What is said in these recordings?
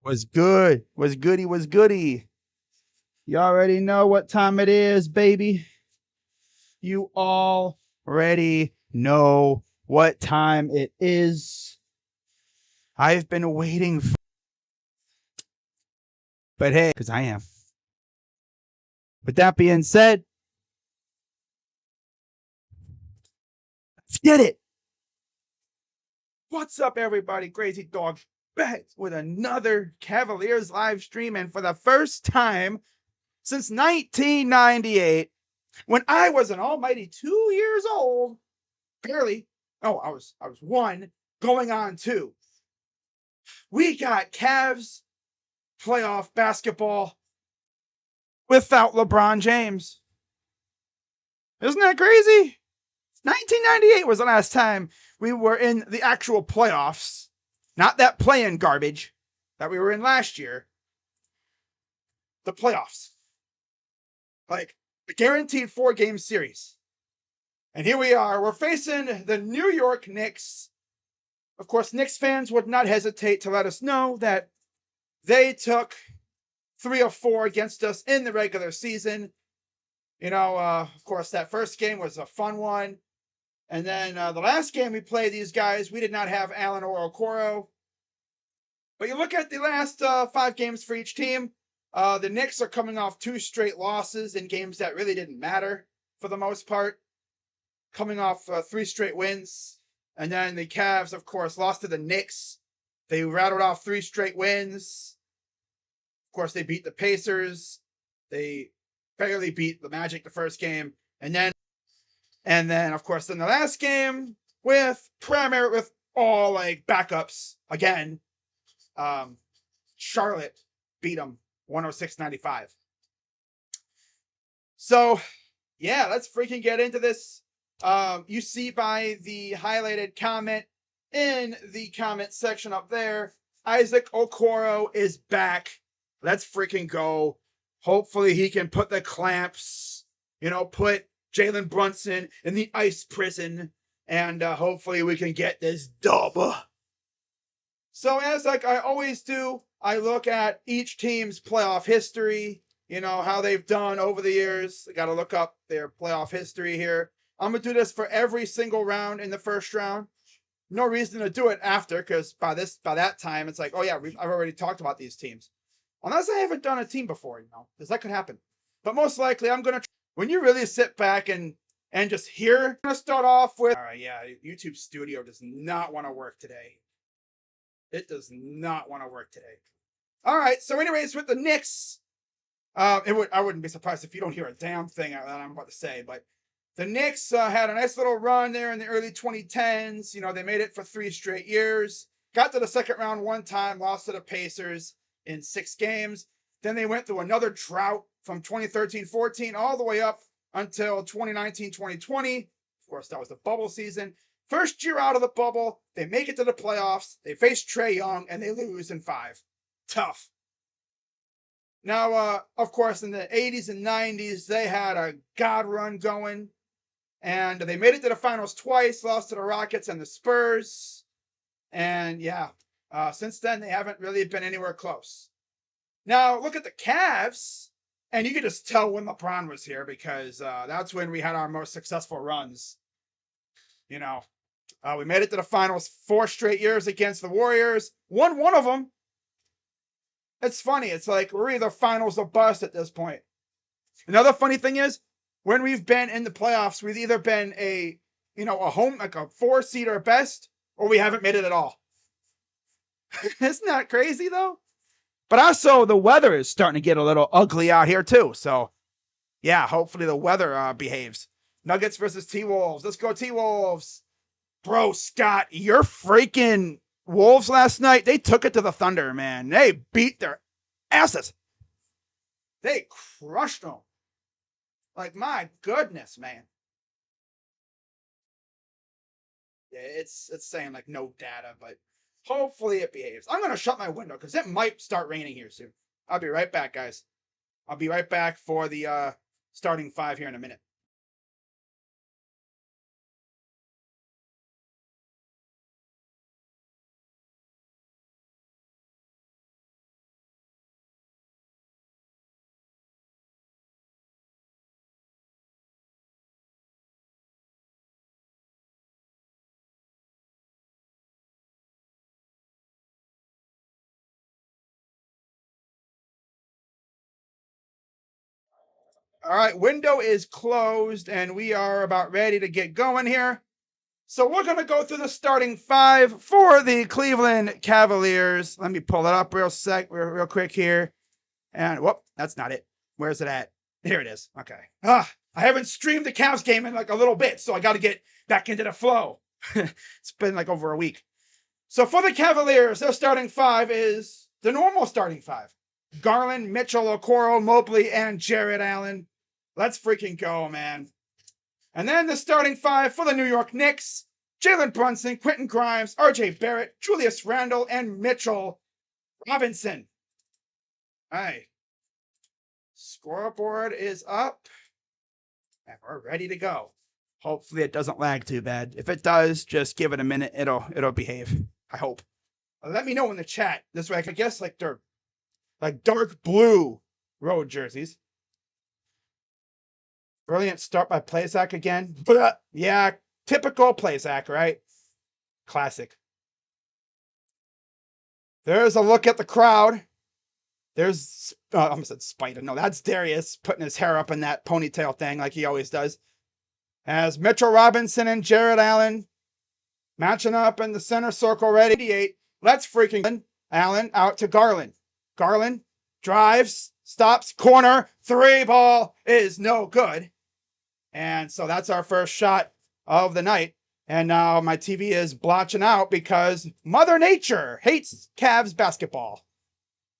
Was good. Was goody. Was goody. You already know what time it is, baby. You already know what time it is. I've been waiting for, but hey, because I am. With that being said, let's get it. What's up, everybody? Crazy Dog back with another Cavaliers live stream. And for the first time since 1998, when I was an almighty 2 years old, barely. Oh, I was one, going on two. We got Cavs playoff basketball without LeBron James. Isn't that crazy? 1998 was the last time we were in the actual playoffs, not that play-in garbage that we were in last year. The playoffs, like a guaranteed 4-game series. And here we are. We're facing the New York Knicks. Of course, Knicks fans would not hesitate to let us know that they took 3 or 4 against us in the regular season. Of course, that first game was a fun one. And then the last game we played these guys, we did not have Allen or Okoro. But you look at the last 5 games for each team, the Knicks are coming off 2 straight losses in games that really didn't matter for the most part. Coming off 3 straight wins. And then the Cavs, of course, lost to the Knicks. They rattled off 3 straight wins. Of course, they beat the Pacers. They barely beat the Magic the first game. And then, of course, in the last game with all like backups again, Charlotte beat them 106-95. So, yeah, let's freaking get into this. You see by the highlighted comment in the comment section up there, Isaac Okoro is back. Let's freaking go. Hopefully he can put the clamps, put Jalen Brunson in the ice prison, and hopefully we can get this dub. So as like I always do, I look at each team's playoff history, how they've done over the years. I got to look up their playoff history here. I'm going to do this for every single round in the first round. No reason to do it after, because by that time, it's like, oh yeah, I've already talked about these teams. Unless I haven't done a team before, because that could happen. But most likely, I'm going to, when you really sit back and just hear, I'm going to start off with, all right, yeah, YouTube Studio does not want to work today. It does not want to work today. All right, so anyways, with the Knicks, I wouldn't be surprised if you don't hear a damn thing that I'm about to say, but the Knicks had a nice little run there in the early 2010s. They made it for 3 straight years. Got to the second round one time, lost to the Pacers in 6 games. Then they went through another drought from 2013-14 all the way up until 2019-2020. Of course, that was the bubble season. First year out of the bubble, they make it to the playoffs. They face Trae Young, and they lose in 5. Tough. Now, of course, in the 80s and 90s, they had a god run going. And they made it to the finals twice, lost to the Rockets and the Spurs. And yeah, since then, they haven't really been anywhere close. Now, look at the Cavs. And you can just tell when LeBron was here, because that's when we had our most successful runs. We made it to the finals 4 straight years against the Warriors. Won one of them. It's funny. It's like we're either finals or bust at this point. Another funny thing is, when we've been in the playoffs, we've either been a home, like a 4 seed or best, or we haven't made it at all. Isn't that crazy, though? But also, the weather is starting to get a little ugly out here, too. So, yeah, hopefully the weather behaves. Nuggets versus T-Wolves. Let's go, T-Wolves. Bro, Scott, your freaking Wolves last night, they took it to the Thunder, man. They beat their asses. They crushed them. Like, my goodness, man. Yeah, it's saying, like, no data, but hopefully it behaves. I'm going to shut my window because it might start raining here soon. I'll be right back, guys. I'll be right back for the starting 5 here in a minute. All right, window is closed, and we are about ready to get going here. So we're going to go through the starting five for the Cleveland Cavaliers. Let me pull it up real quick here. And whoop, that's not it. Where's it at? Here it is. Okay. I haven't streamed the Cavs game in like a little bit, so I got to get back into the flow. It's been like over a week. So for the Cavaliers, their starting five is the normal starting five. Garland, Mitchell, Okoro, Mobley, and Jared Allen. Let's freaking go, man. And then the starting five for the New York Knicks. Jalen Brunson, Quentin Grimes, RJ Barrett, Julius Randle, and Mitchell Robinson. All right. Scoreboard is up. And we're ready to go. Hopefully it doesn't lag too bad. If it does, just give it a minute. It'll behave. I hope. Let me know in the chat. This way I guess like they're like dark blue road jerseys. Brilliant start by Plazak again. Yeah, typical Plazak, right? Classic. There's a look at the crowd. There's, I almost said Spider. No, that's Darius putting his hair up in that ponytail thing like he always does. As Mitchell Robinson and Jared Allen matching up in the center circle, ready. 88. Let's freaking Allen out to Garland. Garland drives, stops, corner, three ball is no good. And so that's our first shot of the night. And now my TV is blotching out because Mother Nature hates Cavs basketball.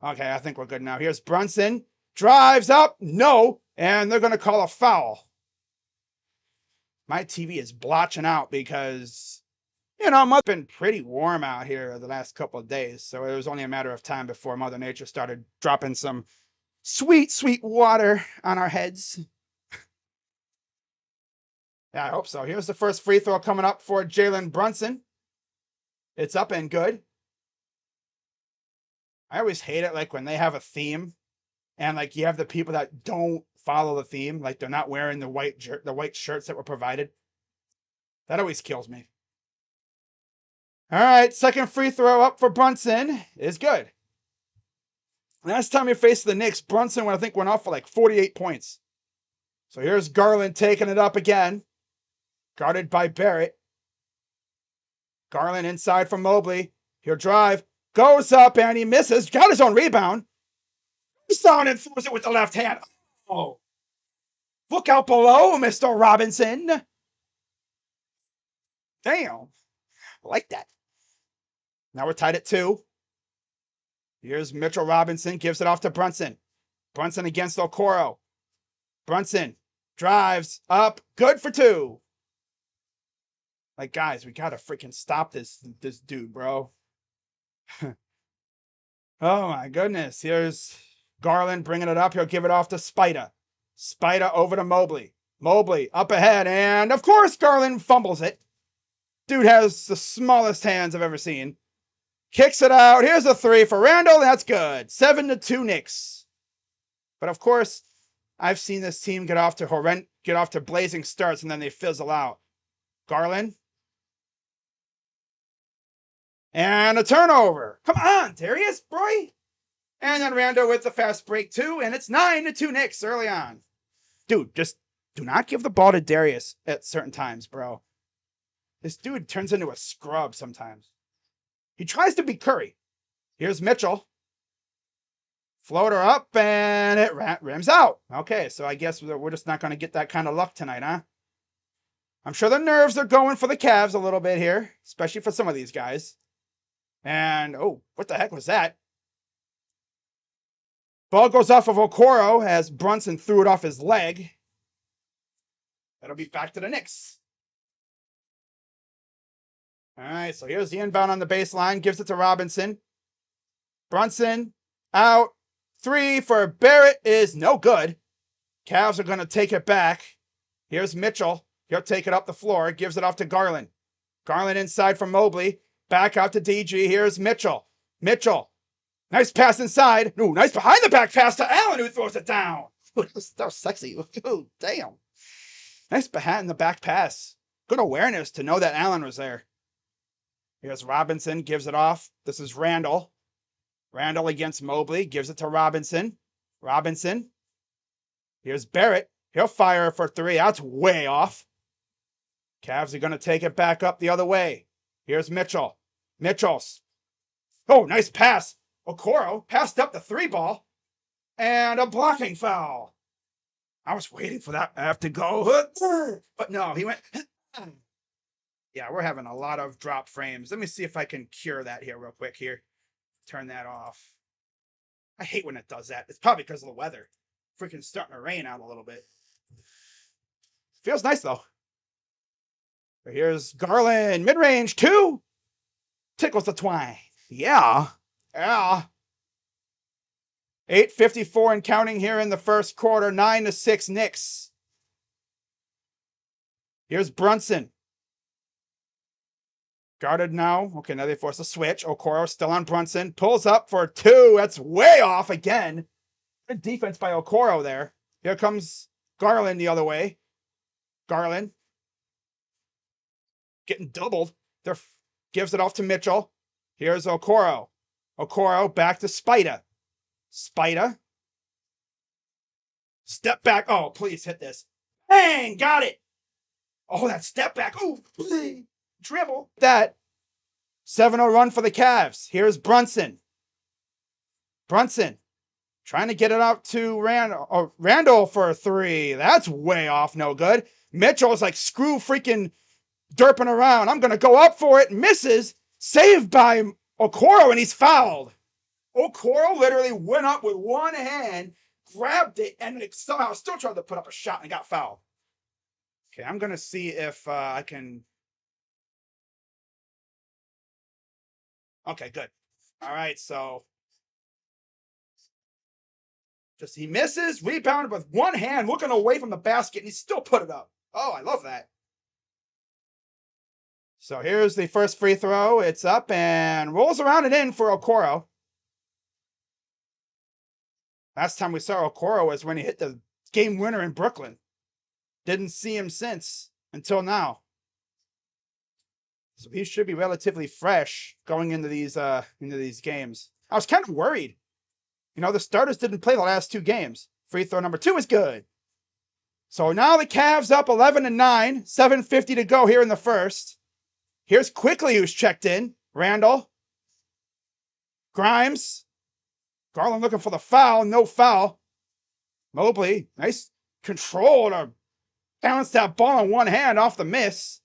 Okay, I think we're good now. Here's Brunson. Drives up. No. And they're going to call a foul. My TV is blotching out because, you know, it's been pretty warm out here the last couple of days. So it was only a matter of time before Mother Nature started dropping some sweet, sweet water on our heads. Yeah, I hope so. Here's the first free throw coming up for Jalen Brunson. It's up and good. I always hate it like when they have a theme and like you have the people that don't follow the theme, like they're not wearing the white shirts that were provided. That always kills me. All right, second free throw up for Brunson is good. Last time we faced the Knicks, Brunson I think went off for like 48 points. So here's Garland taking it up again. Guarded by Barrett. Garland inside from Mobley. He'll drive. Goes up and he misses. Got his own rebound. Goes down and throws it with the left hand. Oh. Look out below, Mr. Robinson. Damn. I like that. Now we're tied at 2. Here's Mitchell Robinson. Gives it off to Brunson. Brunson against Okoro. Brunson drives up. Good for 2. Like, guys, we got to freaking stop this dude, bro. Oh, my goodness. Here's Garland bringing it up. He'll give it off to Spider. Spider over to Mobley. Mobley up ahead. And, of course, Garland fumbles it. Dude has the smallest hands I've ever seen. Kicks it out. Here's a 3 for Randle. That's good. 7-2 Knicks. But, of course, I've seen this team get off to blazing starts, and then they fizzle out. Garland. And a turnover. Come on, Darius, boy. And then Randle with the fast break, too. And it's 9-2 Knicks early on. Dude, just do not give the ball to Darius at certain times, bro. This dude turns into a scrub sometimes. He tries to be Curry. Here's Mitchell. Floater up, and it rims out. Okay, so I guess we're just not going to get that kind of luck tonight, huh? I'm sure the nerves are going for the Cavs a little bit here, especially for some of these guys. And, oh, what the heck was that? Ball goes off of Okoro as Brunson threw it off his leg. That'll be back to the Knicks. All right, so here's the inbound on the baseline. Gives it to Robinson. Brunson out. 3 for Barrett is no good. Cavs are going to take it back. Here's Mitchell. He'll take it up the floor. Gives it off to Garland. Garland inside from Mobley. Back out to DG. Here's Mitchell. Mitchell. Nice pass inside. Ooh, nice behind the back pass to Allen, who throws it down. That was sexy. Ooh, damn. Nice behind the back pass. Good awareness to know that Allen was there. Here's Robinson. Gives it off. This is Randle. Randle against Mobley. Gives it to Robinson. Robinson. Here's Barrett. He'll fire for three. That's way off. Cavs are going to take it back up the other way. Here's Mitchell. Mitchell's. Oh, nice pass. Okoro passed up the three ball. And a blocking foul. I was waiting for that F to go. But no, he went. Yeah, we're having a lot of drop frames. Let me see if I can cure that here real quick here. Turn that off. I hate when it does that. It's probably because of the weather. Freaking starting to rain out a little bit. Feels nice, though. Here's Garland. Mid-range, 2. Tickles the twine. Yeah. Yeah. 8:54 and counting here in the first quarter. 9-6 Knicks. Here's Brunson. Guarded now. Okay, now they force a switch. Okoro still on Brunson. Pulls up for 2. That's way off again. Good defense by Okoro there. Here comes Garland the other way. Garland. Getting doubled. Gives it off to Mitchell. Here's Okoro. Okoro back to Spida. Spida. Step back. Oh, please hit this. Bang! Got it. Oh, that step back. Oh, please. Dribble. That 7-0 run for the Cavs. Here's Brunson. Brunson trying to get it out to Randall for a 3. That's way off. No good. Mitchell's like, screw freaking derping around. I'm going to go up for it. Misses. Saved by Okoro, and he's fouled. Okoro literally went up with one hand, grabbed it, and somehow still tried to put up a shot and got fouled. Okay, I'm going to see if I can... Okay, good. All right, so... he misses, rebounded with one hand, looking away from the basket, and he still put it up. Oh, I love that. So here's the first free throw. It's up and rolls around and in for Okoro. Last time we saw Okoro was when he hit the game winner in Brooklyn. Didn't see him since until now. So he should be relatively fresh going into these games. I was kind of worried. You know, the starters didn't play the last 2 games. Free throw number 2 is good. So now the Cavs up 11-9. 7:50 to go here in the first. Here's Quickly, who's checked in. Randall. Grimes. Garland looking for the foul. No foul. Mobley. Nice control to bounce that ball in one hand off the miss.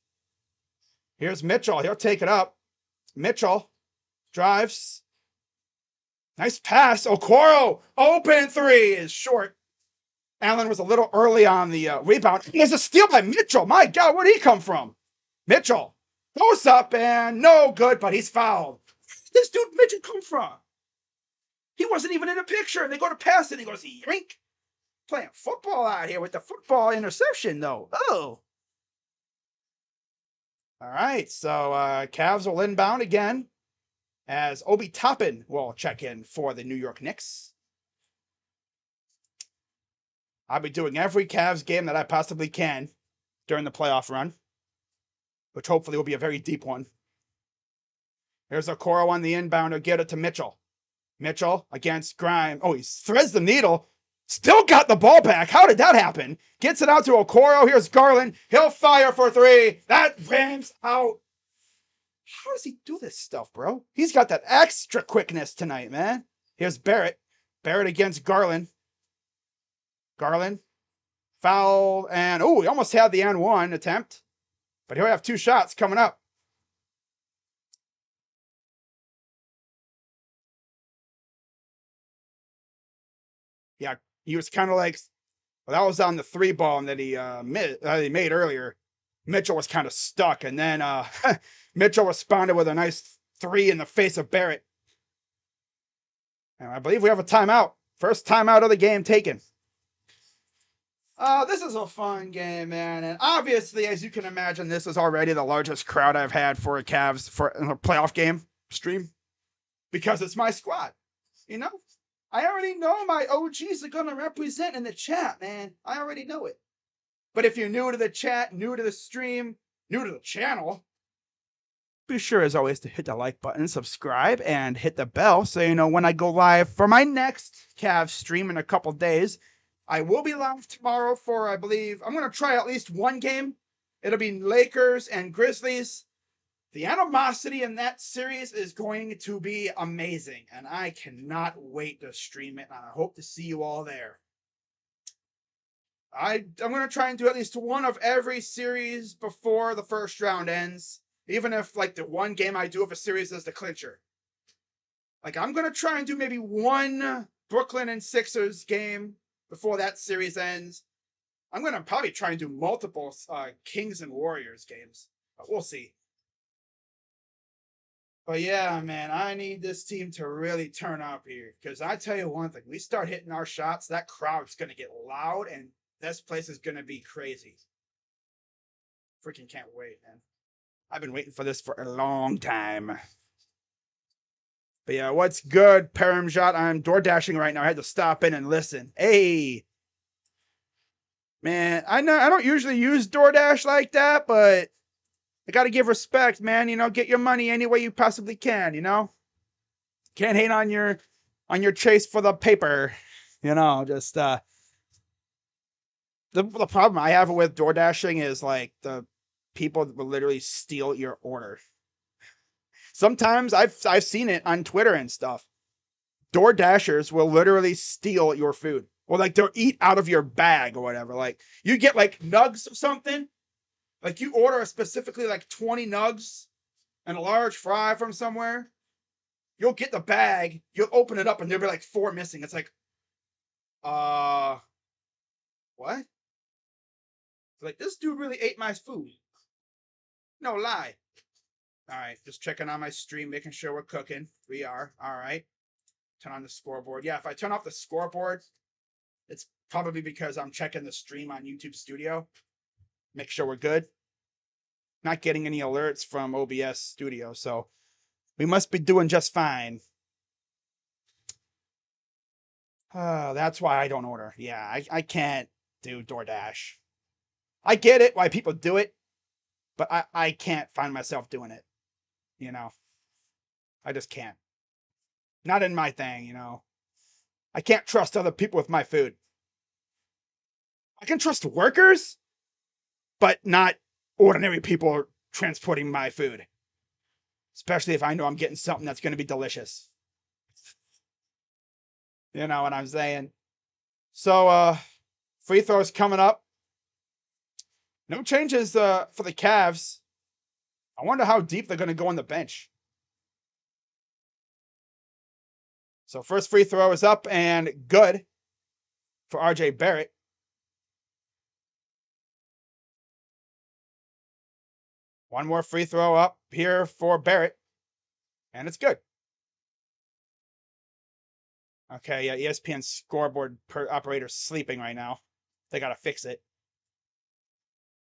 Here's Mitchell. He'll take it up. Mitchell drives. Nice pass. Okoro. Open 3 is short. Allen was a little early on the rebound. There's a steal by Mitchell. My God, where'd he come from? Mitchell goes up and no good, but he's fouled. Where'd this dude Mitchell come from? He wasn't even in the picture. And they go to pass it. And he goes, yoink. Playing football out here with the football interception, though. Oh. All right, so Cavs will inbound again as Obi Toppin will check in for the New York Knicks. I'll be doing every Cavs game that I possibly can during the playoff run, which hopefully will be a very deep one. Here's Okoro on the inbound. He'll get it to Mitchell. Mitchell against Grimes. Oh, he threads the needle. Still got the ball back. How did that happen? Gets it out to Okoro. Here's Garland. He'll fire for 3. That rams out. How does he do this stuff, bro? He's got that extra quickness tonight, man. Here's Barrett. Barrett against Garland. Garland. Foul. And, oh, he almost had the N1 attempt. But he'll have 2 shots coming up. Yeah, he was kind of like, well, that was on the 3 ball that he made earlier. Mitchell was kind of stuck, and then Mitchell responded with a nice 3 in the face of Barrett. And I believe we have a timeout. First timeout of the game taken. This is a fun game, man. And obviously, as you can imagine, this is already the largest crowd I've had for a Cavs in a playoff game stream. Because it's my squad, you know? I already know my OGs are going to represent in the chat, man. I already know it. But if you're new to the chat, new to the stream, new to the channel, be sure as always to hit the like button, subscribe, and hit the bell so you know when I go live for my next Cavs stream in a couple days. I will be live tomorrow for, I believe, I'm going to try at least one game. It'll be Lakers and Grizzlies. The animosity in that series is going to be amazing, and I cannot wait to stream it, and I hope to see you all there. I'm going to try and do at least one of every series before the first round ends, even if, like, the one game I do of a series is the clincher. Like, I'm going to try and do maybe one Brooklyn and Sixers game before that series ends. I'm going to probably try and do multiple Kings and Warriors games, but we'll see. But yeah, man, I need this team to really turn up here, because I tell you one thing, we start hitting our shots, that crowd's going to get loud, and this place is going to be crazy. Freaking can't wait, man. I've been waiting for this for a long time. But yeah, what's good, Paramjot? I'm door dashing right now. I had to stop in and listen. Hey. Man, I know I don't usually use DoorDash like that, but I gotta give respect, man. You know, get your money any way you possibly can, you know? Can't hate on your chase for the paper. You know, just the problem I have with door dashing is, like, the people will literally steal your order. Sometimes I've seen it on Twitter and stuff. Door dashers will literally steal your food, or, like, they'll eat out of your bag or whatever. Like, you get, like, nugs or something. Like, you order specifically like 20 nugs and a large fry from somewhere. You'll get the bag, you'll open it up, and there'll be like 4 missing. It's like, what? Like, this dude really ate my food. No lie. All right, just checking on my stream, making sure we're cooking. We are. All right. Turn on the scoreboard. Yeah, if I turn off the scoreboard, it's probably because I'm checking the stream on YouTube Studio. Make sure we're good. Not getting any alerts from OBS Studio, so we must be doing just fine. That's why I don't order. Yeah, I can't do DoorDash. I get it, why people do it, but I can't find myself doing it. You know? I just can't. Not in my thing, you know? I can't trust other people with my food. I can trust workers, but not ordinary people transporting my food. Especially if I know I'm getting something that's going to be delicious. You know what I'm saying? So, free throws coming up. No changes for the Cavs. I wonder how deep they're going to go on the bench. So, first free throw is up and good for RJ Barrett. One more free throw up here for Barrett. And it's good. Okay, yeah, ESPN scoreboard operator sleeping right now. They got to fix it.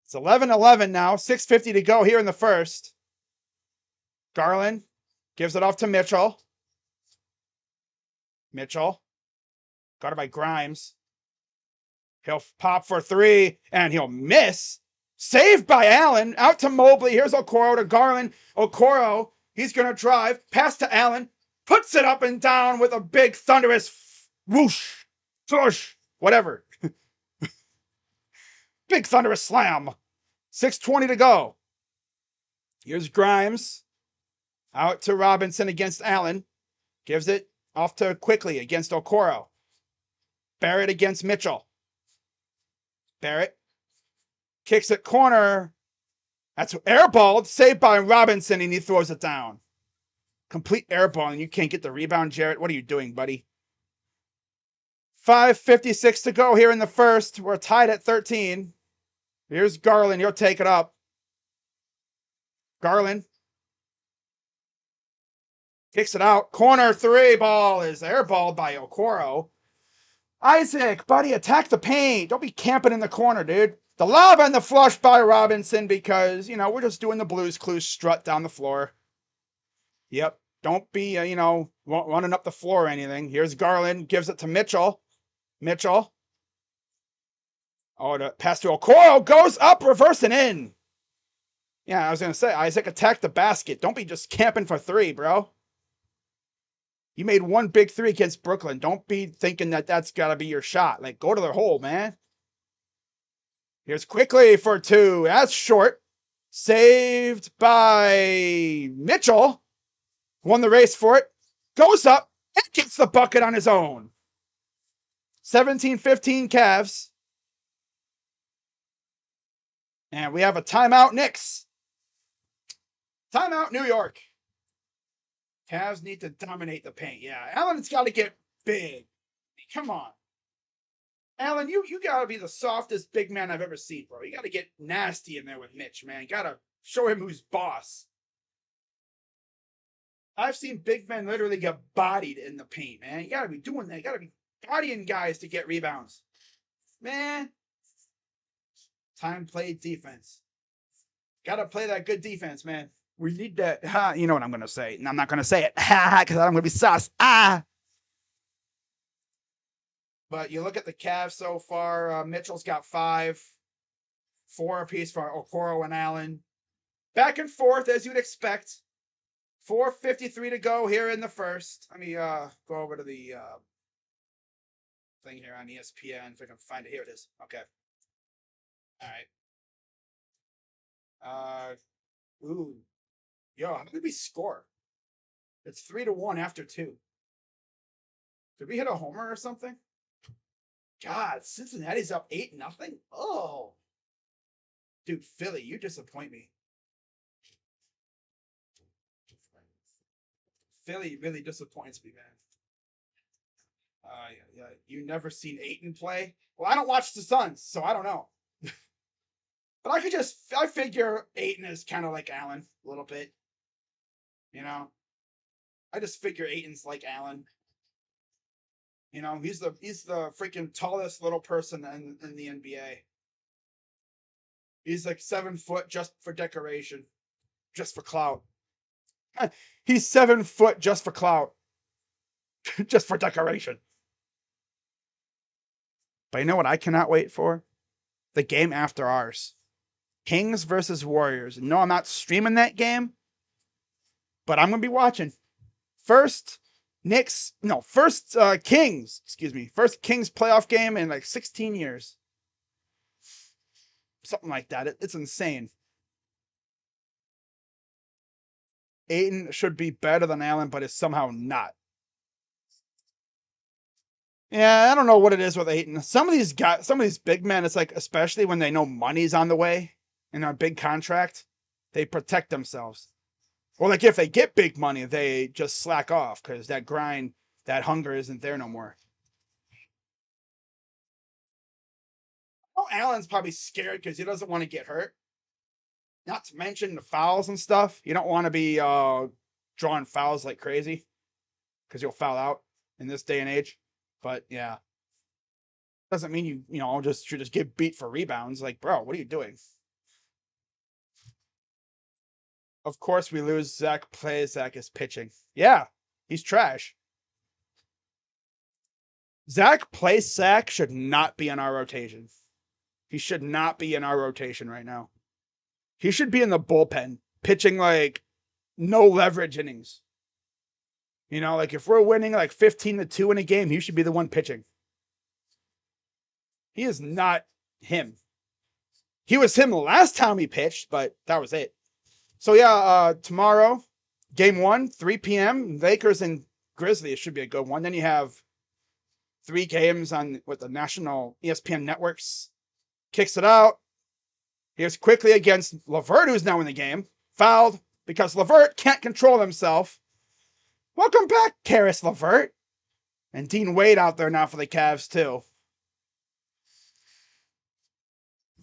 It's 11-11 now. 6:50 to go here in the first. Garland gives it off to Mitchell. Mitchell. Guarded by Grimes. He'll pop for 3, and he'll miss. Saved by Allen. Out to Mobley. Here's Okoro to Garland. Okoro, he's going to drive. Pass to Allen. Puts it up and down with a big thunderous whoosh. Swoosh. Whatever. Big thunderous slam. 6:20 to go. Here's Grimes. Out to Robinson against Allen. Gives it off to Quickly against Okoro. Barrett against Mitchell. Barrett kicks it corner. That's airballed. Saved by Robinson, and he throws it down. Complete airball, and you can't get the rebound, Jarrett. What are you doing, buddy? 5:56 to go here in the first. We're tied at 13. Here's Garland. He'll take it up. Garland kicks it out. Corner 3 ball is airballed by Okoro. Isaac, buddy, attack the paint. Don't be camping in the corner, dude. The lob and the flush by Robinson because, you know, we're just doing the Blues Clues strut down the floor. Yep. Don't be, running up the floor or anything. Here's Garland. Gives it to Mitchell. Mitchell. Oh, the pass to Okoro. Goes up, reversing in. Yeah, I was going to say, Isaac, attack the basket. Don't be just camping for 3, bro. You made one big three against Brooklyn. Don't be thinking that that's got to be your shot. Like, go to the hole, man. Here's quickly for two. That's short. Saved by Mitchell. Won the race for it. Goes up and gets the bucket on his own. 17-15 Cavs. And we have a timeout, Knicks. Timeout, New York. Cavs need to dominate the paint. Yeah, Allen's got to get big. Come on. Allen, you got to be the softest big man I've ever seen, bro. You got to get nasty in there with Mitch, man. You got to show him who's boss. I've seen big men literally get bodied in the paint, man. You got to be doing that. You got to be bodying guys to get rebounds. Man. Time played defense. Got to play that good defense, man. We need that. You know what I'm going to say. And I'm not going to say it. Because I'm going to be sus. But you look at the Cavs so far. Mitchell's got 5. 4 apiece for Okoro and Allen. Back and forth, as you'd expect. 4:53 to go here in the first. Let me go over to the thing here on ESPN if I can find it. Here it is. Okay. All right. Ooh. Yo, how did we score? It's 3-1 after 2. Did we hit a homer or something? God, Cincinnati's up 8-0. Oh. Dude, Philly, you disappoint me. Philly really disappoints me, man. Yeah. You never seen Ayton play? Well, I don't watch the Suns, so I don't know. But I figure Ayton is kind of like Allen a little bit. You know? I just figure Ayton's like Allen. You know, he's the freaking tallest little person in the NBA. He's like 7 foot just for decoration. Just for clout. He's 7 foot just for clout. Just for decoration. But you know what I cannot wait for? The game after ours. Kings versus Warriors. No, I'm not streaming that game, but I'm going to be watching. First Kings, excuse me. First Kings playoff game in like 16 years. Something like that. It's insane. Ayton should be better than Allen, but is somehow not. Yeah, I don't know what it is with Ayton. Some of these big men, it's like, especially when they know money's on the way and a big contract, they protect themselves. Or like if they get big money, they just slack off because that grind, that hunger isn't there no more. Oh, Allen's probably scared because he doesn't want to get hurt. Not to mention the fouls and stuff. You don't want to be drawing fouls like crazy because you'll foul out in this day and age. But yeah, doesn't mean you should just get beat for rebounds. Like, bro, what are you doing? Of course we lose. Zach plays. Zach is pitching. Yeah, he's trash. Zach should not be in our rotation. He should not be in our rotation right now. He should be in the bullpen, pitching like no leverage innings. You know, like if we're winning like 15-2 in a game, he should be the one pitching. He is not him. He was him the last time he pitched, but that was it. So yeah, tomorrow, game 1, 3 p.m. Lakers and Grizzlies should be a good one. Then you have 3 games on with the national ESPN networks. Kicks it out. Here's quickly against LeVert, who's now in the game. Fouled because LeVert can't control himself. Welcome back, Karis LeVert. And Dean Wade out there now for the Cavs, too.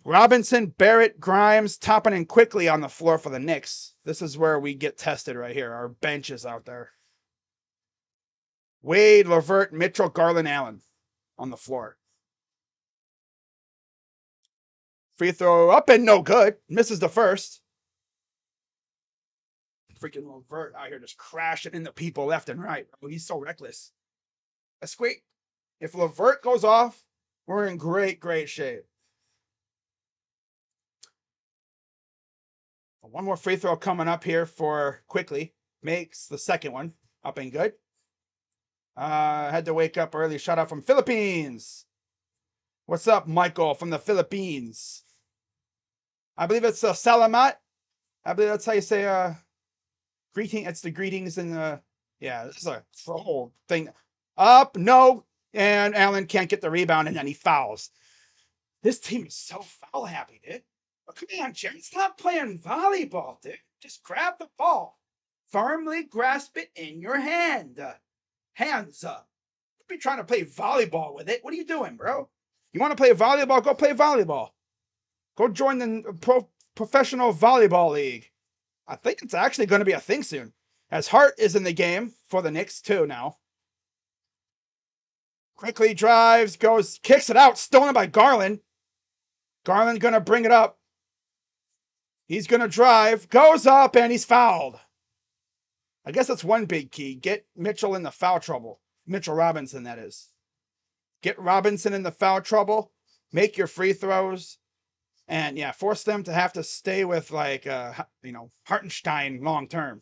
Robinson, Barrett, Grimes, Toppin, and Quickly on the floor for the Knicks. This is where we get tested right here. Our bench is out there. Wade, LeVert, Mitchell, Garland, Allen on the floor. Free throw up and no good. Misses the first. Freaking LeVert out here just crashing into people left and right. Oh, he's so reckless. That's great. If LeVert goes off, we're in great shape. One more free throw coming up here for Quickly. Makes the second one. Up and good. Had to wake up early. Shout out from Philippines. What's up, Michael from the Philippines? I believe it's Salamat. I believe that's how you say greeting. It's the greetings and yeah, this is a whole thing. Up, no, and Allen can't get the rebound, and then he fouls. This team is so foul happy, dude. But come on, Jared, stop playing volleyball, dude. Just grab the ball, firmly grasp it in your hand. Hands up. Don't be trying to play volleyball with it. What are you doing, bro? You want to play volleyball? Go play volleyball. Go join the professional volleyball league. I think it's actually going to be a thing soon. As Hart is in the game for the Knicks too now. Quickly drives, goes, kicks it out, stolen by Garland. Garland going to bring it up. He's going to drive, goes up, and he's fouled. I guess that's one big key. Get Mitchell in the foul trouble. Mitchell Robinson, that is. Get Robinson in the foul trouble. Make your free throws. And yeah, force them to have to stay with like, Hartenstein long term.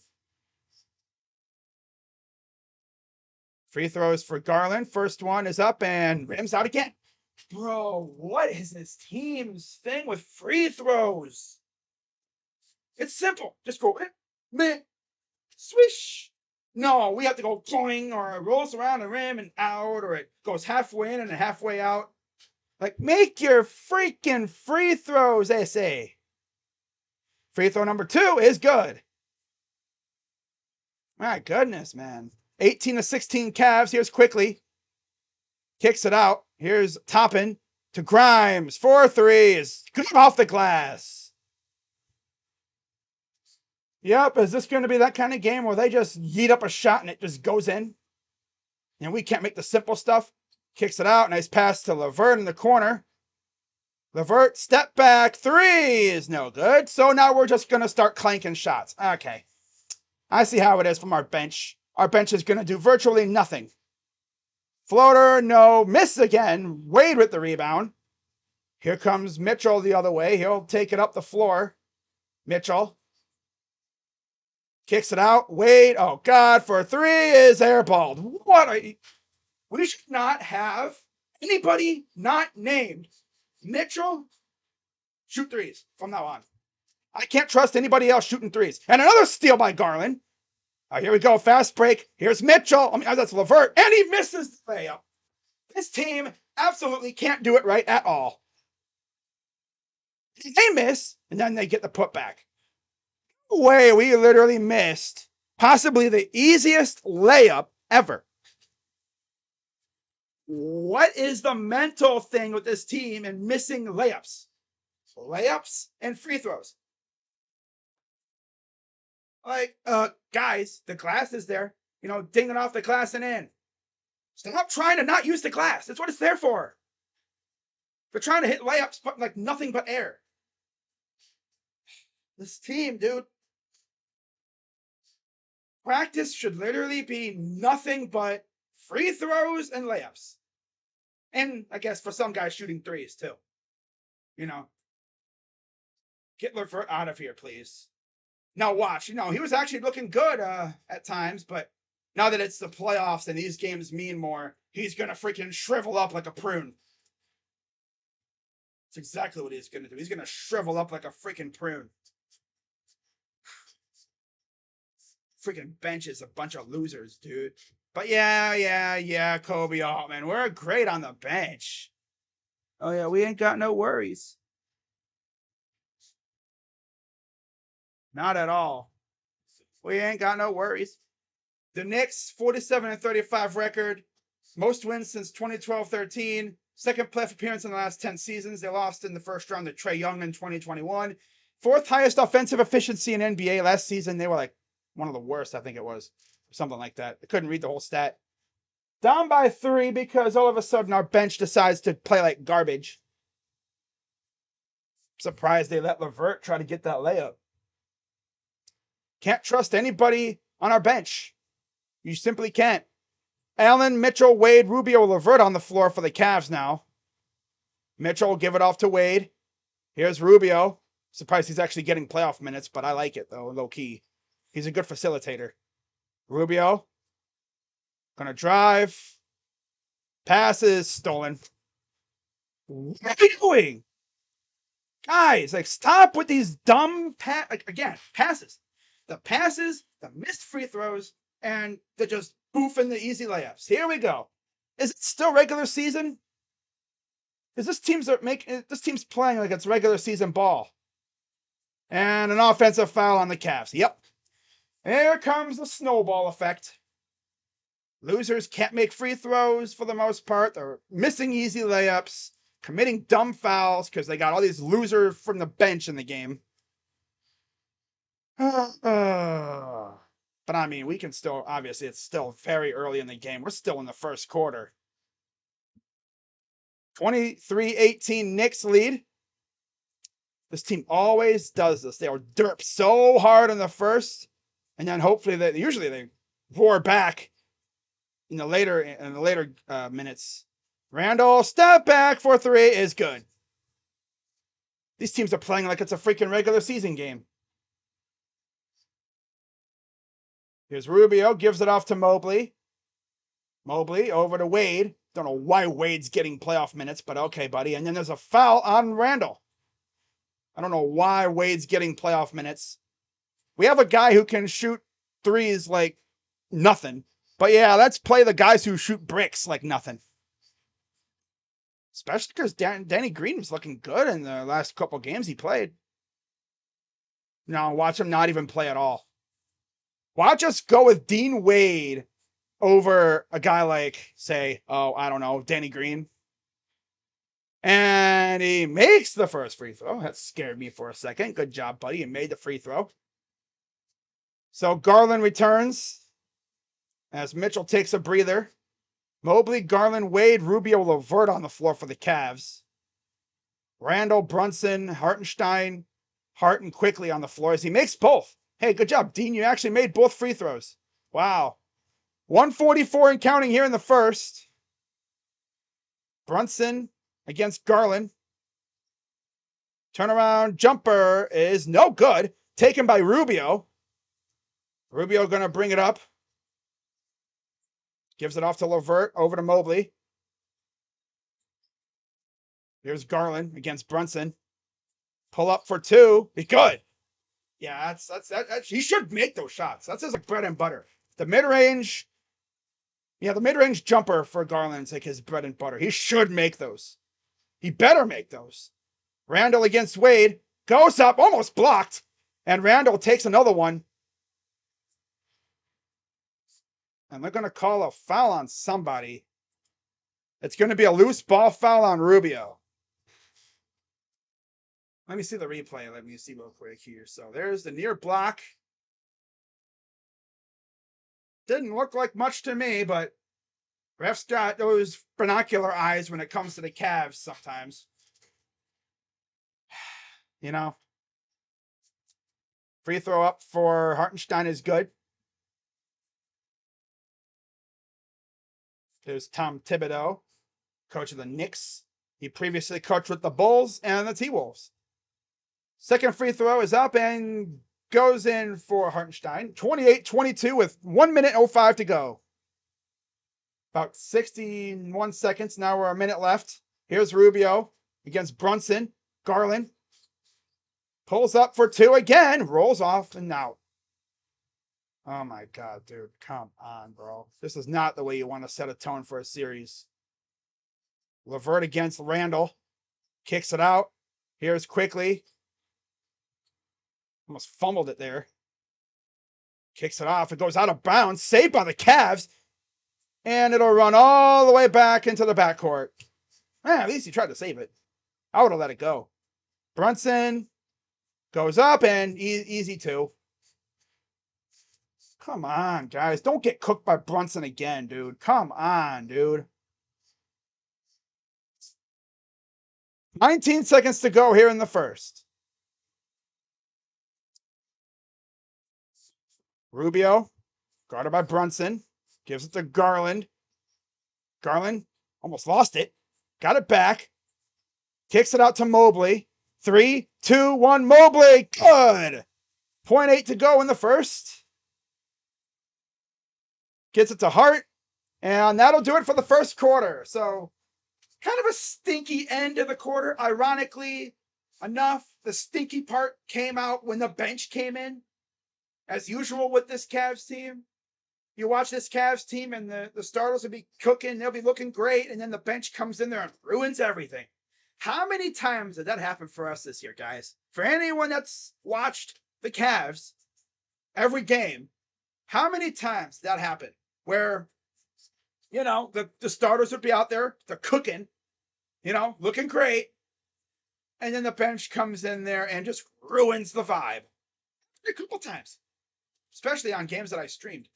Free throws for Garland. First one is up and rims out again. Bro, what is this team's thing with free throws? It's simple. Just go, meh, swish. No, we have to go boing, or it rolls around the rim and out, or it goes halfway in and halfway out. Like, make your freaking free throws, SA. Free throw number 2 is good. My goodness, man. 18-16 Cavs. Here's Quickly. Kicks it out. Here's Toppin to Grimes. 4 threes. Good off the glass. Yep, is this going to be that kind of game where they just yeet up a shot and it just goes in? And we can't make the simple stuff. Kicks it out. Nice pass to LeVert in the corner. LeVert, step back. 3 is no good. So now we're just going to start clanking shots. Okay. I see how it is from our bench. Our bench is going to do virtually nothing. Floater, no. Miss again. Wade with the rebound. Here comes Mitchell the other way. He'll take it up the floor. Mitchell. Kicks it out. Wade, oh God, for 3 is airballed. What are you? We should not have anybody not named Mitchell shoot threes from now on. I can't trust anybody else shooting threes. And another steal by Garland. Here we go. Fast break. Here's Mitchell. That's LeVert. And he misses the layup. This team absolutely can't do it right at all. They miss, and then they get the putback. Way we literally missed possibly the easiest layup ever. What is the mental thing with this team and missing layups? Layups and free throws. Like, guys, the glass is there. Dinging off the glass and in. Stop trying to not use the glass. That's what it's there for. They're trying to hit layups, but like nothing but air. This team, dude. Practice should literally be nothing but free throws and layups. And I guess for some guys, shooting threes too. Get LeVert out of here, please. Now watch, he was actually looking good at times, but now that it's the playoffs and these games mean more, he's going to freaking shrivel up like a prune. That's exactly what he's going to do. He's going to shrivel up like a freaking prune. Freaking bench is a bunch of losers, dude. But yeah, Kobe Altman. We're great on the bench. Oh yeah, we ain't got no worries. Not at all. We ain't got no worries. The Knicks, 47-35 record. Most wins since 2012-13. Second playoff appearance in the last 10 seasons. They lost in the first round to Trae Young in 2021. 4th highest offensive efficiency in NBA last season. They were like one of the worst, I think it was. Something like that. I couldn't read the whole stat. Down by 3 because all of a sudden our bench decides to play like garbage. Surprised they let LeVert try to get that layup. Can't trust anybody on our bench. You simply can't. Allen, Mitchell, Wade, Rubio, LeVert on the floor for the Cavs now. Mitchell will give it off to Wade. Here's Rubio. Surprised he's actually getting playoff minutes, but I like it, though, low-key. He's a good facilitator. Rubio. Gonna drive. Passes stolen. What are you doing? Guys, like, stop with these dumb passes. The passes, the missed free throws, and the just boofing the easy layups. Here we go. Is it still regular season? Is this team's playing like it's regular season ball? And an offensive foul on the Cavs. Yep. Here comes the snowball effect. Losers can't make free throws for the most part. They're missing easy layups, committing dumb fouls because they got all these losers from the bench in the game. But I mean, we can still, obviously, it's still very early in the game. We're still in the first quarter. 23-18 Knicks lead. This team always does this. They will derp so hard in the first, and then hopefully usually they roar back in the later minutes. Randall, step back for three is good. These teams are playing like it's a freaking regular season game. Here's Rubio, gives it off to Mobley. Mobley over to Wade. Don't know why Wade's getting playoff minutes, but okay, buddy. And then there's a foul on Randall. I don't know why Wade's getting playoff minutes. We have a guy who can shoot threes like nothing. But yeah, let's play the guys who shoot bricks like nothing. Especially because Danny Green was looking good in the last couple games he played. Now watch him not even play at all. Watch us go with Dean Wade over a guy like, say, I don't know, Danny Green. And he makes the first free throw. That scared me for a second. Good job, buddy. You made the free throw. So Garland returns as Mitchell takes a breather. Mobley, Garland, Wade, Rubio, LeVert on the floor for the Cavs. Randall, Brunson, Hartenstein, Harten quickly on the floor as he makes both. Hey, good job, Dean. You actually made both free throws. Wow. 144 and counting here in the first. Brunson against Garland. Turnaround jumper is no good. Taken by Rubio. Rubio going to bring it up. Gives it off to LeVert. Over to Mobley. Here's Garland against Brunson. Pull up for two. Be good. Yeah, that's he should make those shots. That's his bread and butter. The mid-range. Yeah, the mid-range jumper for Garland's like his bread and butter. He should make those. He better make those. Randall against Wade. Goes up. Almost blocked. And Randall takes another one. And they're going to call a foul on somebody. It's going to be a loose ball foul on Rubio. Let me see the replay. Let me see real quick here. So there's the near block. Didn't look like much to me, but refs got those binocular eyes when it comes to the Cavs sometimes. You know. Free throw up for Hartenstein is good. There's Tom Thibodeau, coach of the Knicks. He previously coached with the Bulls and the T-Wolves. Second free throw is up and goes in for Hartenstein. 28-22 with 1 minute 05 to go. About 61 seconds. Now we're a minute left. Here's Rubio against Brunson. Garland pulls up for two again. Rolls off and out. Oh my God, dude. Come on, bro. This is not the way you want to set a tone for a series. LeVert against Randall. Kicks it out. Here's quickly. Almost fumbled it there. Kicks it off. It goes out of bounds. Saved by the Cavs. And it'll run all the way back into the backcourt. At least he tried to save it. I would have let it go. Brunson goes up and easy two. Come on, guys. Don't get cooked by Brunson again, dude. Come on, dude. 19 seconds to go here in the first. Rubio, guarded by Brunson. Gives it to Garland. Garland almost lost it. Got it back. Kicks it out to Mobley. 3, 2, 1, Mobley. Good. 0.8 to go in the first. Gets it to Hart. And that'll do it for the first quarter. So, kind of a stinky end of the quarter. Ironically enough, the stinky part came out when the bench came in. As usual with this Cavs team. You watch this Cavs team and the starters will be cooking, they'll be looking great, and then the bench comes in there and ruins everything. How many times did that happen for us this year, guys? For anyone that's watched the Cavs every game, how many times did that happen? Where, the starters would be out there, they're cooking, looking great, and then the bench comes in there and just ruins the vibe. A couple times, especially on games that I streamed.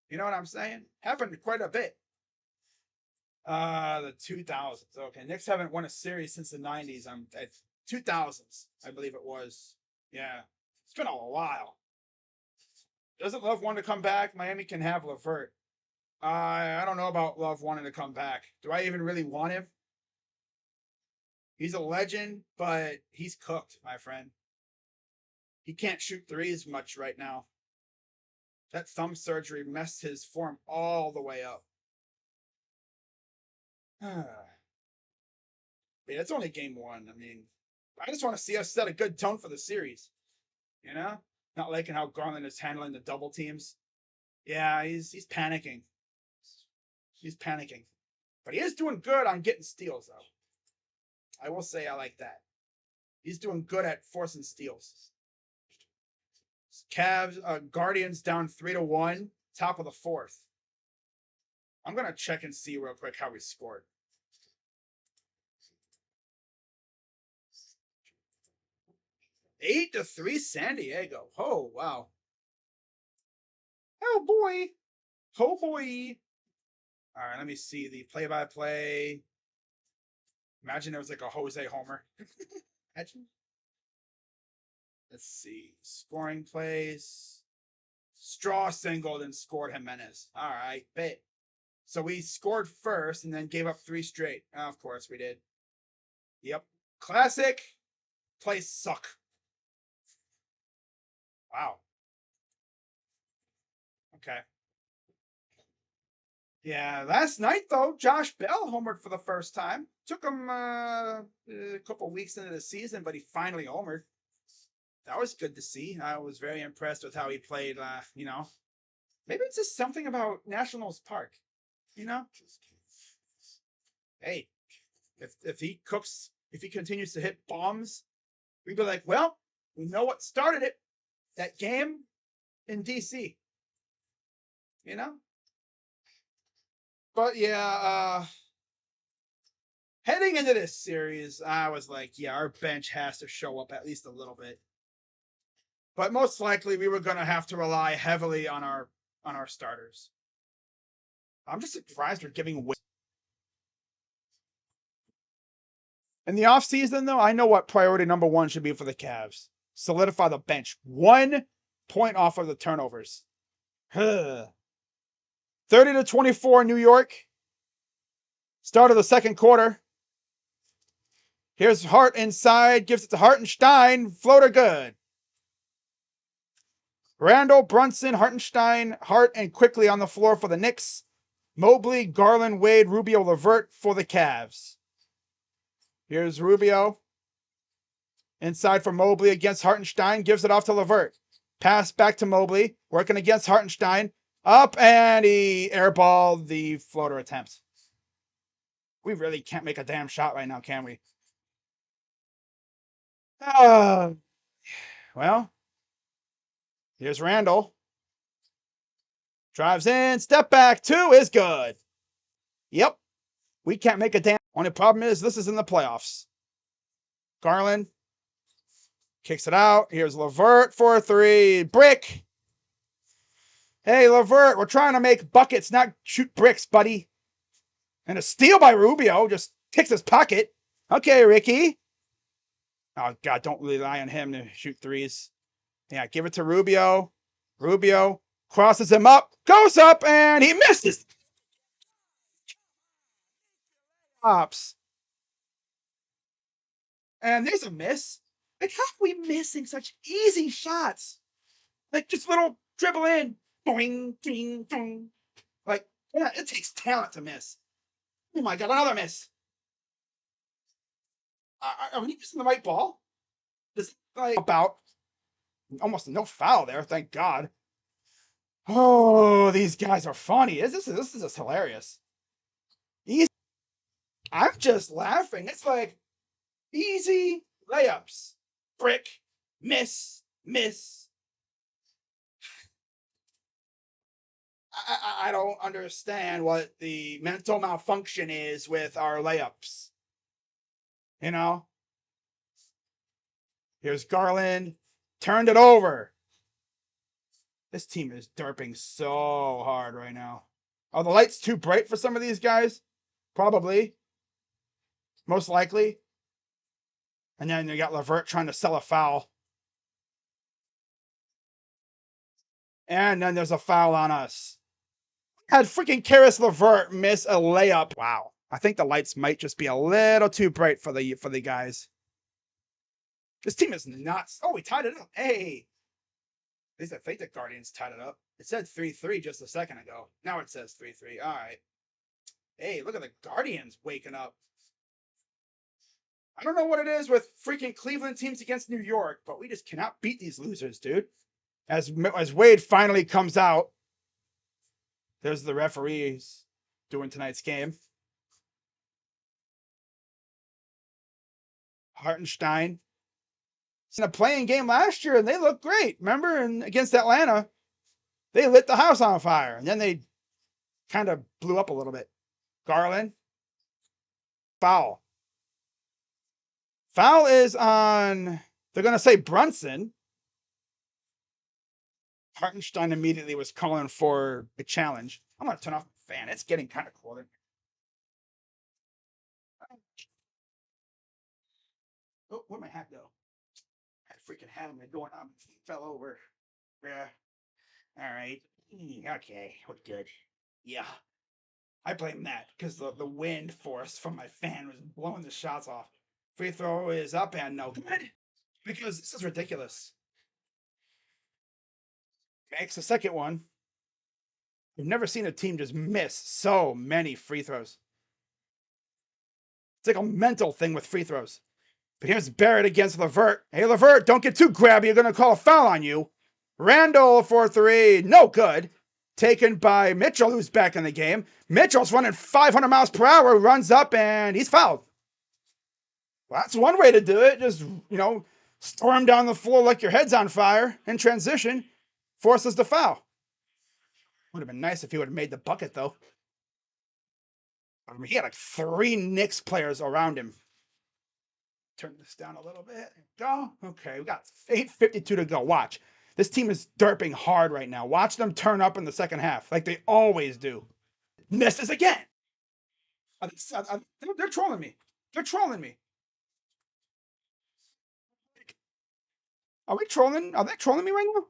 You know what I'm saying? Happened quite a bit. The 2000s. Okay, Knicks haven't won a series since the 90s. I'm at 2000s, I believe it was. Yeah, it's been a while. Doesn't Love want to come back? Miami can have LeVert. I don't know about Love wanting to come back. Do I even really want him? He's a legend, but he's cooked, my friend. He can't shoot threes much right now. That thumb surgery messed his form all the way up. Yeah, it's only game one. I mean, I just want to see us set a good tone for the series. Not liking how Garland is handling the double teams. Yeah, he's panicking. He's panicking. But he is doing good on getting steals, though. I will say I like that. He's doing good at forcing steals. Cavs, Guardians down 3-1, top of the fourth. I'm going to check and see real quick how we scored. Eight to 3 San Diego. Oh, wow. Oh, boy. Oh, boy. All right, let me see the play-by-play. Imagine it was like a Jose Homer. Imagine. Let's see. Scoring plays. Straw singled and scored Jimenez. All right, bet. So we scored first and then gave up 3 straight. Oh, of course we did. Yep. Classic. Plays suck. Wow. Okay. Yeah, last night though, Josh Bell homered for the first time. Took him a couple weeks into the season, but he finally homered. That was good to see. I was very impressed with how he played. Maybe it's just something about Nationals Park. Hey, if he cooks, if he continues to hit bombs, we'd be like, well, we know what started it. That game in DC. But yeah, heading into this series, I was like, yeah, our bench has to show up at least a little bit. But most likely we were going to have to rely heavily on our starters. I'm just surprised we're giving away. In the offseason, though, I know what priority number one should be for the Cavs. Solidify the bench. 1 point off of the turnovers. 30-24 New York. Start of the second quarter. Here's Hart inside. Gives it to Hartenstein. Floater good. Randall, Brunson, Hartenstein, Hart, and Quickly on the floor for the Knicks. Mobley, Garland, Wade, Rubio, LeVert for the Cavs. Here's Rubio. Inside for Mobley against Hartenstein. Gives it off to LeVert. Pass back to Mobley. Working against Hartenstein. Up, and he airballed the floater attempt. We really can't make a damn shot right now, can we? Well, here's Randall. Drives in. Step back. 2 is good. Yep. We can't make a damn. Only problem is this is in the playoffs. Garland kicks it out. Here's LeVert for a 3. Brick. Hey, LeVert, we're trying to make buckets, not shoot bricks, buddy. And a steal by Rubio. Just kicks his pocket. Okay, Ricky. Oh, God, don't rely on him to shoot threes. Yeah, give it to Rubio. Rubio crosses him up. Goes up, and he misses. Ops. And there's a miss. Like, how are we missing such easy shots? Like, just little dribble in. Boing, ding, ding. Like, Yeah, it takes talent to miss. Oh my God, another miss. Are we using the right ball? This like about almost no foul there, thank God. Oh, these guys are funny. This is just hilarious. Easy. I'm just laughing. It's like easy layups. Brick, miss, miss. I don't understand what the mental malfunction is with our layups. You know? Here's Garland. Turned it over. This team is derping so hard right now. Are the lights too bright for some of these guys? Probably. Most likely. And then you got LeVert trying to sell a foul. And then there's a foul on us. Had freaking Karis LeVert miss a layup. Wow. I think the lights might just be a little too bright for the guys. This team is nuts. Oh, we tied it up. Hey. At least I think the Guardians tied it up. It said 3-3 just a second ago. Now it says 3-3. All right. Hey, look at the Guardians waking up. I don't know what it is with freaking Cleveland teams against New York, but we just cannot beat these losers, dude. As Wade finally comes out, there's the referees doing tonight's game. Hartenstein. It's in a playing game last year, and they looked great. Remember, and against Atlanta, they lit the house on fire, and then they kind of blew up a little bit. Garland. Foul. Foul is on, they're going to say Brunson. Hartenstein immediately was calling for a challenge. I'm going to turn off the fan. It's getting kind of cold. Oh, where'd my hat go? I had a freaking hat on me going on. Fell over. Yeah. All right. Okay. We're good. Yeah. I blame that because the wind force from my fan was blowing the shots off. Free throw is up and no good. Because this is ridiculous. Makes the second one. I've never seen a team just miss so many free throws. It's like a mental thing with free throws. But here's Barrett against LeVert. Hey, LeVert, don't get too grabby. You're going to call a foul on you. Randall for three. No good. Taken by Mitchell, who's back in the game. Mitchell's running 500 miles per hour, runs up, and he's fouled. Well, that's one way to do it. Just, storm down the floor like your head's on fire in transition. Forces the foul. Would have been nice if he would have made the bucket, though. I mean, he had like 3 Knicks players around him. Turn this down a little bit. Go. Okay, we got 8:52 to go. Watch. This team is derping hard right now. Watch them turn up in the second half, like they always do. Misses again. They're trolling me. They're trolling me. Are we trolling? Are they trolling me right now?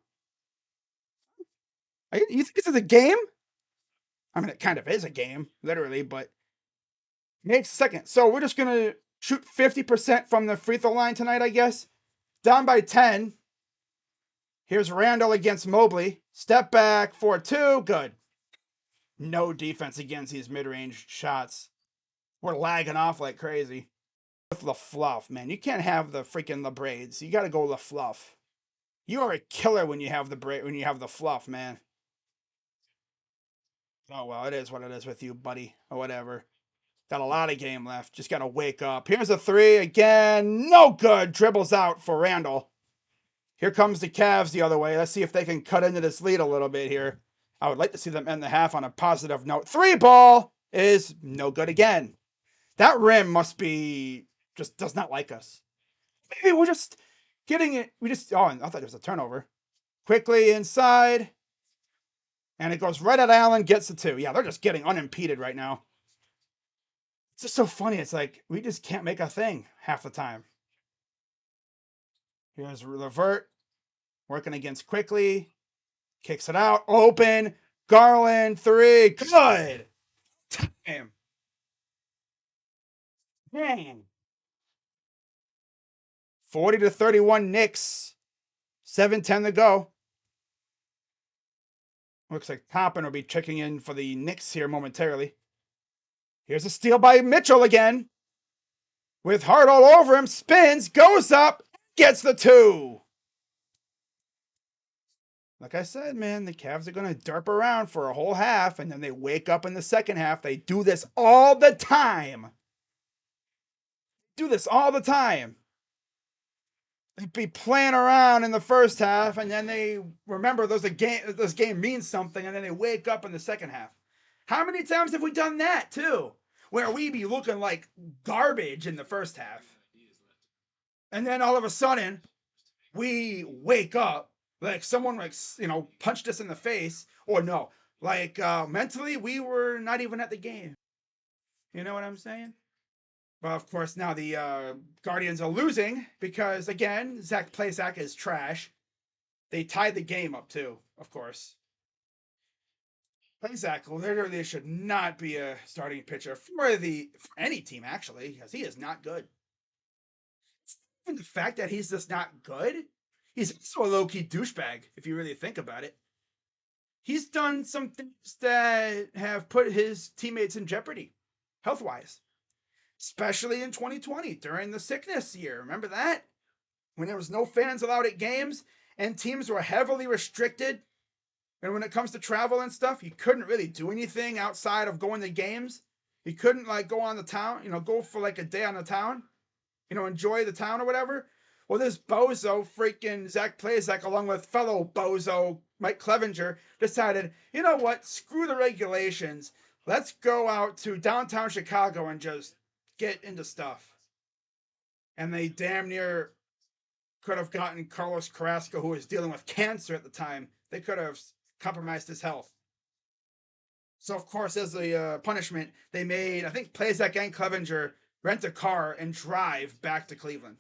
You think this is a game? I mean, it kind of is a game, literally, but makes second. So we're just gonna shoot 50% from the free throw line tonight, I guess. Down by 10. Here's Randall against Mobley. Step back for 2. Good. No defense against these mid-range shots. We're lagging off like crazy. With the fluff, man. You can't have the freaking braids. You got to go the fluff. You are a killer when you have the fluff, man. Oh well, it is what it is with you, buddy, or whatever. Got a lot of game left. Just got to wake up. Here's a 3 again. No good. Dribbles out for Randall. Here comes the Cavs the other way. Let's see if they can cut into this lead a little bit here. I would like to see them end the half on a positive note. 3 ball is no good again. That rim must be just does not like us. Maybe we're just getting it. Oh, I thought it was a turnover. Quickly inside. And it goes right at Allen, gets the 2. Yeah, they're just getting unimpeded right now. It's just so funny. It's like we just can't make a thing half the time. Here's LeVert working against Quickly. Kicks it out. Open. Garland, 3. Good. Damn. Man. 40-31 Knicks. 7:10 to go. Looks like Toppin will be checking in for the Knicks here momentarily. Here's a steal by Mitchell again. With Hart all over him, spins, goes up, gets the 2. Like I said, man, the Cavs are going to derp around for a whole half, and then they wake up in the second half. They do this all the time. They'd be playing around in the first half, and then they remember this game means something, and then they wake up in the second half. How many times have we done that, too? Where we be looking like garbage in the first half. And then all of a sudden, we wake up like someone punched us in the face, or no, mentally we were not even at the game. You know what I'm saying? Well, of course, now the Guardians are losing because, again, Zach Plasak is trash. They tied the game up, too, of course. Plasak literally should not be a starting pitcher for any team, actually, because he is not good. And the fact that he's just not good, he's also a low-key douchebag, if you really think about it. He's done some things that have put his teammates in jeopardy, health-wise. Especially in 2020 during the sickness year. Remember that? When there was no fans allowed at games and teams were heavily restricted. And when it comes to travel and stuff, you couldn't really do anything outside of going to games. You couldn't go on the town, go for a day on the town, enjoy the town or whatever. Well, this bozo freaking Zach Plasak, along with fellow bozo Mike Clevenger, decided, you know what? Screw the regulations. Let's go out to downtown Chicago and just get into stuff. And they damn near could have gotten Carlos Carrasco, who was dealing with cancer at the time. They could have compromised his health. So, of course, as a punishment, they made, I think, Plazak and Clevenger rent a car and drive back to Cleveland.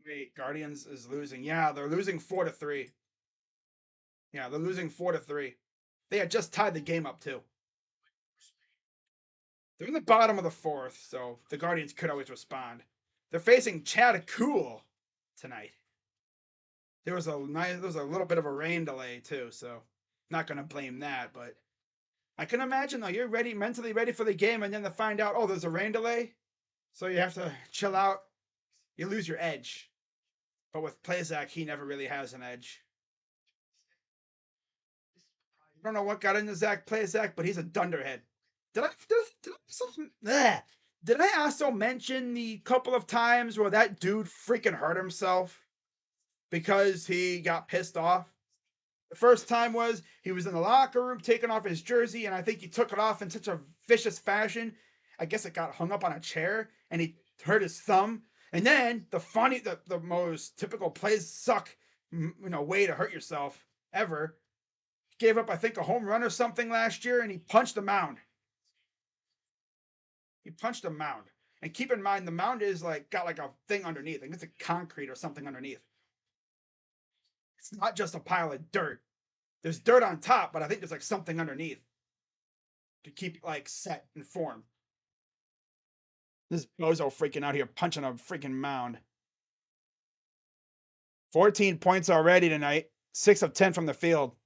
Wait, Guardians is losing. Yeah, they're losing 4-3. Yeah, they're losing 4-3. They had just tied the game up, too. They're in the bottom of the fourth, so the Guardians could always respond. They're facing Chad Cool tonight. There was a little bit of a rain delay too, so not gonna blame that, but I can imagine though, you're mentally ready for the game, and then to find out, oh, there's a rain delay, so you have to chill out. You lose your edge. But with Plazak, he never really has an edge. I don't know what got into Zach Plazak, but he's a dunderhead. Did I also mention the couple of times where that dude freaking hurt himself because he got pissed off? The first time was he was in the locker room taking off his jersey, and I think he took it off in such a vicious fashion. I guess it got hung up on a chair, and he hurt his thumb. And then the most typical plays suck, way to hurt yourself ever. He gave up, I think, a home run or something last year, and he punched the mound. And keep in mind, the mound is got a thing underneath. I think it's a concrete or something underneath. It's not just a pile of dirt. There's dirt on top, but I think there's something underneath to keep set in form. This bozo freaking out here punching a freaking mound. 14 points already tonight. 6 of 10 from the field.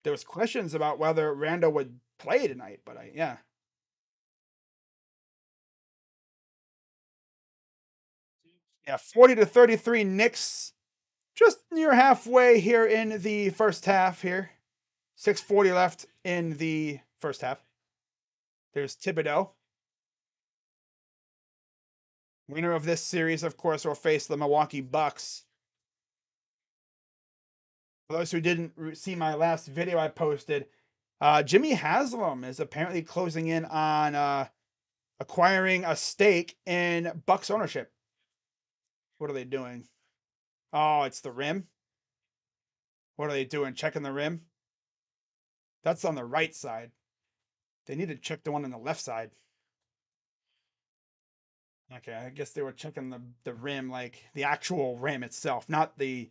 There was questions about whether Randall would play tonight, but yeah. Yeah, 40-33 Knicks. Just near halfway here in the first half here. 6:40 left in the first half. There's Thibodeau. Winner of this series, of course, will face the Milwaukee Bucks. For those who didn't see my last video I posted, Jimmy Haslam is apparently closing in on acquiring a stake in Bucks ownership. What are they doing? Oh, it's the rim. What are they doing? Checking the rim? That's on the right side. They need to check the one on the left side. Okay, I guess they were checking the rim, the actual rim itself, not the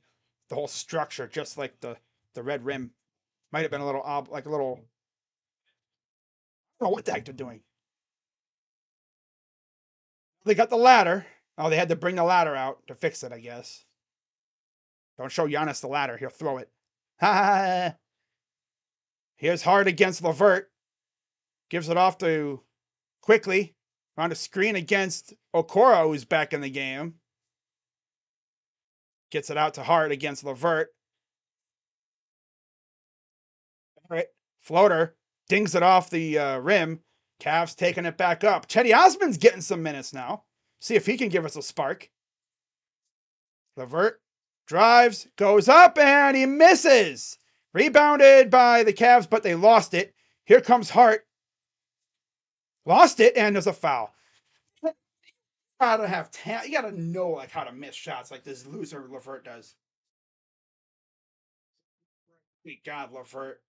whole structure, just the red rim. Might have been a little I don't know what the heck they're doing. They got the ladder. Oh, they had to bring the ladder out to fix it, I guess. Don't show Giannis the ladder. He'll throw it. Ha! Here's Hart against LeVert. Gives it off to Quickly. On a screen against Okoro, who's back in the game. Gets it out to Hart against LeVert. All right. Floater. Dings it off the rim. Cavs taking it back up. Cedi Osman's getting some minutes now. See if he can give us a spark. LeVert drives, goes up, and he misses. Rebounded by the Cavs, but they lost it. Here comes Hart. Lost it, and there's a foul. You gotta have talent. You gotta know like how to miss shots like this loser LeVert does. Thank God, LeVert.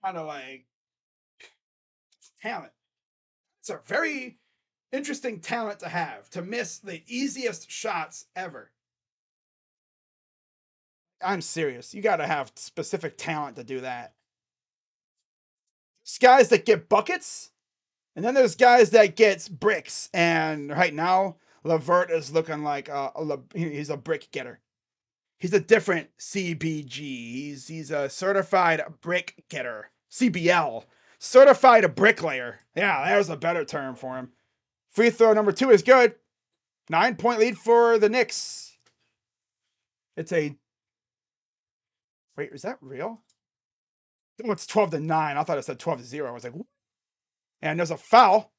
Kind of like talent. It's a very interesting talent to have, to miss the easiest shots ever. I'm serious. You got to have specific talent to do that. There's guys that get buckets, and then there's guys that gets bricks. And right now, LeVert is looking like he's a brick getter. He's a different CBG. He's a certified brick getter. CBL. Certified bricklayer. Yeah, there's a better term for him. Free throw number 2 is good. 9-point lead for the Knicks. It's a... Wait, is that real? Oh, it's 12-9. I thought it said 12-0. I was like, what? And there's a foul.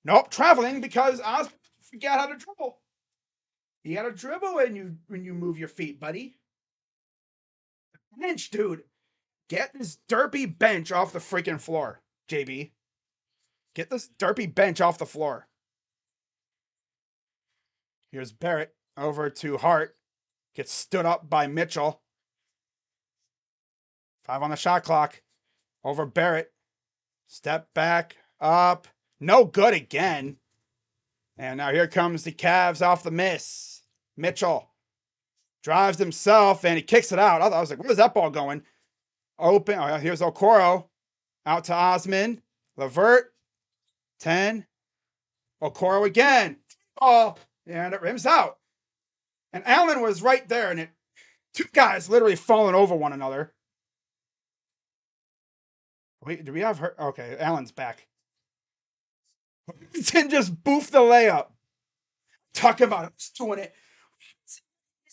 Nope, traveling because Oz forgot how to dribble. You gotta dribble when you move your feet, buddy. Bench, dude. Get this derpy bench off the freaking floor, JB. Get this derpy bench off the floor. Here's Barrett over to Hart. Gets stood up by Mitchell. 5 on the shot clock. Over Barrett. Step back, up. No good again. And now here comes the Cavs off the miss. Mitchell drives himself and he kicks it out. I was like, where's that ball going? Open. Oh, here's Okoro. Out to Osman. LeVert. 10. Okoro again. Oh, and it rims out. And Allen was right there, and two guys literally falling over one another. Wait, do we have her? Okay, Allen's back. Then just boof the layup. Talking about him just doing it. It's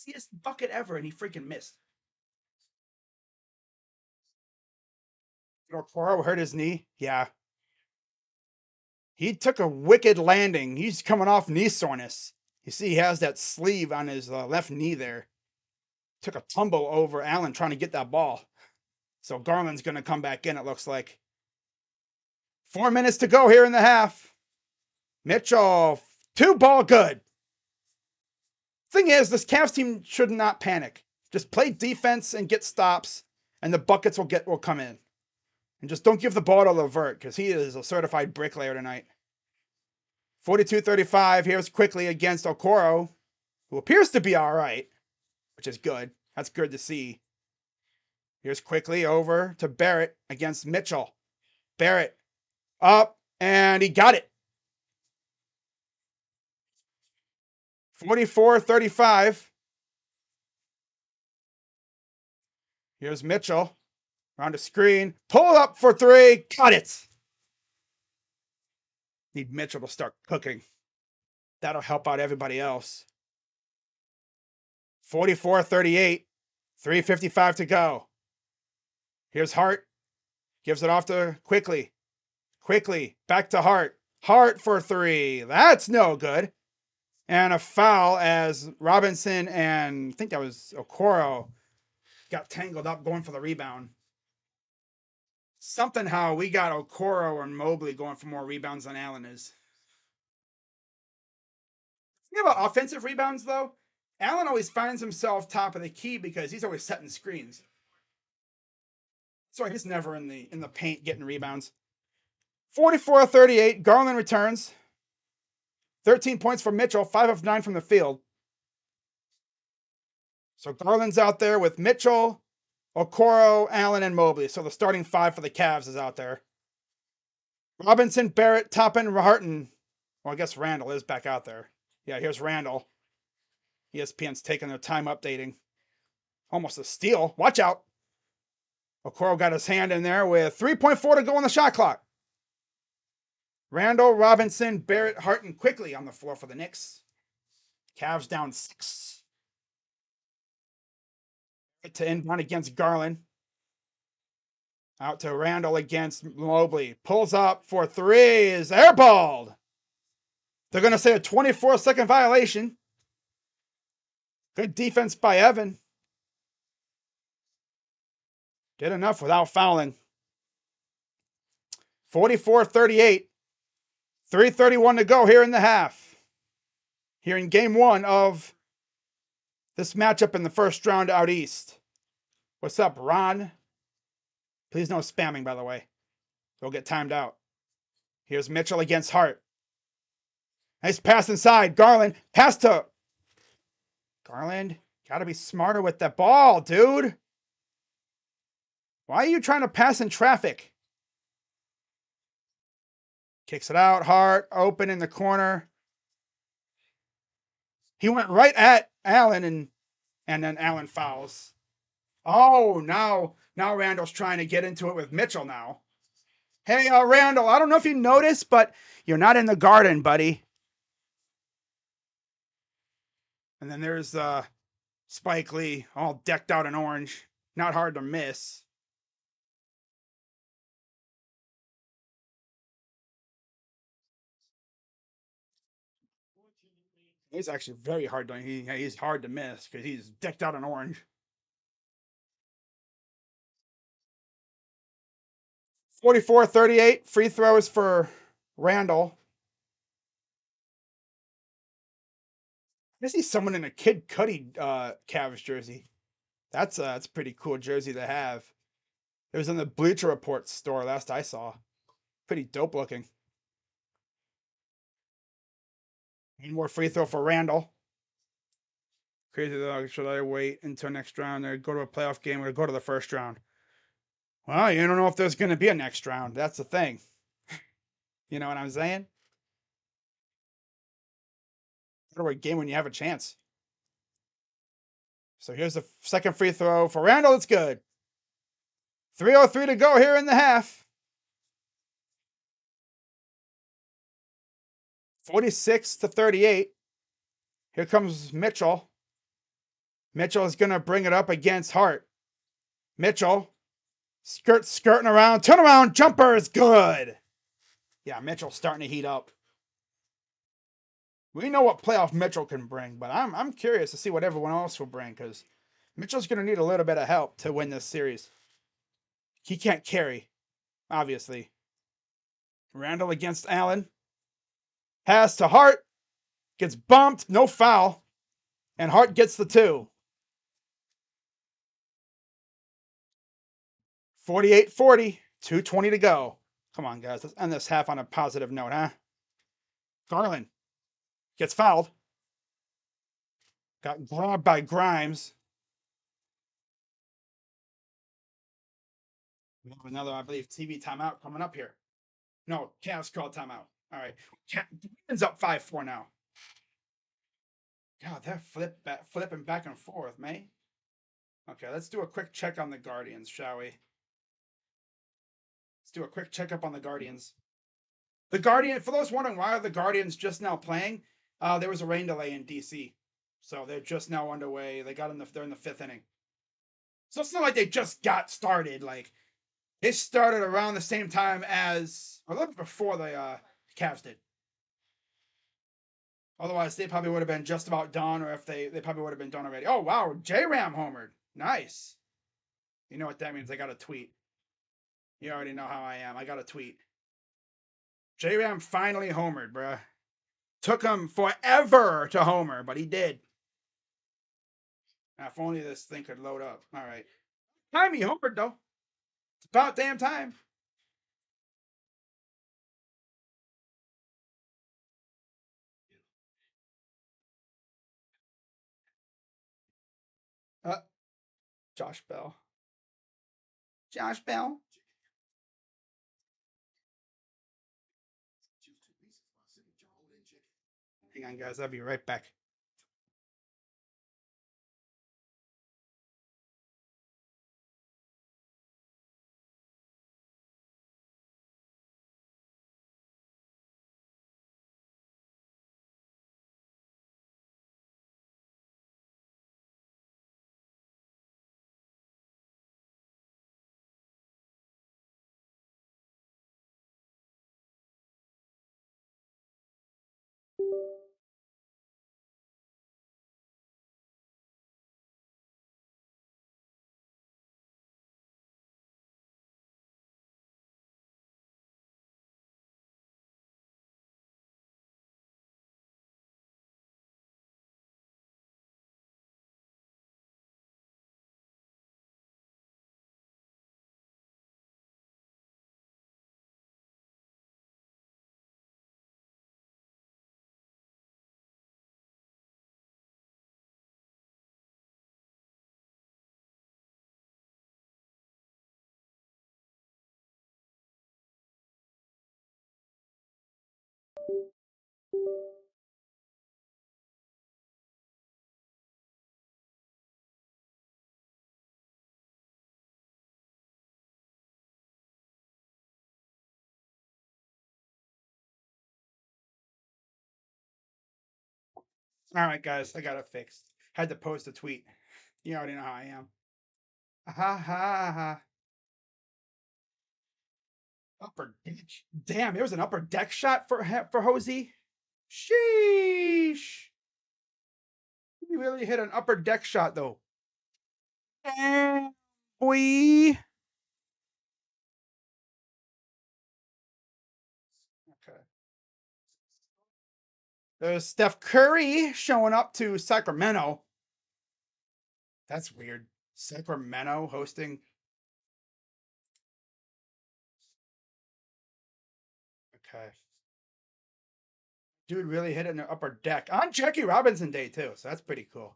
the easiest bucket ever, and he freaking missed. Okoro hurt his knee. Yeah. He took a wicked landing. He's coming off knee soreness. You see, he has that sleeve on his left knee there. Took a tumble over Allen trying to get that ball. So Garland's going to come back in, it looks like. 4 minutes to go here in the half. Mitchell, 2 ball good. Thing is, this Cavs team should not panic. Just play defense and get stops, and the buckets will come in. And just don't give the ball to LeVert, because he is a certified bricklayer tonight. 42-35. Here's Quickly against Okoro, who appears to be all right, which is good. That's good to see. Here's Quickly over to Barrett against Mitchell. Barrett up, and he got it. 44-35. Here's Mitchell. Around the screen. Pull up for 3. Got it. Need Mitchell to start cooking. That'll help out everybody else. 44-38. 3:55 to go. Here's Hart. Gives it off to Quickly. Quickly. Back to Hart. Hart for 3. That's no good. And a foul as Robinson and I think that was Okoro got tangled up going for the rebound. Something how we got Okoro and Mobley going for more rebounds than Allen is. Think about offensive rebounds, though. Allen always finds himself top of the key because he's always setting screens. So he's never in the paint getting rebounds. 44-38. Garland returns. 13 points for Mitchell. 5 of 9 from the field. So Garland's out there with Mitchell, Okoro, Allen, and Mobley. So the starting 5 for the Cavs is out there. Robinson, Barrett, Toppin, Harton. Well, I guess Randall is back out there. Yeah, here's Randall. ESPN's taking their time updating. Almost a steal. Watch out. Okoro got his hand in there with 3.4 to go on the shot clock. Randall, Robinson, Barrett, Harton quickly on the floor for the Knicks. Cavs down 6. To inbound against Garland. Out to Randall against Mobley. Pulls up for 3. Is airballed. They're going to say a 24-second violation. Good defense by Evan. Did enough without fouling. 44-38. 3:31 to go here in the half. Here in game 1 of this matchup in the first round out east. What's up, Ron? Please no spamming, by the way. He'll get timed out. Here's Mitchell against Hart. Nice pass inside. Garland. Pass to Garland. Got to be smarter with that ball, dude. Why are you trying to pass in traffic? Kicks it out. Hart open in the corner. He went right at Allen and then Allen fouls. Oh, now Randall's trying to get into it with Mitchell now. Hey, Randall, I don't know if you noticed, but you're not in the garden, buddy. And then there's Spike Lee, all decked out in orange. Not hard to miss. He's actually very hard to he's hard to miss because he's decked out in orange. 44-38. Free throws for Randall. I see someone in a Kid Cudi Cavs jersey. That's a pretty cool jersey to have. It was in the Bleacher Report store last I saw. Pretty dope looking. One more free throw for Randall. Crazy dog. Should I wait until next round or go to a playoff game or go to the first round? Well, you don't know if there's going to be a next round. That's the thing. You know what I'm saying? Go to a game when you have a chance. So here's the second free throw for Randall. It's good. 3:03 to go here in the half. 46-38. Here comes Mitchell. Mitchell is going to bring it up against Hart. Mitchell. Skirting around. Turn around. Jumper is good. Yeah, Mitchell's starting to heat up. We know what playoff Mitchell can bring, but I'm curious to see what everyone else will bring because Mitchell's going to need a little bit of help to win this series. He can't carry, obviously. Randall against Allen. Pass to Hart. Gets bumped. No foul. And Hart gets the 2. 48-40. 2:20 to go. Come on, guys. Let's end this half on a positive note, huh? Garland gets fouled. Got grabbed by Grimes. We have another, I believe, TV timeout coming up here. No, Cavs called timeout. All right. Ends up 5-4 now. God, that flipping back and forth, man. Okay, let's do a quick check on the Guardians, shall we? Let's do a quick checkup on the Guardians. The Guardian, for those wondering why are the Guardians just now playing, there was a rain delay in DC. So they're just now underway. They're in the 5th inning. So it's not like they just got started. Like they started around the same time as, or a little bit before the Cavs did. Otherwise, they probably would have been just about done, or if they probably would have been done already. Oh, wow. J-Ram homered. Nice. You know what that means. I got a tweet. You already know how I am. I got a tweet. J-Ram finally homered, bruh. Took him forever to homer, but he did. Now, if only this thing could load up. All right. Time he homered, though. It's about damn time. Josh Bell. Josh Bell. Hang on, guys. I'll be right back. All right, guys. I got it fixed. Had to post a tweet. You already know how I am. Ha ha ha. Upper deck. Damn, it was an upper deck shot for Hosey. Sheesh. He really hit an upper deck shot though. Damn, boy. Okay. There's Steph Curry showing up to Sacramento. That's weird. Sacramento hosting. Okay. Dude really hit it in the upper deck on Jackie Robinson Day too, so that's pretty cool.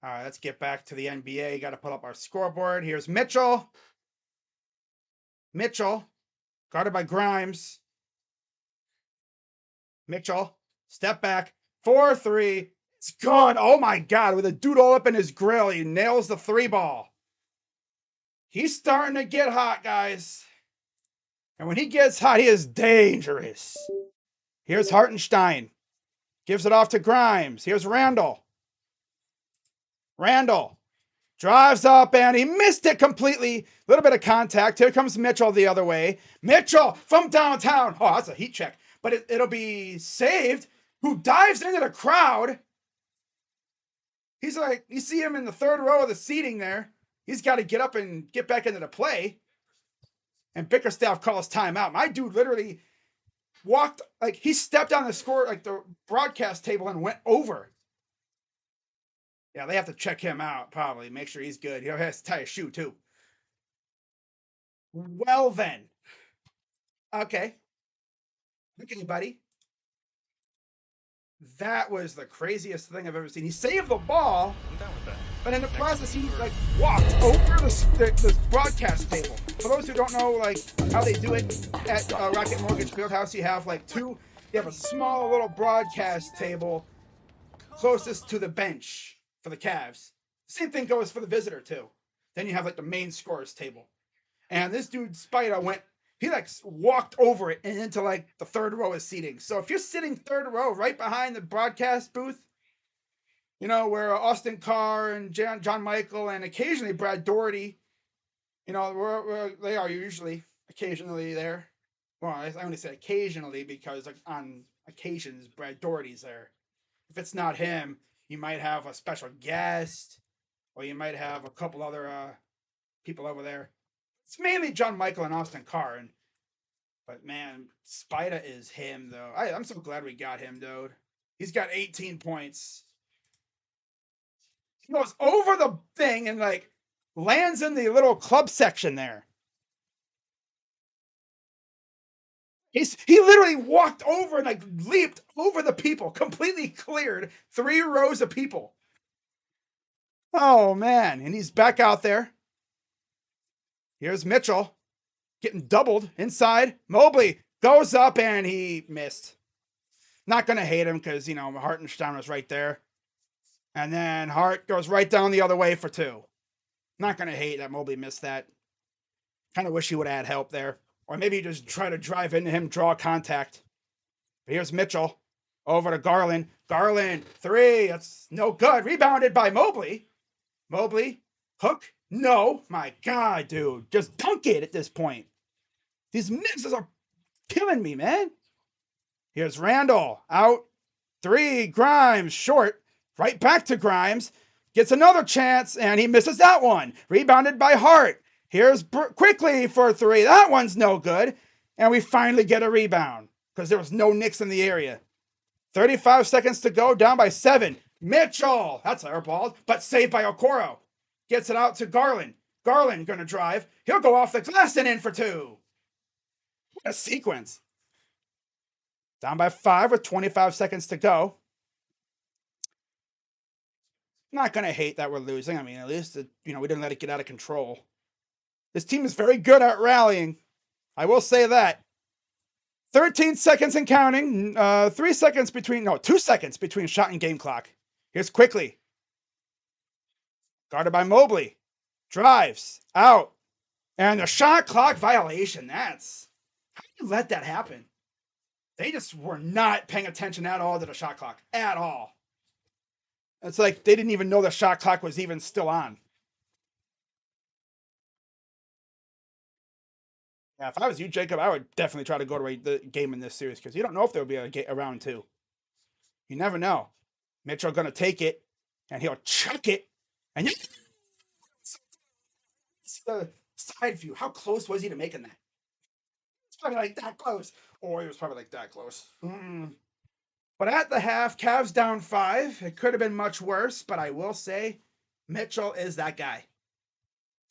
All right, let's get back to the NBA. Got to put up our scoreboard. Here's Mitchell. Mitchell, guarded by Grimes. Mitchell, step back, 4-3. It's gone. Oh my God, with a dude all up in his grill, he nails the 3-ball. He's starting to get hot, guys. And when he gets hot, he is dangerous. Here's Hartenstein. Gives it off to Grimes. Here's Randall. Randall drives up and he missed it completely. A little bit of contact. Here comes Mitchell the other way. Mitchell from downtown. Oh, that's a heat check. But it'll be saved. Who dives into the crowd. He's like, you see him in the third row of the seating there. He's got to get up and get back into the play. And Bickerstaff calls timeout. My dude literally walked, like he stepped on the score, like the broadcast table and went over. Yeah, they have to check him out, probably. Make sure he's good. He has to tie a shoe, too. Well, then. Okay. Okay, buddy. That was the craziest thing I've ever seen. He saved the ball. I'm down with that. But in the process, he like walked over the broadcast table. For those who don't know, like how they do it at Rocket Mortgage Fieldhouse, you have like you have a small little broadcast table closest to the bench for the Cavs. Same thing goes for the visitor too. Then you have like the main scorers table. And this dude Spider he like walked over it and into like the third row of seating. So if you're sitting third row right behind the broadcast booth, you know, where Austin Carr and John Michael and occasionally Brad Doherty, you know, where they are usually occasionally there. Well, I only say occasionally because like on occasions Brad Doherty's there. If it's not him, you might have a special guest, or you might have a couple other people over there. It's mainly John Michael and Austin Carr, but man, Spida is him though. I'm so glad we got him, dude. He's got 18 points. He goes over the thing and like lands in the little club section there. He literally walked over and like leaped over the people, completely cleared 3 rows of people. Oh man, and he's back out there. Here's Mitchell getting doubled inside. Mobley goes up and he missed. Not going to hate him because, Hartenstein was right there. And then Hart goes right down the other way for 2. Not going to hate that Mobley missed that. Kind of wish he would have had help there. Or maybe just try to drive into him, draw contact. But here's Mitchell over to Garland. Garland, 3. That's no good. Rebounded by Mobley. Mobley, hook. No. My God, dude. Just dunk it at this point. These misses are killing me, man. Here's Randall. Out. 3. Grimes, short. Right back to Grimes. Gets another chance, and he misses that one. Rebounded by Hart. Here's Quickly for 3. That one's no good. And we finally get a rebound because there was no Knicks in the area. 35 seconds to go, down by 7. Mitchell, that's airballed, but saved by Okoro. Gets it out to Garland. Garland gonna drive. He'll go off the glass and in for 2. What a sequence. Down by 5 with 25 seconds to go. Not gonna hate that we're losing. I mean, at least we didn't let it get out of control. This team is very good at rallying. I will say that. 13 seconds and counting. 2 seconds between shot and game clock. Here's Quickly. Guarded by Mobley. Drives. Out. And the shot clock violation. How do you let that happen? They just were not paying attention at all to the shot clock. At all. It's like they didn't even know the shot clock was even still on. Yeah, if I was you, Jacob, I would definitely try to go to the game in this series because you don't know if there'll be a round 2. You never know. Mitchell going to take it, and he'll chuck it. And the side view. How close was he to making that? It's probably like that close. Or he was probably like that close. But at the half, Cavs down 5. It could have been much worse, but I will say Mitchell is that guy.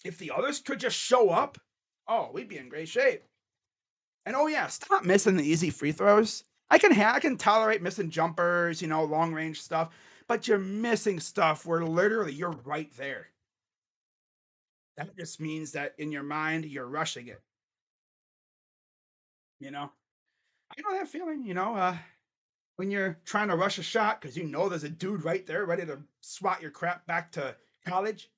If the others could just show up, we'd be in great shape. And stop missing the easy free throws. I can tolerate missing jumpers, long range stuff, but you're missing stuff where literally you're right there. That just means that in your mind you're rushing it. I know that feeling. When you're trying to rush a shot because there's a dude right there ready to swat your crap back to college.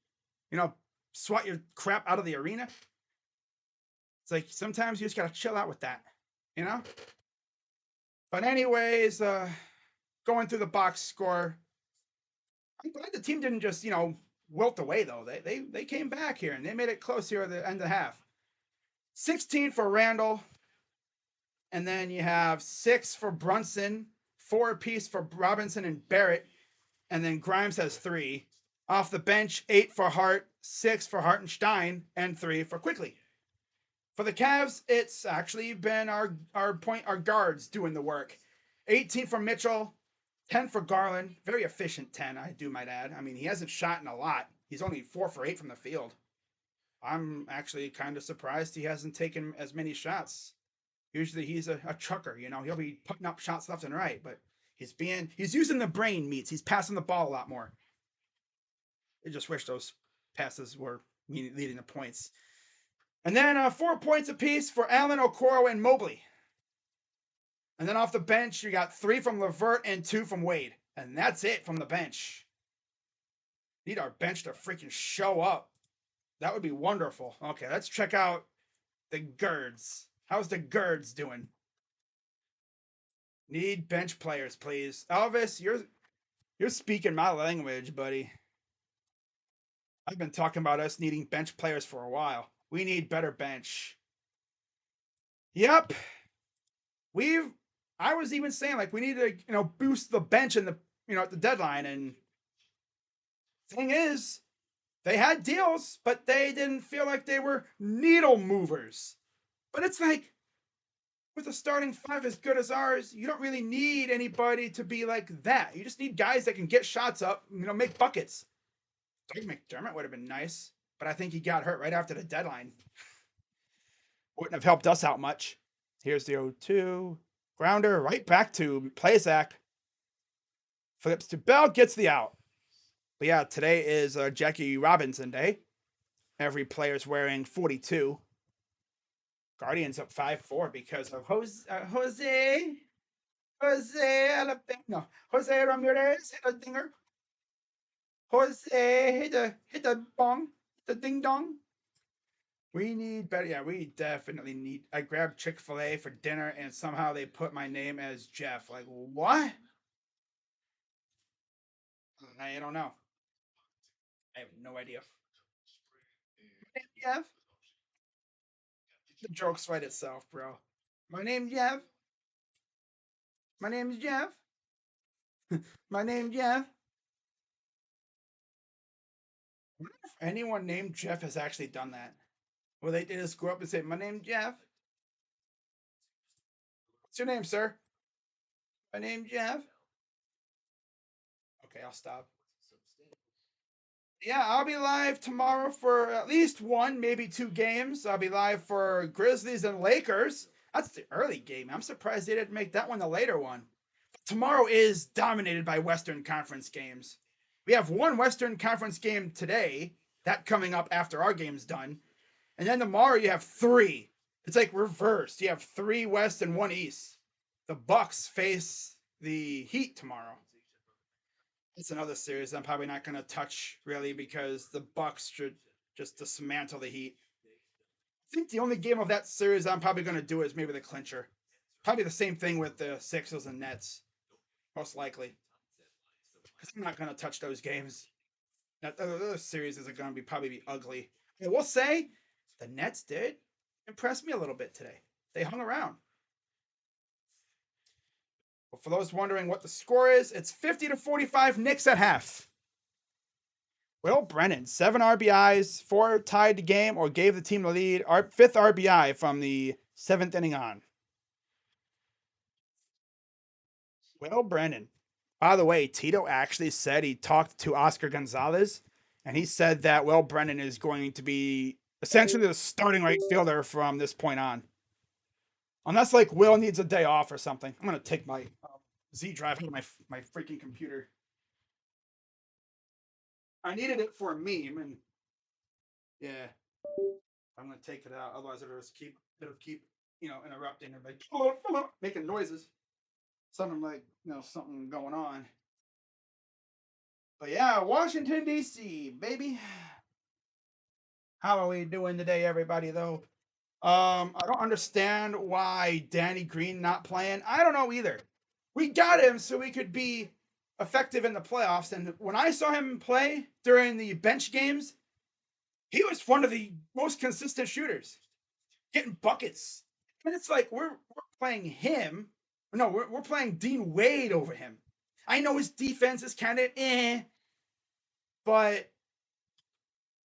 Swat your crap out of the arena. It's like sometimes you just gotta chill out with that, But anyways, going through the box score, I'm glad the team didn't just wilt away though. They came back here and they made it close here at the end of the half. 16 for Randall, and then you have 6 for Brunson, 4 apiece for Robinson and Barrett, and then Grimes has 3. Off the bench, 8 for Hart, 6 for Hartenstein, and 3 for Quickly. For the Cavs, it's actually been our guards doing the work. 18 for Mitchell, 10 for Garland. Very efficient 10, I might add. I mean, he hasn't shot in a lot. He's only 4 for 8 from the field. I'm actually kind of surprised he hasn't taken as many shots. Usually he's a chucker, He'll be putting up shots left and right, but he's using the brain meats. He's passing the ball a lot more. I just wish those passes were leading the points. And then 4 points apiece for Allen, Okoro, and Mobley. And then off the bench, you got 3 from LeVert and 2 from Wade. And that's it from the bench. Need our bench to freaking show up. That would be wonderful. Okay, let's check out the Girds. How's the Girds doing? Need bench players, please. Elvis, you're speaking my language, buddy. I've been talking about us needing bench players for a while. We need better bench. Yep. I was even saying we need to, boost the bench in the, at the deadline. And thing is, they had deals, but they didn't feel like they were needle movers. But it's like, with a starting 5 as good as ours, you don't really need anybody to be like that. You just need guys that can get shots up, make buckets. Doug McDermott would have been nice, but I think he got hurt right after the deadline. Wouldn't have helped us out much. Here's the 0-2. Grounder right back to Plazak. Flips to Bell, gets the out. But yeah, today is Jackie Robinson Day. Every player's wearing 42. Guardians up 5-4 because of Jose. Jose Alabama. No, Jose Ramirez hit a dinger. Jose hit a bong, the ding dong. We need better. Yeah, we definitely need. I grabbed Chick-fil-A for dinner, and somehow they put my name as Jeff. Like what? I don't know. I have no idea. Jeff. The joke's right itself, bro. My name's Jeff. My name's Jeff. My name's Jeff. I wonder if anyone named Jeff has actually done that. Well, they just go up and say, "My name's Jeff. What's your name, sir?" My name's Jeff. Okay, I'll stop. Yeah, I'll be live tomorrow for at least one, maybe two games. I'll be live for Grizzlies and Lakers. That's the early game. I'm surprised they didn't make that one the later one. Tomorrow is dominated by Western Conference games. We have one Western Conference game today, that coming up after our game's done. And then tomorrow you have three. It's like reversed. You have three West and one East. The Bucks face the Heat tomorrow. It's another series I'm probably not going to touch really because the Bucks should just dismantle the Heat. I think the only game of that series I'm probably going to do is maybe the clincher. Probably the same thing with the Sixers and Nets, most likely. Because I'm not going to touch those games. That other series is going to be probably be ugly. I will say the Nets did impress me a little bit today. They hung around. But for those wondering what the score is, it's 50-45 Knicks at half. Will Brennan, 7 RBIs, 4 tied the game or gave the team the lead. Fifth RBI from the seventh inning on. Will Brennan. By the way, Tito actually said he talked to Oscar Gonzalez, and he said that Will Brennan is going to be essentially the starting right fielder from this point on. Unless like Will needs a day off or something. I'm gonna take my Z drive out of my freaking computer. I needed it for a meme, and yeah, I'm gonna take it out. Otherwise, it'll keep interrupting and like making noises. Something like something going on. But yeah, Washington D.C. baby. How are we doing today, everybody? Though, I don't understand why Danny Green not playing. I don't know either. We got him so we could be effective in the playoffs. And when I saw him play during the bench games, he was one of the most consistent shooters, getting buckets. And it's like we're playing him. No, we're playing Dean Wade over him. I know his defense is kind of but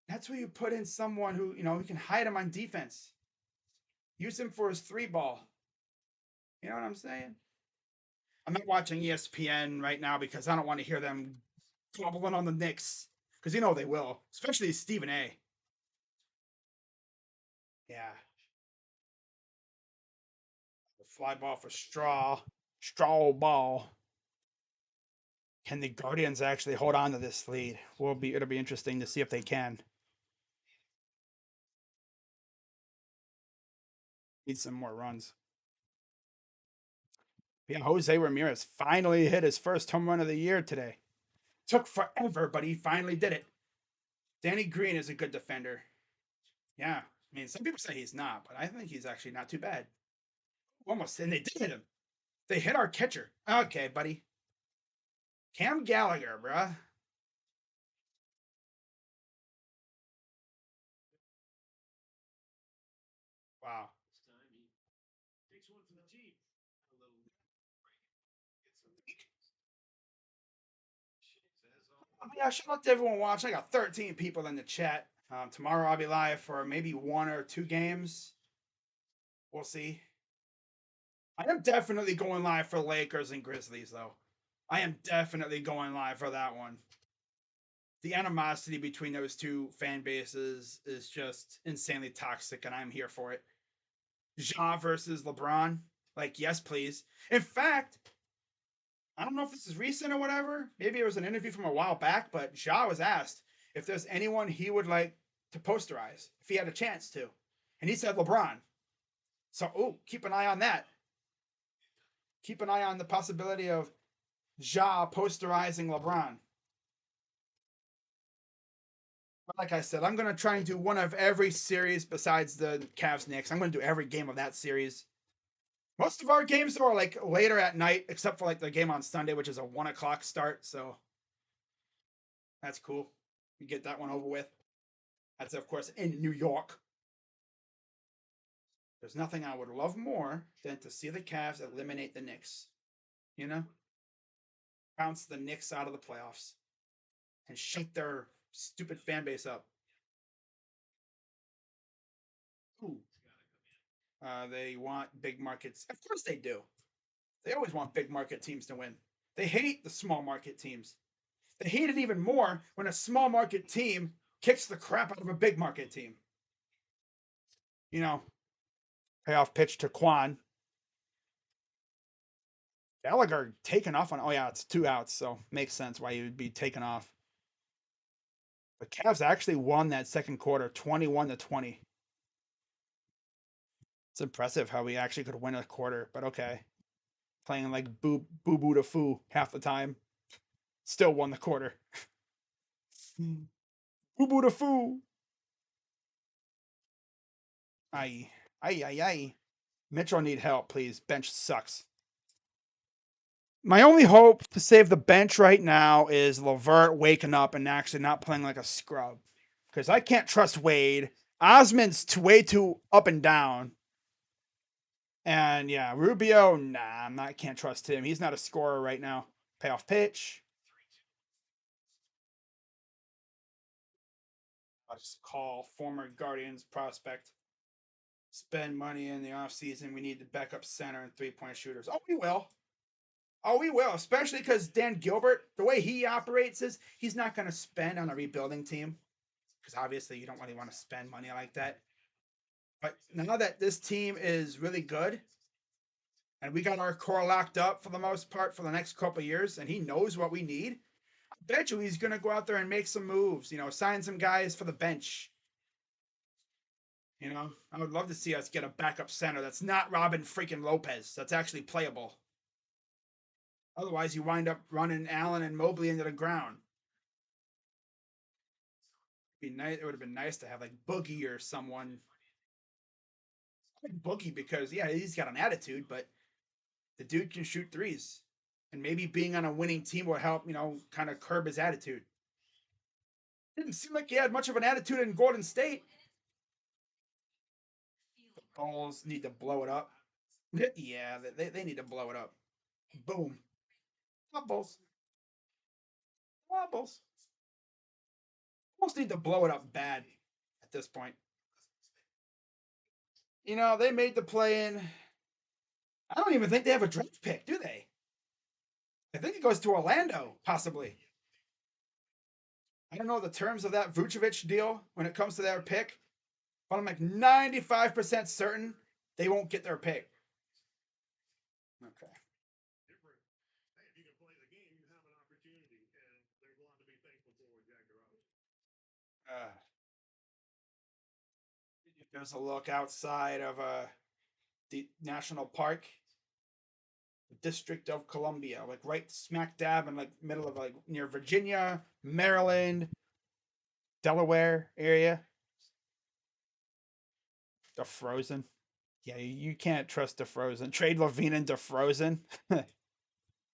that's where you put in someone who you can hide him on defense. Use him for his three ball. You know what I'm saying? I'm not watching ESPN right now because I don't want to hear them gobbling on the Knicks because they will, especially Stephen A. Yeah, the fly ball for straw ball. Can the Guardians actually hold on to this lead? It'll be interesting to see if they can. Need some more runs. Yeah, Jose Ramirez finally hit his first home run of the year today. Took forever, but he finally did it. Danny Green is a good defender. Yeah, I mean, some people say he's not, but I think he's actually not too bad. Almost, and they did hit him. They hit our catcher. Okay, buddy. Cam Gallagher, bruh. Wow. Yeah, shout out to everyone watching. I got 13 people in the chat. Tomorrow I'll be live for maybe one or two games. We'll see. I am definitely going live for Lakers and Grizzlies, though. I am definitely going live for that one. The animosity between those two fan bases is just insanely toxic, and I'm here for it. Ja versus LeBron. Like, yes, please. In fact, I don't know if this is recent or whatever. Maybe it was an interview from a while back, but Ja was asked if there's anyone he would like to posterize if he had a chance to. And he said LeBron. So, keep an eye on that. Keep an eye on the possibility of Ja posterizing LeBron. But like I said, I'm going to try and do one of every series besides the Cavs Knicks. I'm going to do every game of that series. Most of our games are like later at night, except for like the game on Sunday, which is a 1 o'clock start. So that's cool. We get that one over with. That's of course in New York. There's nothing I would love more than to see the Cavs eliminate the Knicks. You know, bounce the Knicks out of the playoffs and shut their stupid fan base up. Ooh. They want big markets. Of course they do. They always want big market teams to win. They hate the small market teams. They hate it even more when a small market team kicks the crap out of a big market team. You know, payoff pitch to Quan. Gallagher taken off on. Oh yeah, it's 2 outs, so makes sense why he would be taken off. The Cavs actually won that second quarter, 21-20. It's impressive how we actually could win a quarter, but okay. Playing like boo boo to foo half the time, still won the quarter. Boo boo to foo. Aye, aye, aye, aye. Mitchell need help, please. Bench sucks. My only hope to save the bench right now is Levert waking up and actually not playing like a scrub. Because I can't trust Wade. Osman's way too up and down. And yeah, Rubio, nah, I can't trust him. He's not a scorer right now. Payoff pitch. I'll just call former Guardians prospect. Spend money in the offseason. We need the backup center and 3-point shooters. Oh, we will. Oh, we will, especially because Dan Gilbert, the way he operates is he's not going to spend on a rebuilding team because obviously you don't really want to spend money like that. But now that this team is really good and we got our core locked up for the most part for the next couple of years and he knows what we need, I bet you he's going to go out there and make some moves, sign some guys for the bench. I would love to see us get a backup center that's not Robin freaking Lopez, that's actually playable. Otherwise, you wind up running Allen and Mobley into the ground. Be nice. It would have been nice to have like Boogie or someone. Like Boogie because yeah, he's got an attitude, but the dude can shoot threes, and maybe being on a winning team will help. Kind of curb his attitude. Didn't seem like he had much of an attitude in Golden State. The Bulls need to blow it up. Yeah, they need to blow it up. Boom. Bulls. Bulls. Bulls need to blow it up bad at this point. They made the play in. I don't even think they have a draft pick, do they? I think it goes to Orlando, possibly. I don't know the terms of that Vucevic deal when it comes to their pick, but I'm like 95% certain they won't get their pick. Okay. Uh, there's a look outside of the national park, the District of Columbia, like right smack dab in like middle of like near Virginia, Maryland, Delaware area. The Frozen. Yeah, you can't trust the Frozen. Trade Levine into Frozen.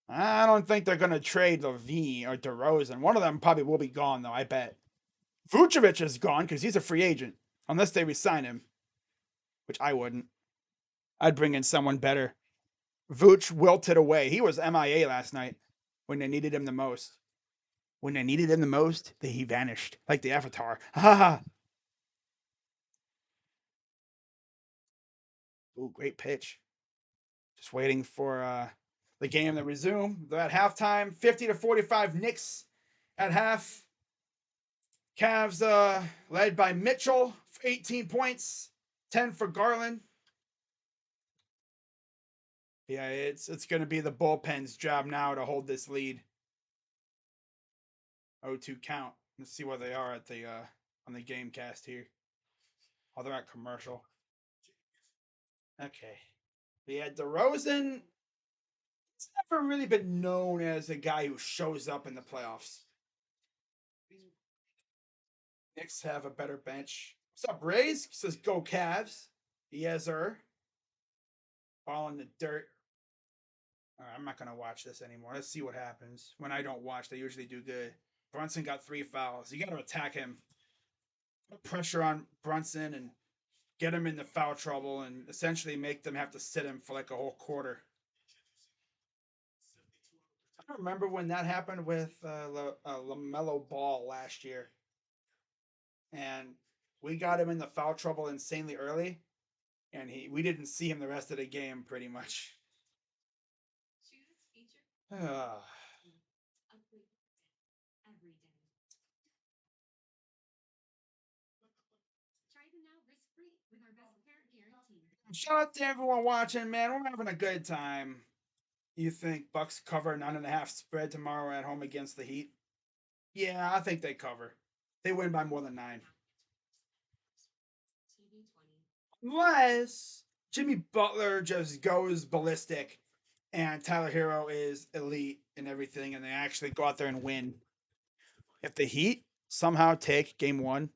I don't think they're gonna trade Levine or DeRozan. One of them probably will be gone though. I bet. Vucevic is gone because he's a free agent, unless they resign him, which I wouldn't. I'd bring in someone better. Vooch wilted away. He was MIA last night when they needed him the most. When they needed him the most, he vanished like the Avatar. Ha! Ooh, great pitch. Just waiting for the game to resume. They're at halftime, 50-45 Knicks at half. Cavs led by Mitchell, 18 points, 10 for Garland. Yeah, it's going to be the bullpen's job now to hold this lead. 0-2 count. Let's see where they are at the on the game cast here. Oh, they're at commercial. Okay. We had DeRozan He's never really been known as a guy who shows up in the playoffs. Knicks have a better bench. What's up, Rays? He says, go Cavs. Yes, sir. All in the dirt. All right, I'm not going to watch this anymore. Let's see what happens. When I don't watch, they usually do good. Brunson got 3 fouls. You got to attack him. Put pressure on Brunson and get him into foul trouble and essentially make them have to sit him for like a whole quarter. I don't remember when that happened with LaMelo Ball last year. And we got him in the foul trouble insanely early. And we didn't see him the rest of the game pretty much. Shout out to everyone watching, man. We're having a good time. You think Bucks cover 9.5 spread tomorrow at home against the Heat? Yeah, I think they cover. They win by more than 9. Unless Jimmy Butler just goes ballistic and Tyler Hero is elite and everything, and they actually go out there and win. If the Heat somehow take game 1,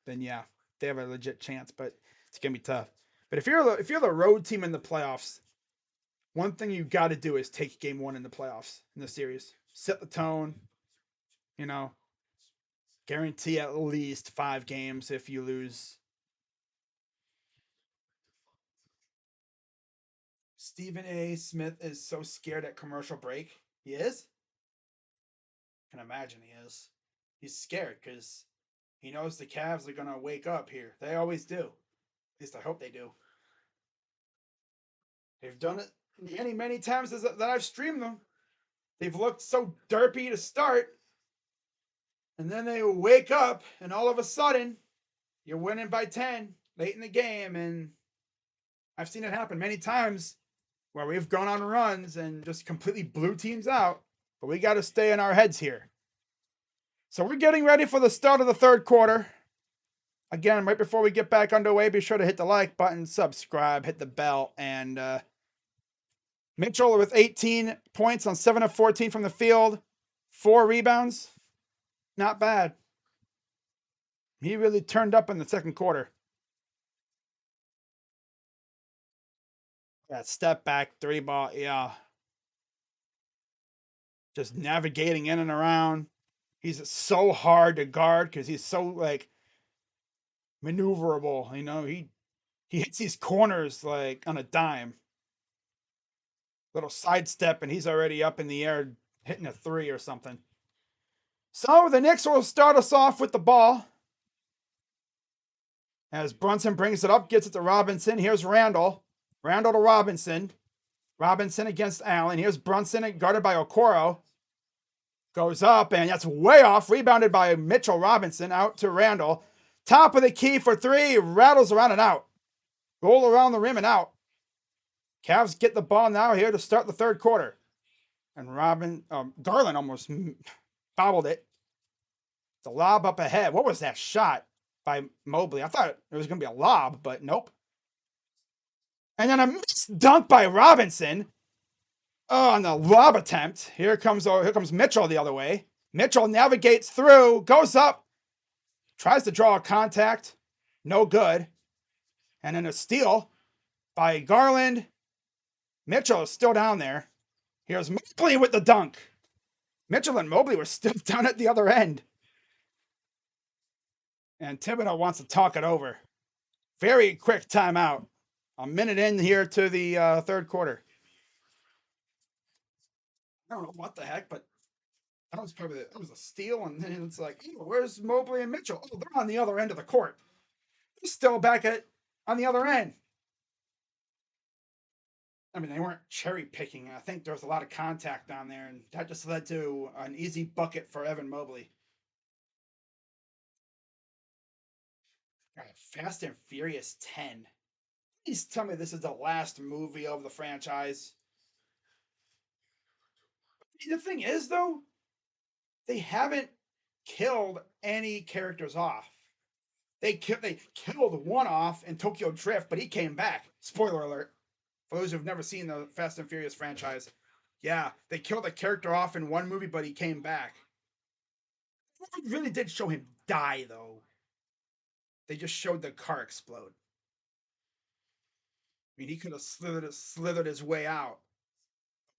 then yeah, they have a legit chance, but it's gonna be tough. But if you're the road team in the playoffs, one thing you got to do is take game 1 in the playoffs in the series. Set the tone. You know, guarantee at least 5 games if you lose. Stephen A. Smith is so scared at commercial break. He is? I can imagine he is. He's scared because he knows the Cavs are going to wake up here. They always do. At least I hope they do. They've done it many, many times that I've streamed them. They've looked so derpy to start, and then they wake up, and all of a sudden, you're winning by 10 late in the game. And I've seen it happen many times where we've gone on runs and just completely blew teams out. But we got to stay in our heads here. So we're getting ready for the start of the third quarter. Again, right before we get back underway, be sure to hit the like button, subscribe, hit the bell, and Mitchell with 18 points on 7 of 14 from the field, 4 rebounds. Not bad. He really turned up in the second quarter. That step back 3 ball, yeah. Just navigating in and around. He's so hard to guard because he's so like maneuverable. You know, he hits these corners like on a dime. Little sidestep, and he's already up in the air hitting a 3 or something. So the Knicks will start us off with the ball. As Brunson brings it up, gets it to Robinson. Here's Randall. Randall to Robinson. Robinson against Allen. Here's Brunson guarded by Okoro. Goes up, and that's way off. Rebounded by Mitchell Robinson. Out to Randall. Top of the key for 3. Rattles around and out. Roll around the rim and out. Cavs get the ball now here to start the third quarter. And Garland almost bobbled it. The lob up ahead. What was that shot by Mobley? I thought it was going to be a lob, but nope. And then a missed dunk by Robinson. Oh, on the lob attempt. Here comes Mitchell the other way. Mitchell navigates through, goes up, tries to draw a contact. No good. And then a steal by Garland. Mitchell is still down there. Here's Mobley with the dunk. Mitchell and Mobley were still down at the other end. And Thibodeau wants to talk it over. Very quick timeout. A minute in here to the third quarter. I don't know what the heck, but that was probably that was a steal. And then it's like, where's Mobley and Mitchell? Oh, they're on the other end of the court. They're still back on the other end. I mean, they weren't cherry picking. I think there was a lot of contact down there, and that just led to an easy bucket for Evan Mobley. God, Fast and Furious 10. Please tell me this is the last movie of the franchise. The thing is, though, they haven't killed any characters off. They killed one off in Tokyo Drift, but he came back. Spoiler alert. For those who've never seen the Fast and Furious franchise, yeah, they killed a character off in one movie, but he came back. It really did show him die, though. They just showed the car explode. I mean, he could have slithered his way out.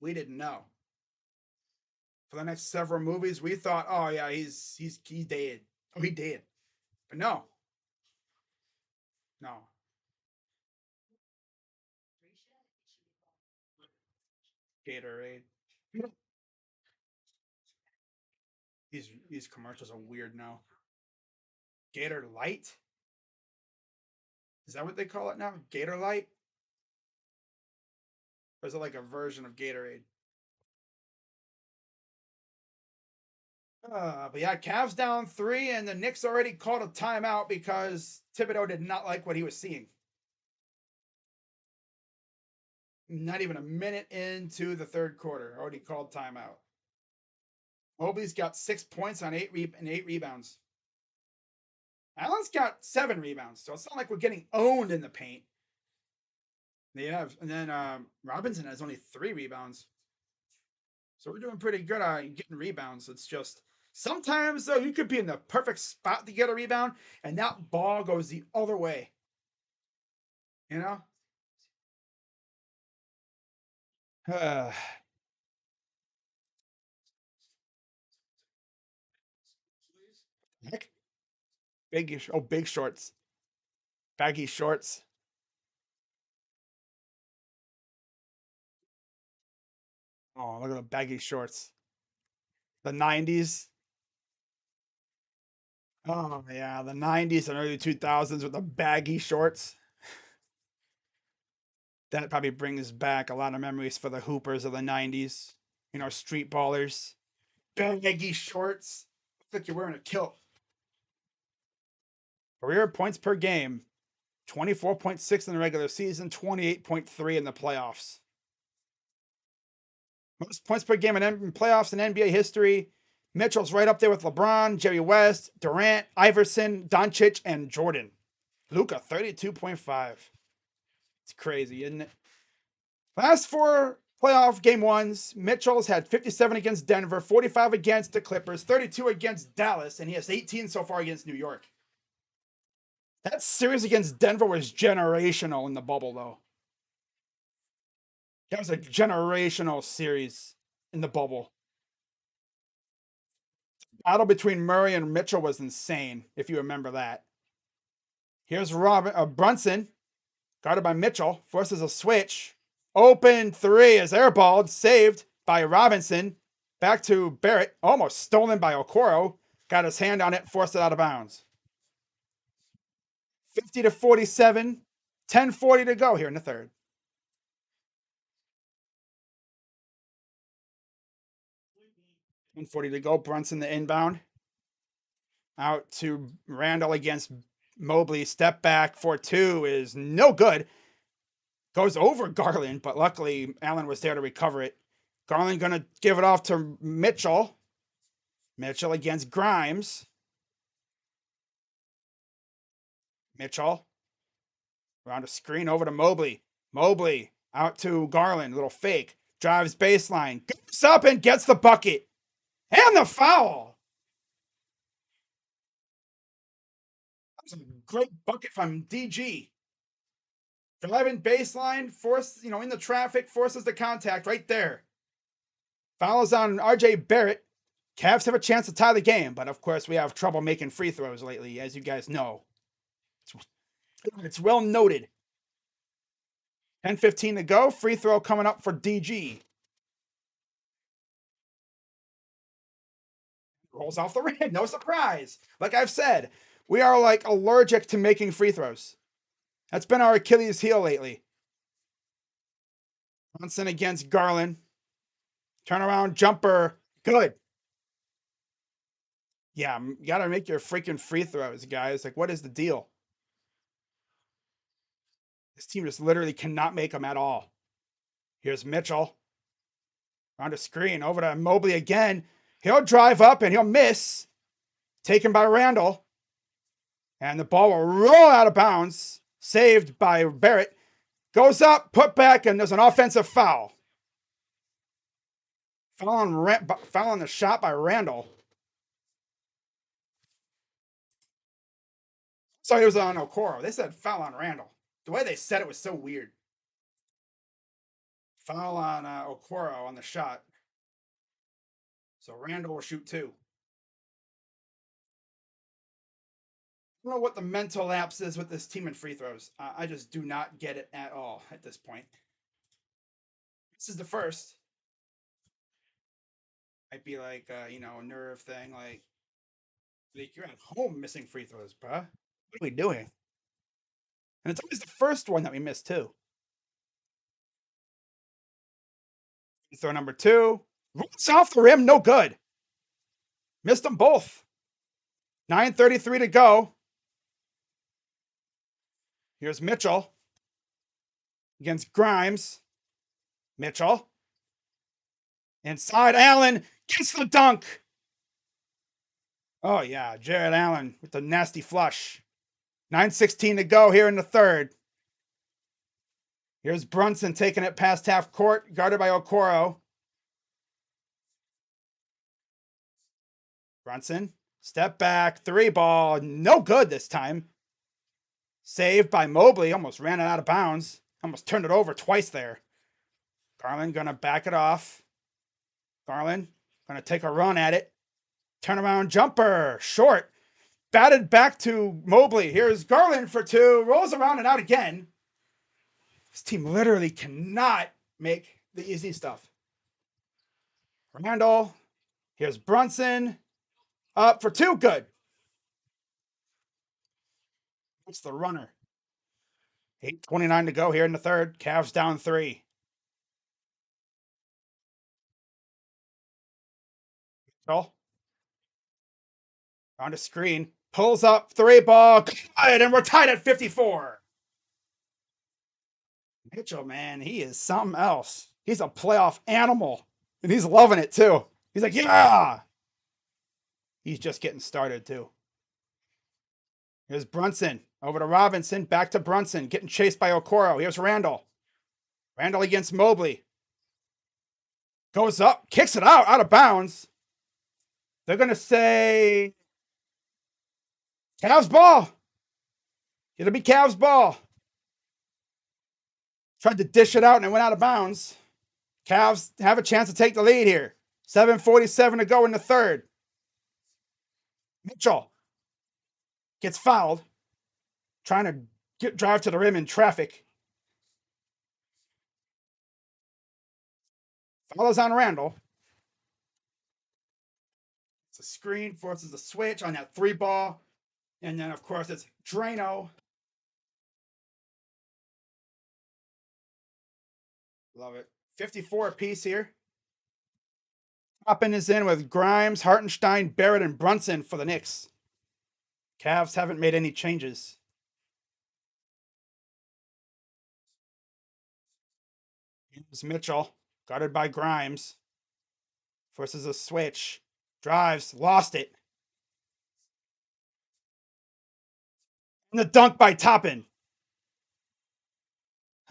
We didn't know. For the next several movies, we thought, oh yeah, he dead. Oh, he did. But no, no. Gatorade. These commercials are weird now. Gator Light? Is that what they call it now? Gator Light? Or is it like a version of Gatorade? But yeah, Cavs down 3, and the Knicks already called a timeout because Thibodeau did not like what he was seeing. Not even a minute into the third quarter, already called timeout. Mobley's got 6 points on 8 rebounds. Allen's got 7 rebounds, so it's not like we're getting owned in the paint. They have, and then Robinson has only 3 rebounds. So we're doing pretty good on getting rebounds. It's just sometimes though you could be in the perfect spot to get a rebound, and that ball goes the other way. You know? Heck? Big shorts. Baggy shorts. Oh, look at the baggy shorts. The 90s. Oh, yeah, the 90s and early 2000s with the baggy shorts. That probably brings back a lot of memories for the hoopers of the 90s. You know, street ballers. Baggy shorts. Looks like you're wearing a kilt. Career points per game 24.6 in the regular season, 28.3 in the playoffs. Most points per game in playoffs in NBA history. Mitchell's right up there with LeBron, Jerry West, Durant, Iverson, Doncic, and Jordan. Luka, 32.5. It's crazy, isn't it? Last 4 playoff game ones, Mitchell's had 57 against Denver, 45 against the Clippers, 32 against Dallas, and he has 18 so far against New York. That series against Denver was generational in the bubble, though. That was a generational series in the bubble. Battle between Murray and Mitchell was insane, if you remember that. Here's Brunson, guarded by Mitchell, forces a switch. Open 3 is airballed, saved by Robinson. Back to Barrett, almost stolen by Okoro. Got his hand on it, forced it out of bounds. 50-47, 10:40 to go here in the third. 10:40 to go. Brunson the inbound. Out to Randall against Mobley. Step back for 2 is no good. Goes over Garland, but luckily Allen was there to recover it. Garland going to give it off to Mitchell. Mitchell against Grimes. Mitchell. Around a screen over to Mobley. Mobley out to Garland. Little fake. Drives baseline. Goes up and gets the bucket. And the foul. That was a great bucket from DG. Driving baseline, in the traffic, forces the contact right there. Fouls on RJ Barrett. Cavs have a chance to tie the game, but of course we have trouble making free throws lately, as you guys know. It's well noted. 10:15 to go. Free throw coming up for DG. Rolls off the rim. No surprise. Like I've said, we are like allergic to making free throws. That's been our Achilles heel lately. Johnson against Garland. Turnaround jumper. Good. Yeah, you got to make your freaking free throws, guys. Like, what is the deal? This team just literally cannot make them at all. Here's Mitchell. On a screen. Over to Mobley again. He'll drive up and he'll miss. Taken by Randall. And the ball will roll out of bounds. Saved by Barrett. Goes up, put back, and there's an offensive foul. Foul on the shot by Randall. Sorry, it was on Okoro. They said foul on Randall. The way they said it was so weird. Foul on Okoro on the shot. So Randall will shoot 2. I don't know what the mental lapse is with this team in free throws. I just do not get it at all at this point. This is the first. Might be like, a nerve thing. Like you're at home missing free throws, bruh. What are we doing? And it's always the first one that we miss, too. Throw number 2. Rolls off the rim, no good. Missed them both. 9:33 to go. Here's Mitchell against Grimes. Mitchell. Inside, Allen gets the dunk. Oh, yeah, Jared Allen with the nasty flush. 9:16 to go here in the third. Here's Brunson taking it past half court, guarded by Okoro. Brunson, step back, 3 ball, no good this time. Saved by Mobley, almost ran it out of bounds. Almost turned it over twice there. Garland gonna back it off. Garland gonna take a run at it. Turnaround jumper, short. Batted back to Mobley. Here's Garland for 2. Rolls around and out again. This team literally cannot make the easy stuff. Randall. Here's Brunson. Up for 2. Good. What's the runner? 8:29 to go here in the third. Cavs down 3. Mitchell. On a screen. Pulls up. 3 ball. Good. And we're tied at 54. Mitchell, man, he is something else. He's a playoff animal. And he's loving it, too. He's like, yeah. He's just getting started, too. Here's Brunson. Over to Robinson. Back to Brunson. Getting chased by Okoro. Here's Randall. Randall against Mobley. Goes up. Kicks it out of bounds. They're going to say Cavs ball. It'll be Cavs ball. Tried to dish it out and it went out of bounds. Cavs have a chance to take the lead here. 7:47 to go in the third. Mitchell gets fouled. Trying to drive to the rim in traffic. Follows on Randall. It's a screen, forces a switch on that 3 ball. And then, of course, it's Drano. Love it. 54 apiece here. Toppin is in with Grimes, Hartenstein, Barrett, and Brunson for the Knicks. Cavs haven't made any changes. Here's Mitchell, guarded by Grimes. Forces a switch. Drives, lost it. And the dunk by Toppin.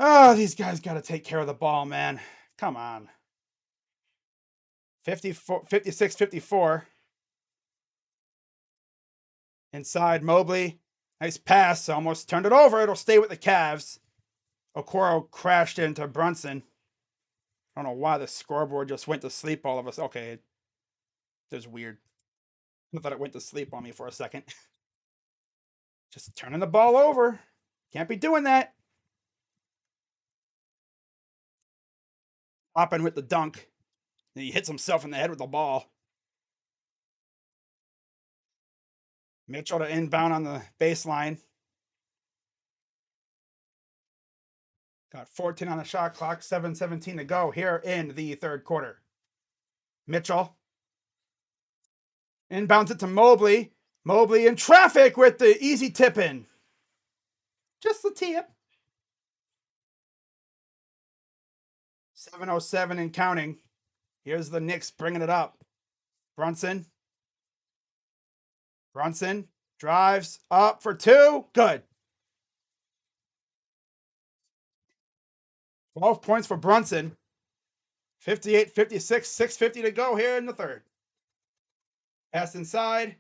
Oh, these guys got to take care of the ball, man. Come on. 56-54. Inside, Mobley. Nice pass. Almost turned it over. It'll stay with the Cavs. Okoro crashed into Brunson. I don't know why the scoreboard just went to sleep all of us. Okay. That's weird. I thought it went to sleep on me for a second. Just turning the ball over. Can't be doing that. Hopping with the dunk. And he hits himself in the head with the ball. Mitchell to inbound on the baseline. Got 14 on the shot clock. 7:17 to go here in the third quarter. Mitchell inbounds it to Mobley. Mobley in traffic with the easy tip in. Just the tip. 7:07 and counting. Here's the Knicks bringing it up. Brunson drives up for 2. Good. 12 points for Brunson. 58-56, 6:50 to go here in the third. Pass inside.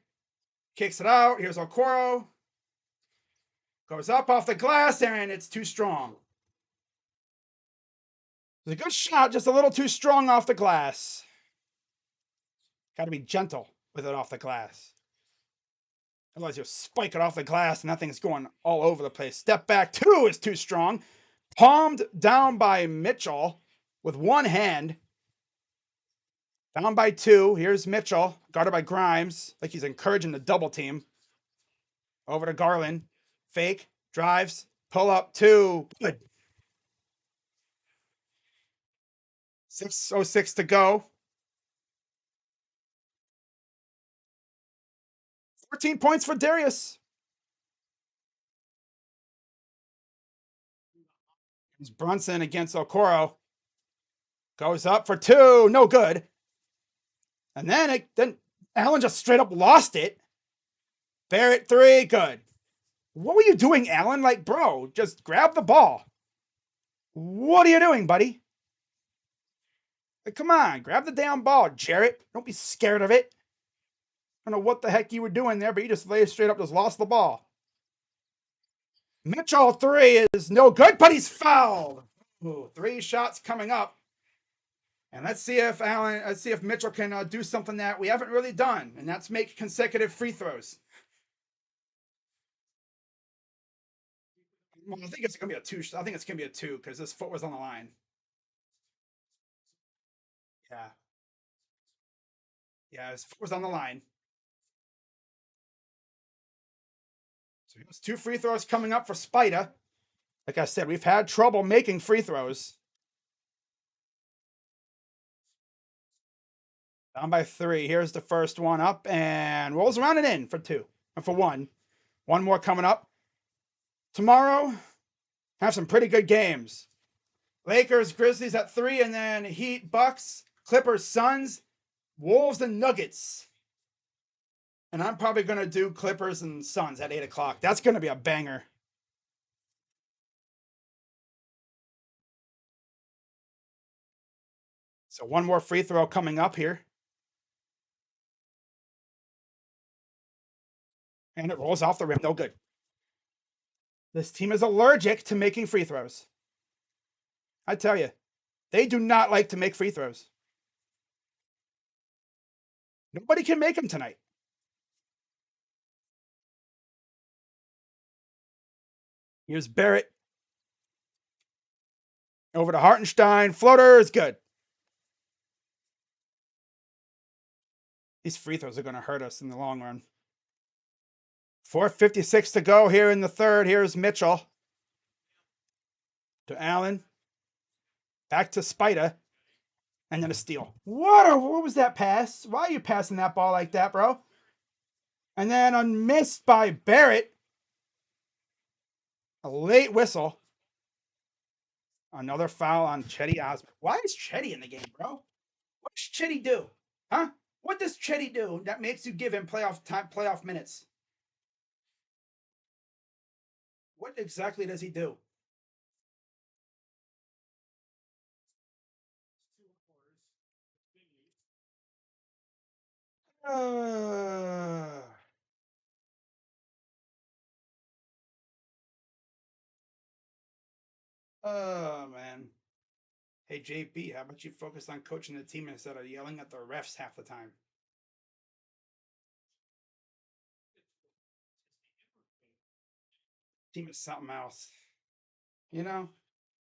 Kicks it out. Here's Okoro. Goes up off the glass, and it's too strong. It's a good shot, just a little too strong off the glass. Got to be gentle with it off the glass. Otherwise, you'll spike it off the glass, and that thing's going all over the place. Step back two is too strong. Palmed down by Mitchell with one hand. Down by two. Here's Mitchell, guarded by Grimes, like he's encouraging the double team. Over to Garland. Fake. Drives. Pull up. Two. Good. 6:06 to go. 14 points for Darius. It's Brunson against Okoro. Goes up for two. No good. And then Allen just straight up lost it. Barrett three. Good. What were you doing, Allen? Like, bro, just grab the ball. What are you doing, buddy? Like, come on, grab the damn ball, Jarrett. Don't be scared of it. I don't know what the heck you were doing there, but you just laid straight up, just lost the ball. Mitchell three is no good, but he's fouled. Ooh, 3 shots coming up. And let's see if Mitchell can do something that we haven't really done, and that's make consecutive free throws. Well, I think it's gonna be a 2. I think it's gonna be a 2 because his foot was on the line. Yeah, his foot was on the line. So here's 2 free throws coming up for Spida. Like I said, we've had trouble making free throws. Down by 3. Here's the first one up and rolls around and in for 2. And for 1. One more coming up. Tomorrow, have some pretty good games. Lakers, Grizzlies at 3, and then Heat, Bucks, Clippers, Suns, Wolves, and Nuggets. And I'm probably going to do Clippers and Suns at 8 o'clock. That's going to be a banger. So one more free throw coming up here. And it rolls off the rim. No good. This team is allergic to making free throws. I tell you, they do not like to make free throws. Nobody can make them tonight. Here's Barrett. Over to Hartenstein. Floater is good. These free throws are going to hurt us in the long run. 4:56 to go here in the third. Here's Mitchell. To Allen. Back to Spida. And then a steal. What was that pass? Why are you passing that ball like that, bro? And then a miss by Barrett. A late whistle. Another foul on Chetty Osman. Why is Chetty in the game, bro? What does Chetty do? Huh? What does Chetty do that makes you give him playoff minutes? What exactly does he do? Oh, man. Hey, JP, how about you focus on coaching the team instead of yelling at the refs half the time? Team is something else. You know?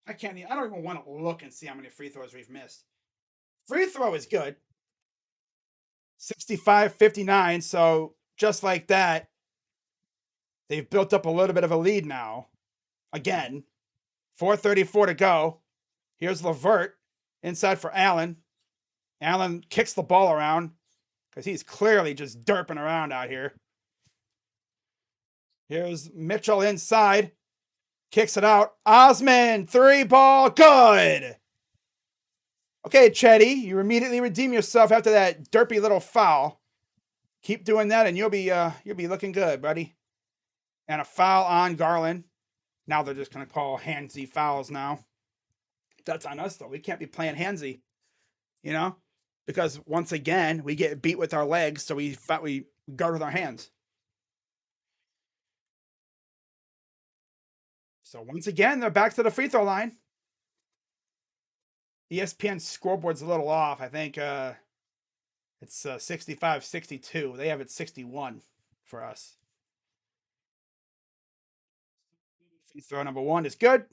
I don't even want to look and see how many free throws we've missed. Free throw is good. 65-59, so just like that, they've built up a little bit of a lead now. Again, 4:34 to go. Here's LeVert inside for Allen. Allen kicks the ball around because he's clearly just derping around out here. Here's Mitchell inside. Kicks it out. Osman, 3-ball, good. Okay, Chetty, you immediately redeem yourself after that derpy little foul. Keep doing that, and you'll be looking good, buddy. And a foul on Garland. Now they're just gonna call handsy fouls now. That's on us, though. We can't be playing handsy, you know? Because once again, we get beat with our legs, so we guard with our hands. So once again, they're back to the free throw line. ESPN scoreboard's a little off. I think it's 65-62. They have it 61 for us. Free throw number 1 is good.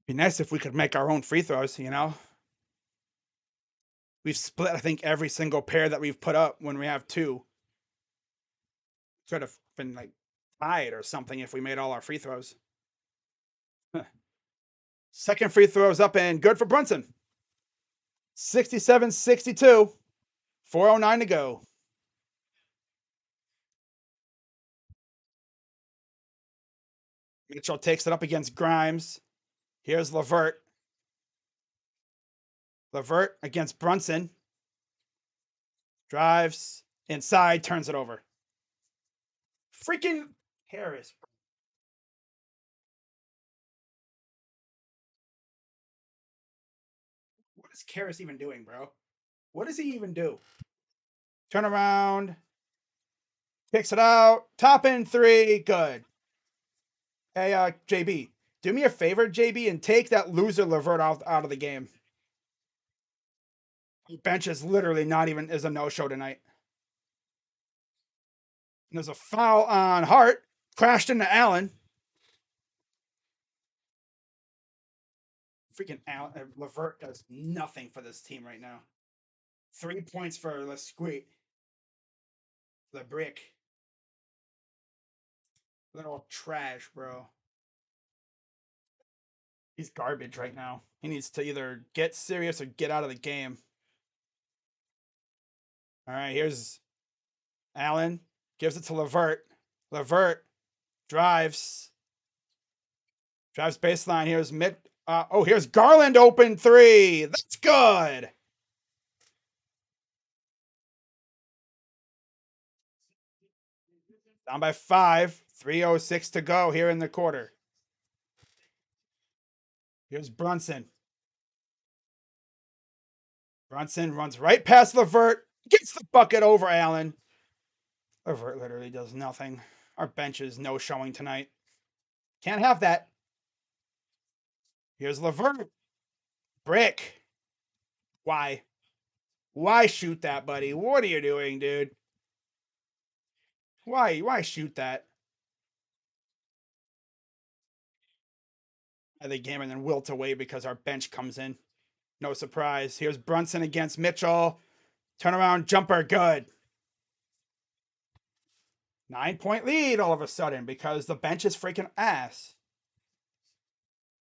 Be nice if we could make our own free throws, you know? We've split, I think, every single pair that we've put up when we have 2. Could have been like tied or something if we made all our free throws. Second free throw is up and good for Brunson. 67-62. 4:09 to go. Mitchell takes it up against Grimes. Here's LeVert. LeVert against Brunson. Drives inside, turns it over. Freaking Harris. What is Karras even doing, bro? What does he even do? Turn around. Kicks it out. Top in 3. Good. Hey, JB. Do me a favor, JB, and take that loser LeVert out of the game. Bench is literally not even is a no-show tonight. And there's a foul on Hart. Crashed into Allen. Freaking Allen. LeVert does nothing for this team right now. 3 points for Lesquit. The brick. Little trash, bro. He's garbage right now. He needs to either get serious or get out of the game. All right, here's Allen. Gives it to LeVert. LeVert drives. Drives baseline. Here's here's Garland open 3. That's good. Down by 5. 3:06 to go here in the quarter. Here's Brunson. Brunson runs right past LeVert. Gets the bucket over Allen. LeVert literally does nothing. Our bench is no showing tonight. Can't have that. Here's LeVert. Brick. Why? Why shoot that, buddy? What are you doing, dude? Why shoot that? The game and then wilt away because our bench comes in. No surprise. Here's Brunson against Mitchell. Turnaround jumper, good. 9-point lead all of a sudden because the bench is freaking ass.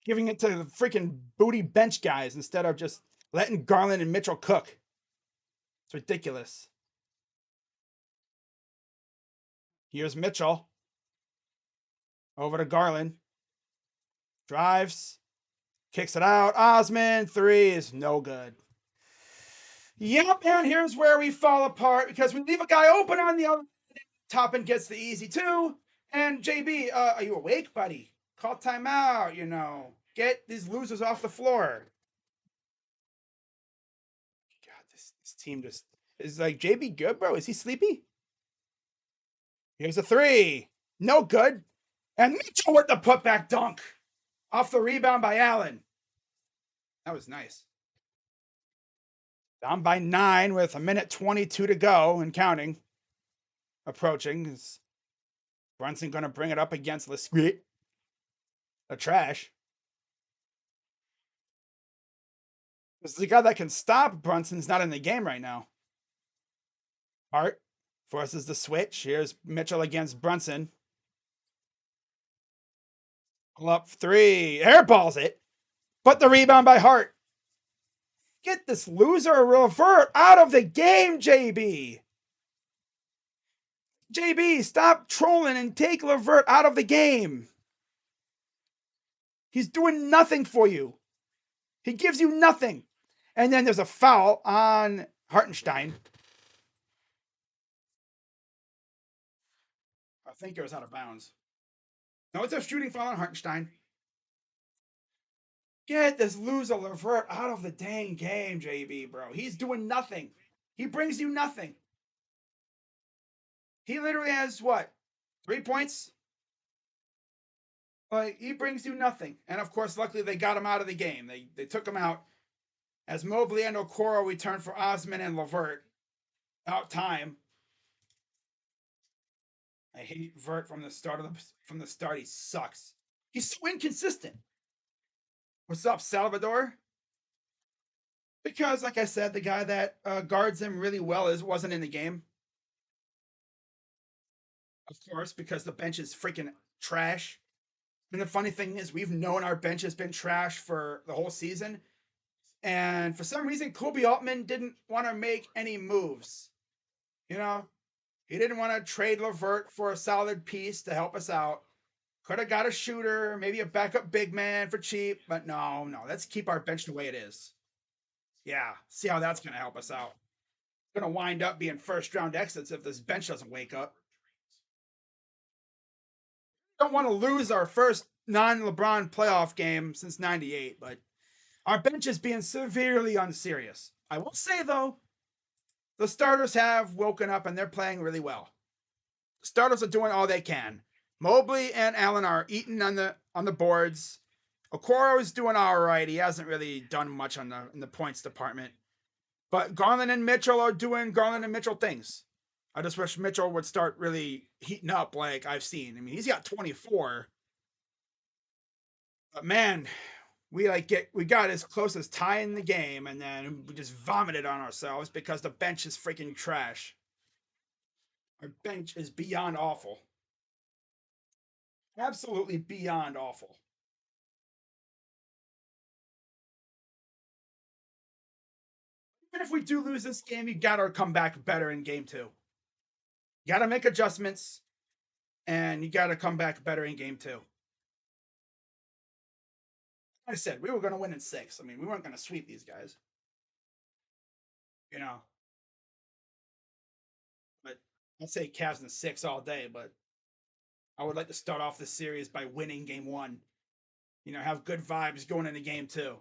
Giving it to the freaking booty bench guys instead of just letting Garland and Mitchell cook. It's ridiculous. Here's Mitchell. Over to Garland. Drives. Kicks it out. Osman, 3 is no good. Yep, and here's where we fall apart because we leave a guy open on the other. Toppin gets the easy 2. And JB, are you awake, buddy? Call timeout, you know. Get these losers off the floor. God, this team just is like, JB good, bro? Is he sleepy? Here's a 3. No good. And Mitchell with the putback dunk. Off the rebound by Allen. That was nice. Down by 9 with 1:22 to go and counting. Approaching. Is Brunson going to bring it up against Lesquit? The trash. This is the guy that can stop. Brunson's not in the game right now. Hart forces the switch. Here's Mitchell against Brunson. Pull up 3. Airballs it. But the rebound by Hart. Get this loser LeVert out of the game, JB. JB, stop trolling and take LeVert out of the game. He's doing nothing for you. He gives you nothing. And then there's a foul on Hartenstein. I think it was out of bounds. No, it's a shooting foul on Hartenstein. Get this loser Levert out of the dang game, JB, bro. He's doing nothing. He brings you nothing. He literally has what? 3 points? Like, he brings you nothing. And of course, luckily they got him out of the game. They took him out as Mobley and Okoro returned for Osman and Levert. Out time. I hate Vert from the start. He sucks. He's so inconsistent. What's up, Salvador? Because, like I said, the guy that guards him really well wasn't in the game. Of course, because the bench is freaking trash. And the funny thing is, we've known our bench has been trash for the whole season. And for some reason, Kobe Altman didn't want to make any moves. You know, he didn't want to trade Levert for a solid piece to help us out. Could have got a shooter, maybe a backup big man for cheap, but no. Let's keep our bench the way it is. Yeah, see how that's going to help us out. Going to wind up being first round exits if this bench doesn't wake up. Don't want to lose our first non-LeBron playoff game since '98, but our bench is being severely unserious. I will say, though, the starters have woken up and they're playing really well. The starters are doing all they can. Mobley and Allen are eating on the boards. Okoro is doing all right. He hasn't really done much in the points department. But Garland and Mitchell are doing Garland and Mitchell things. I just wish Mitchell would start really heating up like I've seen. I mean, he's got 24. But man, we got as close as tying the game, and then we just vomited on ourselves because the bench is freaking trash. Our bench is beyond awful. Absolutely beyond awful. Even if we do lose this game, you gotta come back better in game 2. You gotta make adjustments, and you gotta come back better in game 2. Like I said, we were gonna win in 6. I mean, we weren't gonna sweep these guys. You know. But I'd say Cavs in 6 all day, but I would like to start off the series by winning game 1. Have good vibes going into game 2.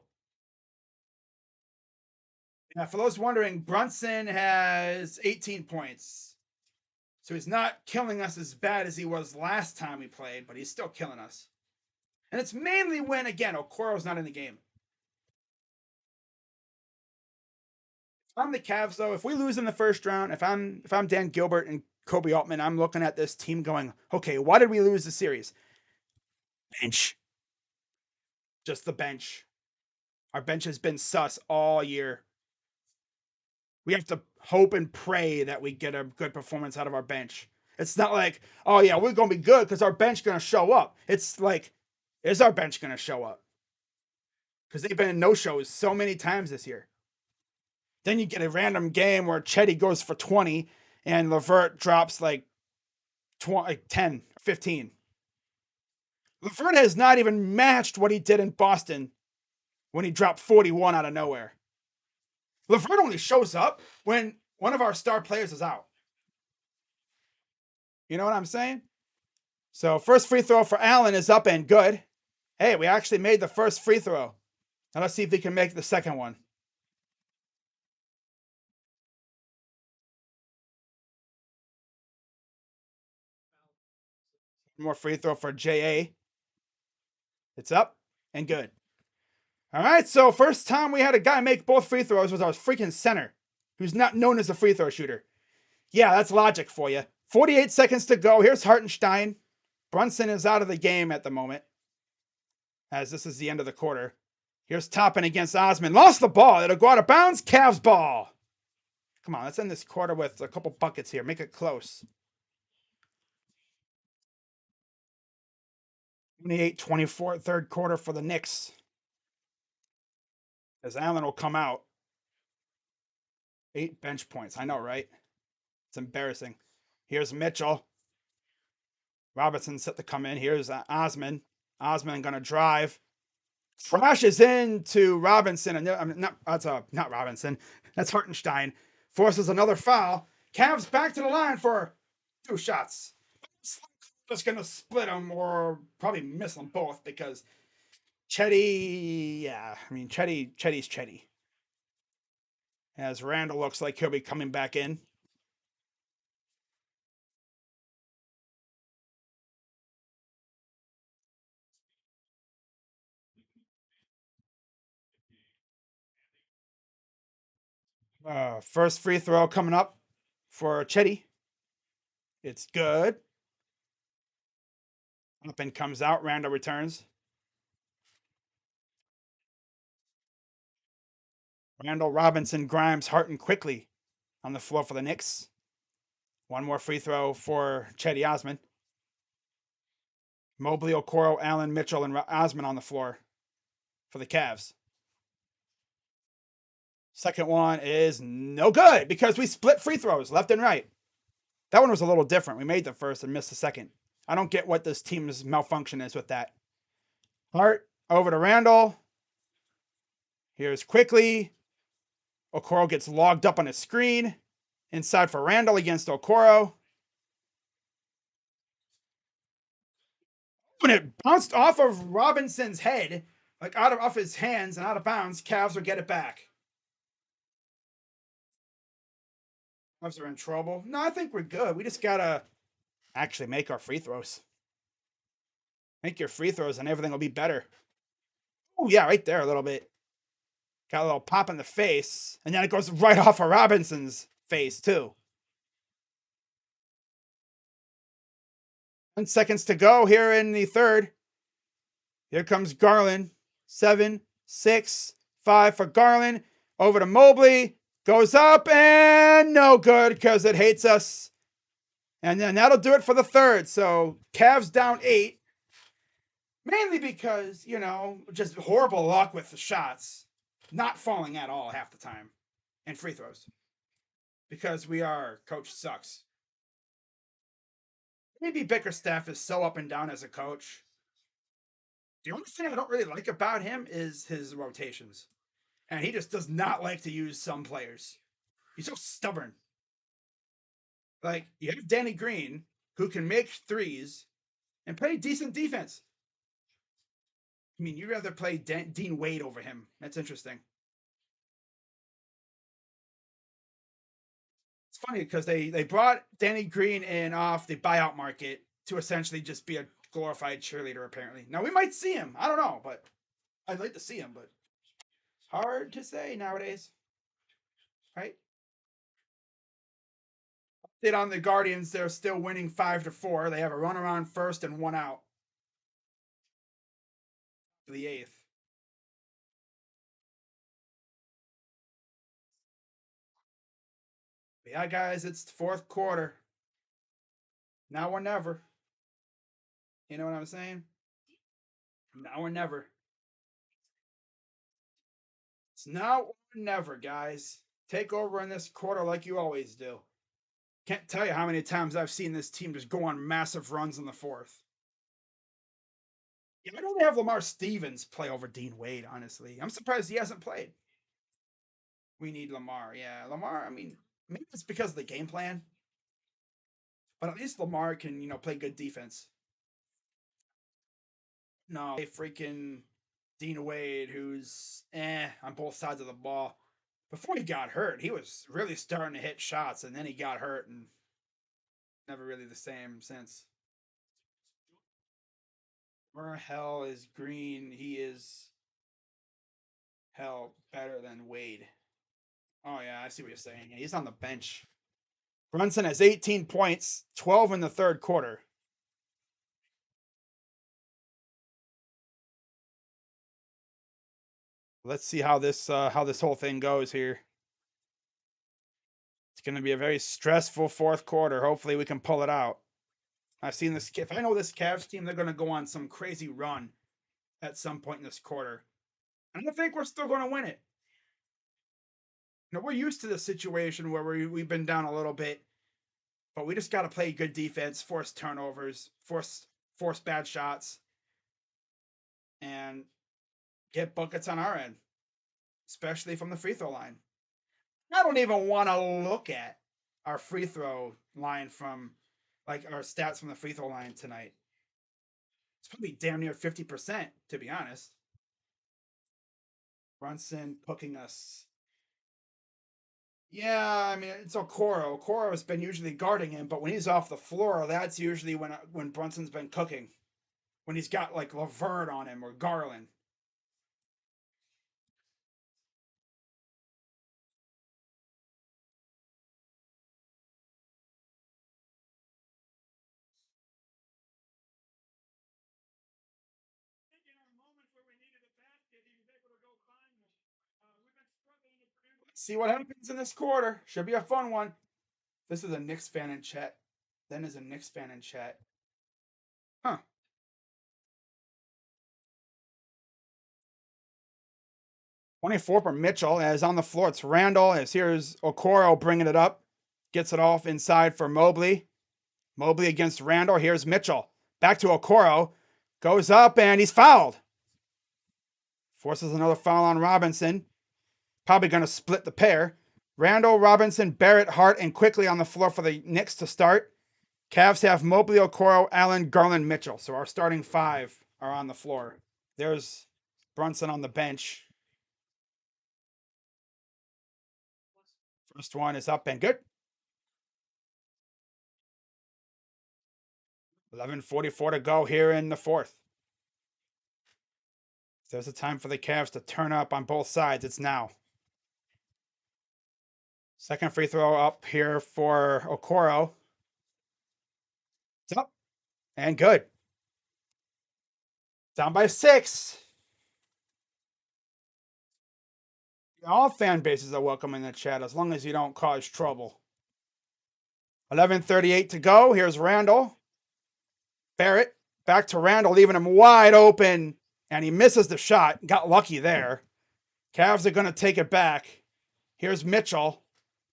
Now, for those wondering, Brunson has 18 points. So he's not killing us as bad as he was last time we played, but he's still killing us. And it's mainly when, again, Okoro's not in the game. If I'm the Cavs, though, if we lose in the first round, if I'm Dan Gilbert and Kobe Altman, I'm looking at this team going, okay, why did we lose the series? Bench. Just the bench. Our bench has been sus all year. We have to hope and pray that we get a good performance out of our bench. It's not like, oh yeah, we're going to be good because our bench going to show up. It's like, is our bench going to show up? Because they've been in no-shows so many times this year. Then you get a random game where Chetty goes for 20 and Levert drops like 10, 15. Levert has not even matched what he did in Boston when he dropped 41 out of nowhere. Levert only shows up when one of our star players is out. You know what I'm saying? So first free throw for Allen is up and good. Hey, we actually made the first free throw. Now let's see if we can make the second one. More free throw for JA. It's up and good. All right, so first time we had a guy make both free throws was our freaking center, who's not known as a free throw shooter. Yeah, that's logic for you. 48 seconds to go. Here's Hartenstein. Brunson is out of the game at the moment, as this is the end of the quarter. Here's Toppin against Osman. Lost the ball. It'll go out of bounds. Cavs ball. Come on, let's end this quarter with a couple buckets here. Make it close. 28-24 third quarter for the Knicks. As Allen will come out. 8 bench points. I know, right? It's embarrassing. Here's Mitchell. Robinson set to come in. Here's Osman. Osman going to drive. Crashes into Robinson. Not Robinson. That's Hartenstein. Forces another foul. Cavs back to the line for 2 shots. just gonna split them or probably miss them both because Chetty, yeah, I mean Chetty's Chetty. As Randall looks like he'll be coming back in. First free throw coming up for Chetty. It's good. Up and comes out. Randall returns. Randall, Robinson, Grimes, Harton quickly on the floor for the Knicks. One more free throw for Chetty Osman. Mobley, Okoro, Allen, Mitchell, and Osman on the floor for the Cavs. Second one is no good because we split free throws left and right. That one was a little different. We made the first and missed the second. I don't get what this team's malfunction is with that. Hart over to Randall. Here's quickly. Okoro gets logged up on his screen. Inside for Randall against Okoro. When it bounced off of Robinson's head, like off his hands and out of bounds, Cavs will get it back. Cavs are in trouble. No, I think we're good. We just gotta actually make our free throws. Make your free throws and everything will be better. Oh, yeah, right there a little bit. Got a little pop in the face, and then it goes right off of Robinson's face, too. 10 seconds to go here in the third. Here comes Garland. 7, 6, 5 for Garland. Over to Mobley. Goes up and no good because it hates us. And then that'll do it for the third. So Cavs down 8. Mainly because, just horrible luck with the shots. Not falling at all half the time. And free throws. Because coach sucks. Maybe Bickerstaff is so up and down as a coach. The only thing I don't really like about him is his rotations. And he just does not like to use some players. He's so stubborn. Like, you have Danny Green, who can make threes and play decent defense. I mean, you'd rather play Dean Wade over him. That's interesting. It's funny because they brought Danny Green in off the buyout market to essentially just be a glorified cheerleader, apparently. Now, we might see him. I don't know, but I'd like to see him, but hard to say nowadays. Right? Update on the Guardians, they're still winning 5-4. They have a run around first and one out for the 8th. But yeah, guys, it's the fourth quarter. Now or never. You know what I'm saying? Now or never. It's now or never, guys. Take over in this quarter like you always do. Can't tell you how many times I've seen this team just go on massive runs in the fourth. Yeah, I don't have Lamar Stevens play over Dean Wade, honestly. I'm surprised he hasn't played. We need Lamar. Yeah, Lamar, I mean, maybe it's because of the game plan. But at least Lamar can, play good defense. No, freaking Dean Wade, who's on both sides of the ball. Before he got hurt, he was really starting to hit shots, and then he got hurt and never really the same since. Where hell is Green? He is hell better than Wade. Oh yeah, I see what you're saying. Yeah, he's on the bench. Brunson has 18 points, 12 in the third quarter. Let's see how this whole thing goes here. It's going to be a very stressful fourth quarter. Hopefully, we can pull it out. I've seen this. If I know this Cavs team, they're going to go on some crazy run at some point in this quarter. And I think we're still going to win it. We're used to the situation where we've been down a little bit, but we just got to play good defense, force turnovers, force bad shots, and get buckets on our end, especially from the free throw line. I don't even want to look at our free throw line from like our stats from the free throw line tonight. It's probably damn near 50%, to be honest. Brunson cooking us. Yeah, I mean it's Okoro. Okoro has been usually guarding him, but when he's off the floor, that's usually when Brunson's been cooking. When he's got like Laverne on him or Garland. Let's see what happens in this quarter. Should be a fun one. This is a Knicks fan in chat. Then is a Knicks fan in chat. Huh. 24 for Mitchell as on the floor. It's Randall. As here's Okoro bringing it up. Gets it off inside for Mobley. Mobley against Randall. Here's Mitchell. Back to Okoro. Goes up and he's fouled. Forces another foul on Robinson. Probably going to split the pair. Randall, Robinson, Barrett, Hart, and quickly on the floor for the Knicks to start. Cavs have Mobley, Okoro, Allen, Garland, Mitchell. So our starting five are on the floor. There's Brunson on the bench. First one is up and good. 11:44 to go here in the fourth. If there's a time for the Cavs to turn up on both sides, it's now. Second free throw up here for Okoro. It's up and good. Down by 6. All fan bases are welcome in the chat as long as you don't cause trouble. 11:38 to go. Here's Randall. Barrett back to Randall, leaving him wide open, and he misses the shot. Got lucky there. Cavs are going to take it back. Here's Mitchell.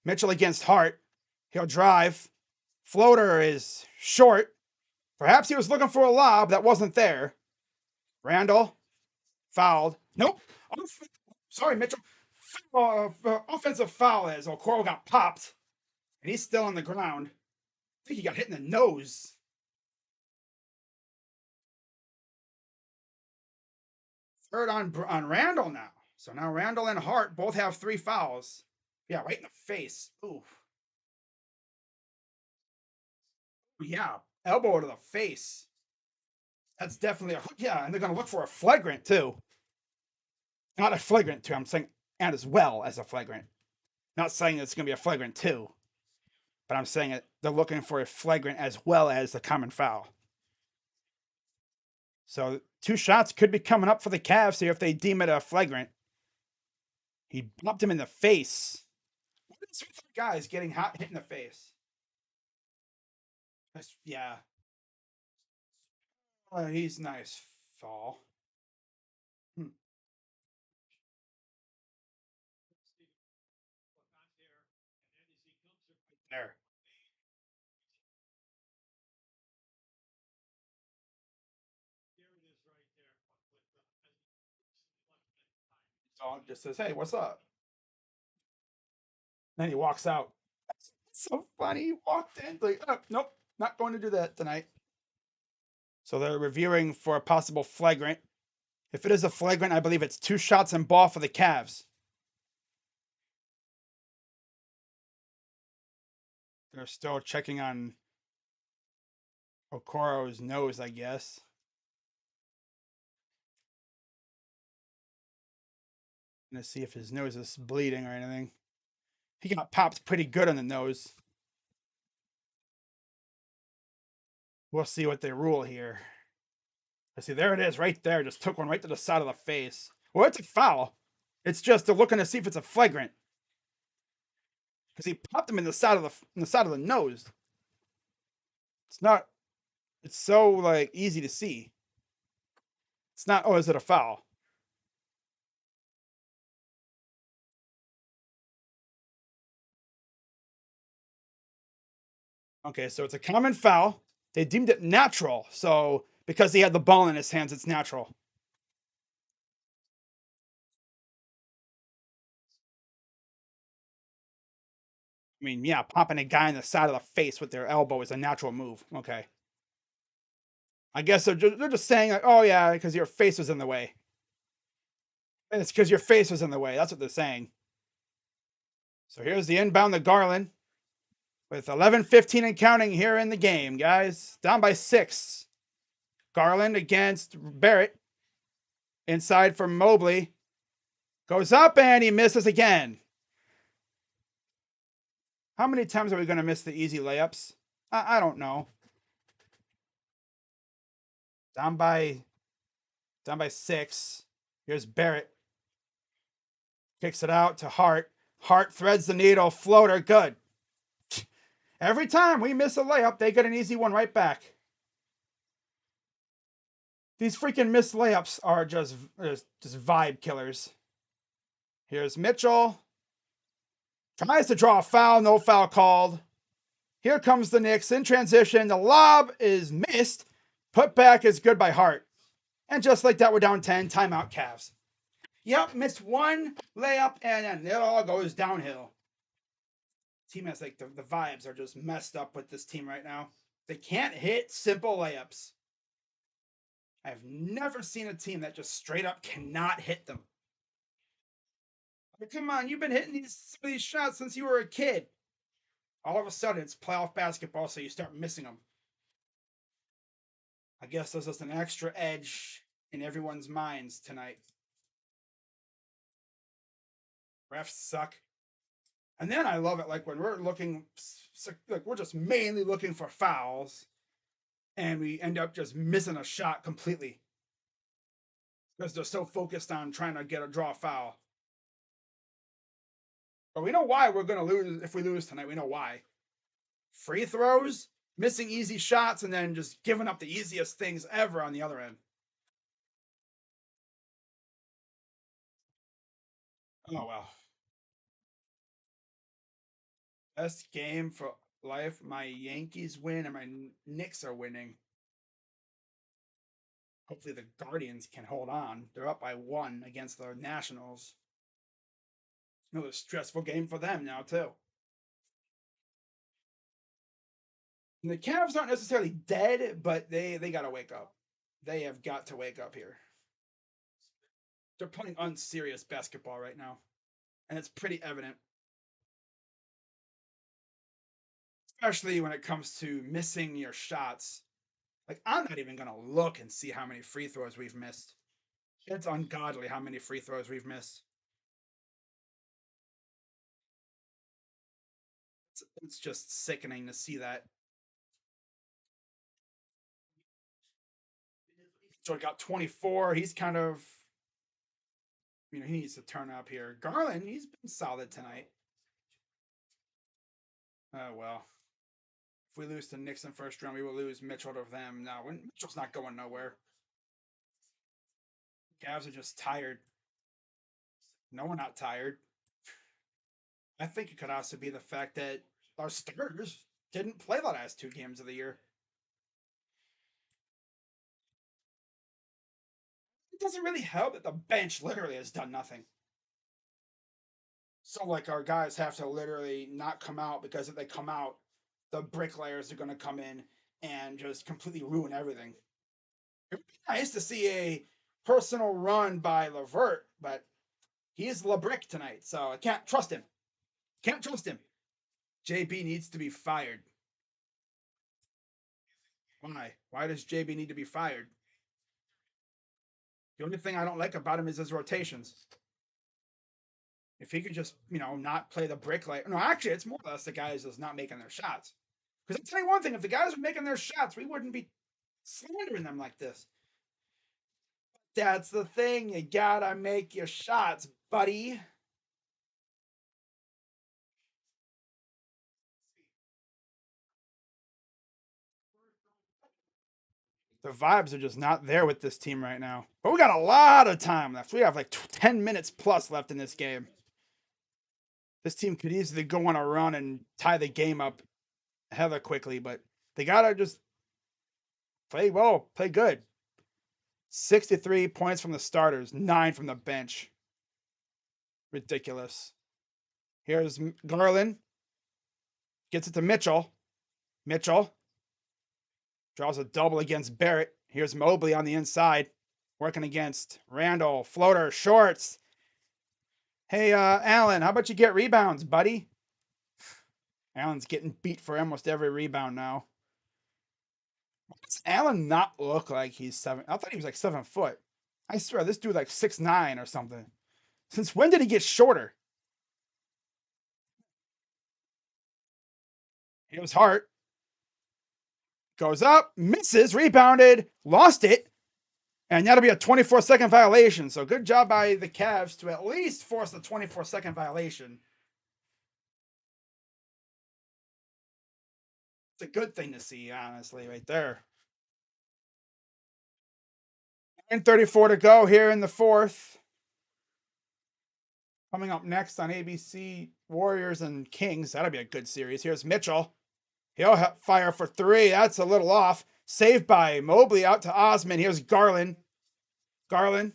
Mitchell against Hart. He'll drive. Floater is short. Perhaps he was looking for a lob that wasn't there. Randall fouled. Nope. Sorry, Mitchell. Offensive foul as Okoro got popped, and he's still on the ground. I think he got hit in the nose. Third on Randall now. So now Randall and Hart both have 3 fouls. Yeah, right in the face. Ooh. Yeah, elbow to the face. That's definitely a yeah, and they're going to look for a flagrant too. Not a flagrant too. I'm saying and as well as a flagrant. Not saying it's going to be a flagrant too, but I'm saying it. They're looking for a flagrant as well as the common foul. So 2 shots could be coming up for the Cavs here if they deem it a flagrant. He bumped him in the face. What is with guys getting hit in the face? Yeah. Oh, he's nice. Fall. There. Dog just says, "Hey, what's up?" Then he walks out. That's so funny. He walked in like, oh, nope, not going to do that tonight. So they're reviewing for a possible flagrant. If it is a flagrant, I believe it's 2 shots and ball for the Cavs. They're still checking on Okoro's nose, I guess. Gonna see if his nose is bleeding or anything. He got popped pretty good on the nose. We'll see what they rule here. I see, there it is, right there. Just took one right to the side of the face. Well, it's a foul. It's just they're looking to see if it's a flagrant because he popped him in the side of the nose. It's not. It's so like easy to see. It's not. Oh, is it a foul? Okay, so it's a common foul. They deemed it natural. So because he had the ball in his hands, it's natural. I mean, yeah, popping a guy in the side of the face with their elbow is a natural move. Okay. I guess they're just saying, like, oh, yeah, because your face was in the way. And it's because your face was in the way. That's what they're saying. So here's the inbound to Garland with 11:15 and counting here in the game, guys. Down by 6. Garland against Barrett. Inside for Mobley. Goes up and he misses again. How many times are we going to miss the easy layups? I don't know. Down by 6. Here's Barrett. Kicks it out to Hart. Hart threads the needle. Floater. Good. Every time we miss a layup, they get an easy one right back. These freaking missed layups are just vibe killers. Here's Mitchell. Tries to draw a foul. No foul called. Here comes the Knicks in transition. The lob is missed. Put back is good by Hart. And just like that, we're down 10. Timeout, Cavs. Yep, missed one layup, and then it all goes downhill. Team has like the vibes are just messed up with this team right now. They can't hit simple layups. I've never seen a team that just straight up cannot hit them. Like, come on, you've been hitting these shots since you were a kid. All of a sudden, it's playoff basketball, so you start missing them. I guess there's just an extra edge in everyone's minds tonight. Refs suck. And then I love it, like when we're looking, like we're just mainly looking for fouls, and we end up just missing a shot completely because they're so focused on trying to draw a foul. But we know why we're going to lose if we lose tonight. We know why. Free throws, missing easy shots, and then just giving up the easiest things ever on the other end. Oh, well. Best game for life. My Yankees win and my Knicks are winning. Hopefully the Guardians can hold on. They're up by 1 against the Nationals. Another stressful game for them now, too. And the Cavs aren't necessarily dead, but they got to wake up. They have got to wake up here. They're playing unserious basketball right now, and it's pretty evident. Especially when it comes to missing your shots. Like, I'm not even going to look and see how many free throws we've missed. It's ungodly how many free throws we've missed. It's just sickening to see that. So got 24. He's kind of, he needs to turn up here. Garland, he's been solid tonight. Oh, well. If we lose to Knicks in first round, we will lose Mitchell to them. No, Mitchell's not going nowhere. Cavs are just tired. No, we're not tired. I think it could also be the fact that our starters didn't play the last 2 games of the year. It doesn't really help that the bench literally has done nothing. So, like, our guys have to literally not come out because if they come out, the bricklayers are going to come in and just completely ruin everything. It would be nice to see a personal run by LeVert, but he's LeBrick tonight, so I can't trust him. Can't trust him. JB needs to be fired. Why? Why does JB need to be fired? The only thing I don't like about him is his rotations. If he could just, not play the bricklayer. No, actually, it's more or less the guys that's not making their shots. Because I'll tell you one thing, if the guys were making their shots, we wouldn't be slandering them like this. That's the thing. You gotta make your shots, buddy. The vibes are just not there with this team right now. But we got a lot of time left. We have like 10 minutes plus left in this game. This team could easily go on a run and tie the game up hella quickly, but they gotta just play well, play good. 63 points from the starters, 9 from the bench. Ridiculous. Here's Garland. Gets it to Mitchell. Mitchell draws a double against Barrett. Here's Mobley on the inside, working against Randall. Floater, shorts. Hey, Allen, how about you get rebounds, buddy? Allen's getting beat for almost every rebound now. Why does Allen not look like he's 7? I thought he was like 7 foot. I swear, this dude like 6'9" or something. Since when did he get shorter? Here's Hart. Goes up, misses, rebounded, lost it. And that'll be a 24-second violation. So good job by the Cavs to at least force the 24-second violation. It's a good thing to see, honestly, right there. 9:34 to go here in the fourth. Coming up next on ABC, Warriors and Kings. That'll be a good series. Here's Mitchell. He'll fire for 3. That's a little off. Saved by Mobley out to Osman. Here's Garland. Garland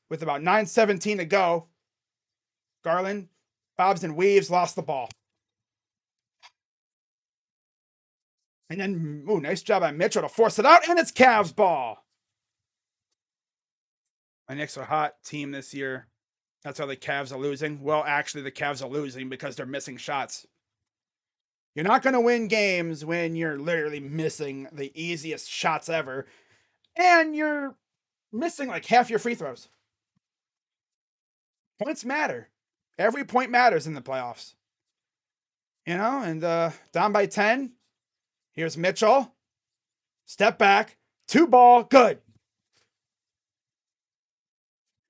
with about 9:17 to go. Garland bobs and weaves, lost the ball. And then, nice job by Mitchell to force it out, and it's Cavs ball. My Knicks are a hot team this year. That's how the Cavs are losing. Well, actually, the Cavs are losing because they're missing shots. You're not going to win games when you're literally missing the easiest shots ever, and you're missing like half your free throws. Points matter. Every point matters in the playoffs. You know, and down by 10. Here's Mitchell. Step back. 2 ball. Good.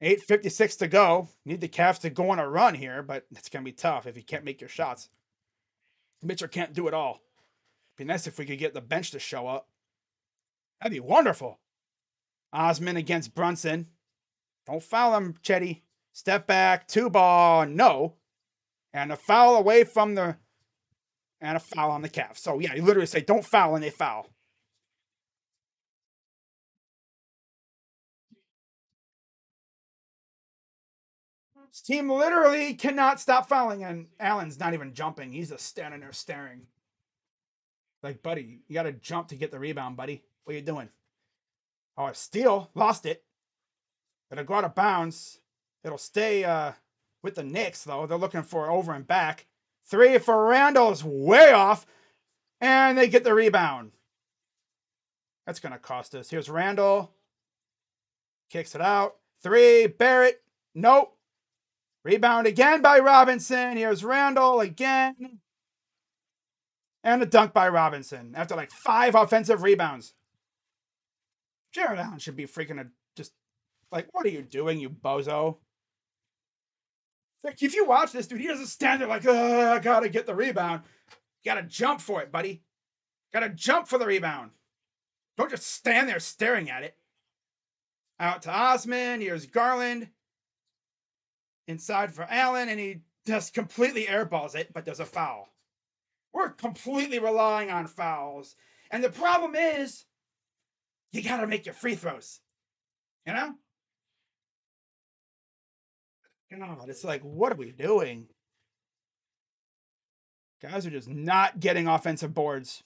8:56 to go. Need the Cavs to go on a run here, but it's going to be tough if you can't make your shots. Mitchell can't do it all. It'd be nice if we could get the bench to show up. That'd be wonderful. Osman against Brunson. Don't foul him, Chetty. Step back. 2 ball. No. And a foul away from the... And a foul on the Cavs. So, yeah, you literally say, don't foul, and they foul. This team literally cannot stop fouling, and Allen's not even jumping. He's just standing there staring. Like, buddy, you got to jump to get the rebound, buddy. What are you doing? Oh, a steal. Lost it. It'll go out of bounds. It'll stay with the Knicks, though. They're looking for over and back. 3 for Randall is way off. And they get the rebound. That's going to cost us. Here's Randall. Kicks it out. 3. Barrett. Nope. Rebound again by Robinson. Here's Randall again. And a dunk by Robinson after like 5 offensive rebounds. Jared Allen should be freaking just like, what are you doing, you bozo? Like, if you watch this, dude, he doesn't stand there like, I gotta get the rebound. You gotta jump for it, buddy. Gotta jump for the rebound. Don't just stand there staring at it. Out to Osman. Here's Garland. Inside for Allen, and he just completely airballs it, but there's a foul. We're completely relying on fouls. And the problem is, you got to make your free throws. You know? God, it's like, what are we doing? Guys are just not getting offensive boards.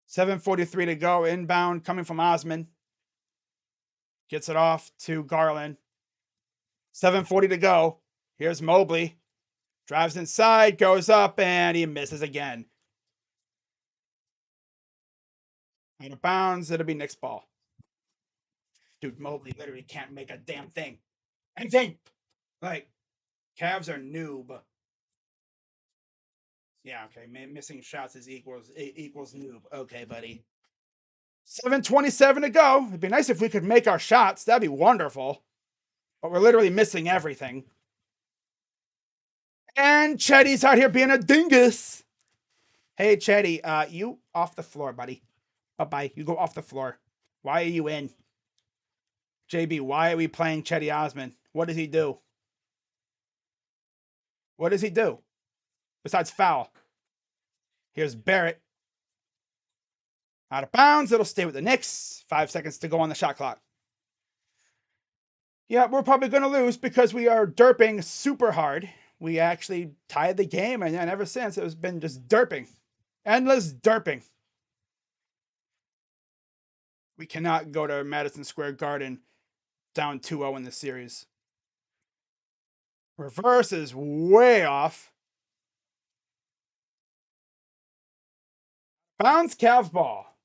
$7:43 to go. Inbound coming from Osman. Gets it off to Garland. 7:40 to go. Here's Mobley. Drives inside, goes up, and he misses again. Out of bounds, it'll be Knicks ball. Dude, Mobley literally can't make a damn thing. Anything. Like, Cavs are noob. Yeah, okay. Missing shots is equals noob. Okay, buddy. 7:27 to go. It'd be nice if we could make our shots. That'd be wonderful. But we're literally missing everything. And Chetty's out here being a dingus. Hey, Chetty, you off the floor, buddy. Bye-bye. You go off the floor. Why are you in? JB, why are we playing Chetty Osman? What does he do? What does he do? Besides foul. Here's Barrett. Out of bounds. It'll stay with the Knicks. 5 seconds to go on the shot clock. Yeah, we're probably going to lose because we are derping super hard. We actually tied the game, and then ever since it has been just derping. Endless derping. We cannot go to Madison Square Garden down 2-0 in the series. Reverse is way off. Bounce Cavs ball.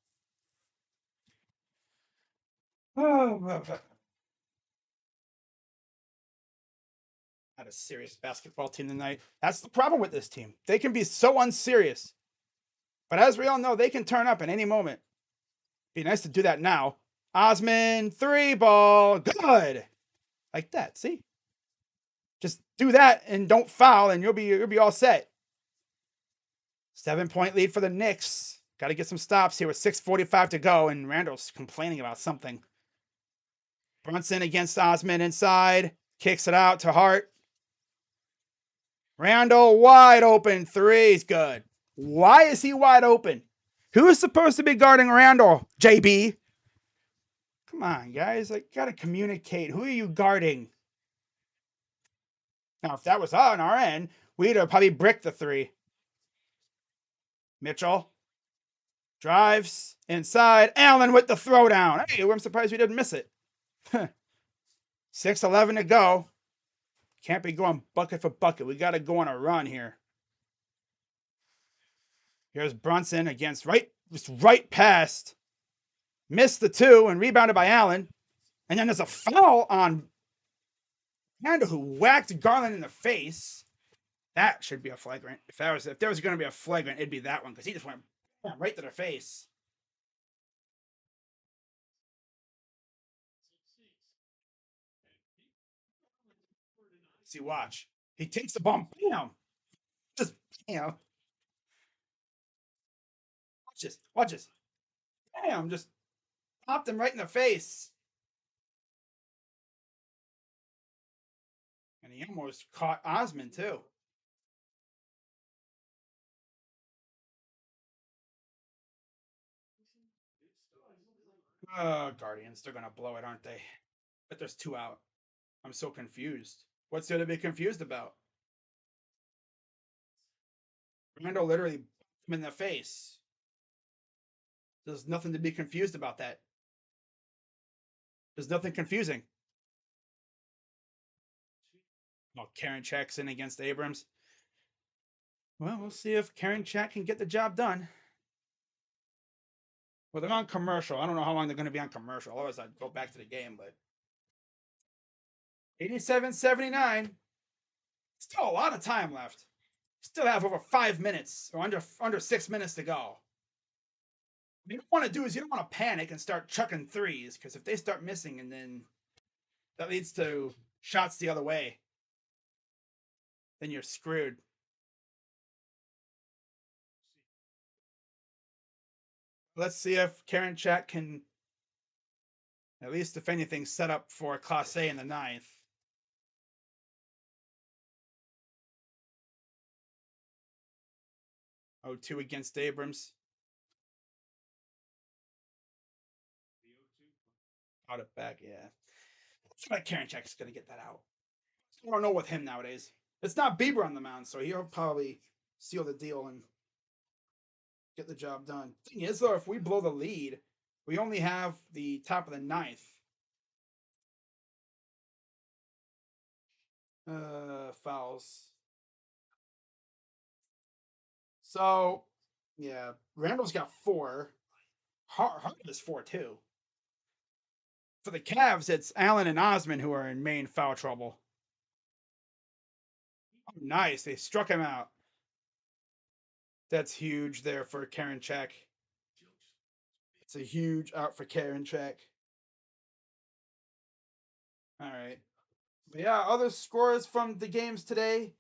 Oh, not a serious basketball team tonight. That's the problem with this team. They can be so unserious. But as we all know, they can turn up at any moment. Be nice to do that now. Osman, 3 ball. Good. Like that. See? Just do that and don't foul, and you'll be all set. 7-point lead for the Knicks. Got to get some stops here with 6:45 to go, and Randall's complaining about something. Brunson against Osman inside. Kicks it out to Hart. Randall wide open. Three's good. Why is he wide open? Who is supposed to be guarding Randall? JB? Come on, guys. Like, gotta communicate. Who are you guarding? Now, if that was on our end, we'd have probably bricked the three. Mitchell drives inside. Allen with the throwdown. Hey, I'm surprised we didn't miss it. 6:11 to go. Can't be going bucket for bucket. We got to go on a run here. Here's Brunson against right past. Missed the 2 and rebounded by Allen. And then there's a foul on Randall, who whacked Garland in the face. That should be a flagrant. If there was going to be a flagrant, it'd be that one, because he just went right to their face. See, watch. He takes the ball, bam, just bam. Watch this, bam, just popped him right in the face. And he almost caught Osman too. Guardians, they're gonna blow it, aren't they? But there's 2 out. I'm so confused. What's there to be confused about? Randall literally him in the face. There's nothing to be confused about that. There's nothing confusing. Oh, Karen checks in against Abrams. Well, we'll see if Karen Check can get the job done. Well, they're on commercial. I don't know how long they're going to be on commercial. Otherwise, I'd go back to the game. But 87-79. Still a lot of time left. Still have over 5 minutes or under 6 minutes to go. What you don't want to do is you don't want to panic and start chucking threes, because if they start missing, and then that leads to shots the other way, then you're screwed. Let's see if Karen Chat can, at least if anything, set up for Class A in the 9th. 0-2 against Abrams. Out it back, yeah. Looks like Karen Check's going to get that out. I don't know with him nowadays. It's not Bieber on the mound, so he'll probably seal the deal and get the job done. Thing is, though, if we blow the lead, we only have the top of the 9th. Fouls. So, yeah, Randall's got 4. Hart is 4 too. For the Cavs, it's Allen and Osman who are in main foul trouble. Oh, nice. They struck him out. That's huge there for Karen Check. It's a huge out for Karen Check. All right. But yeah, other scores from the games today.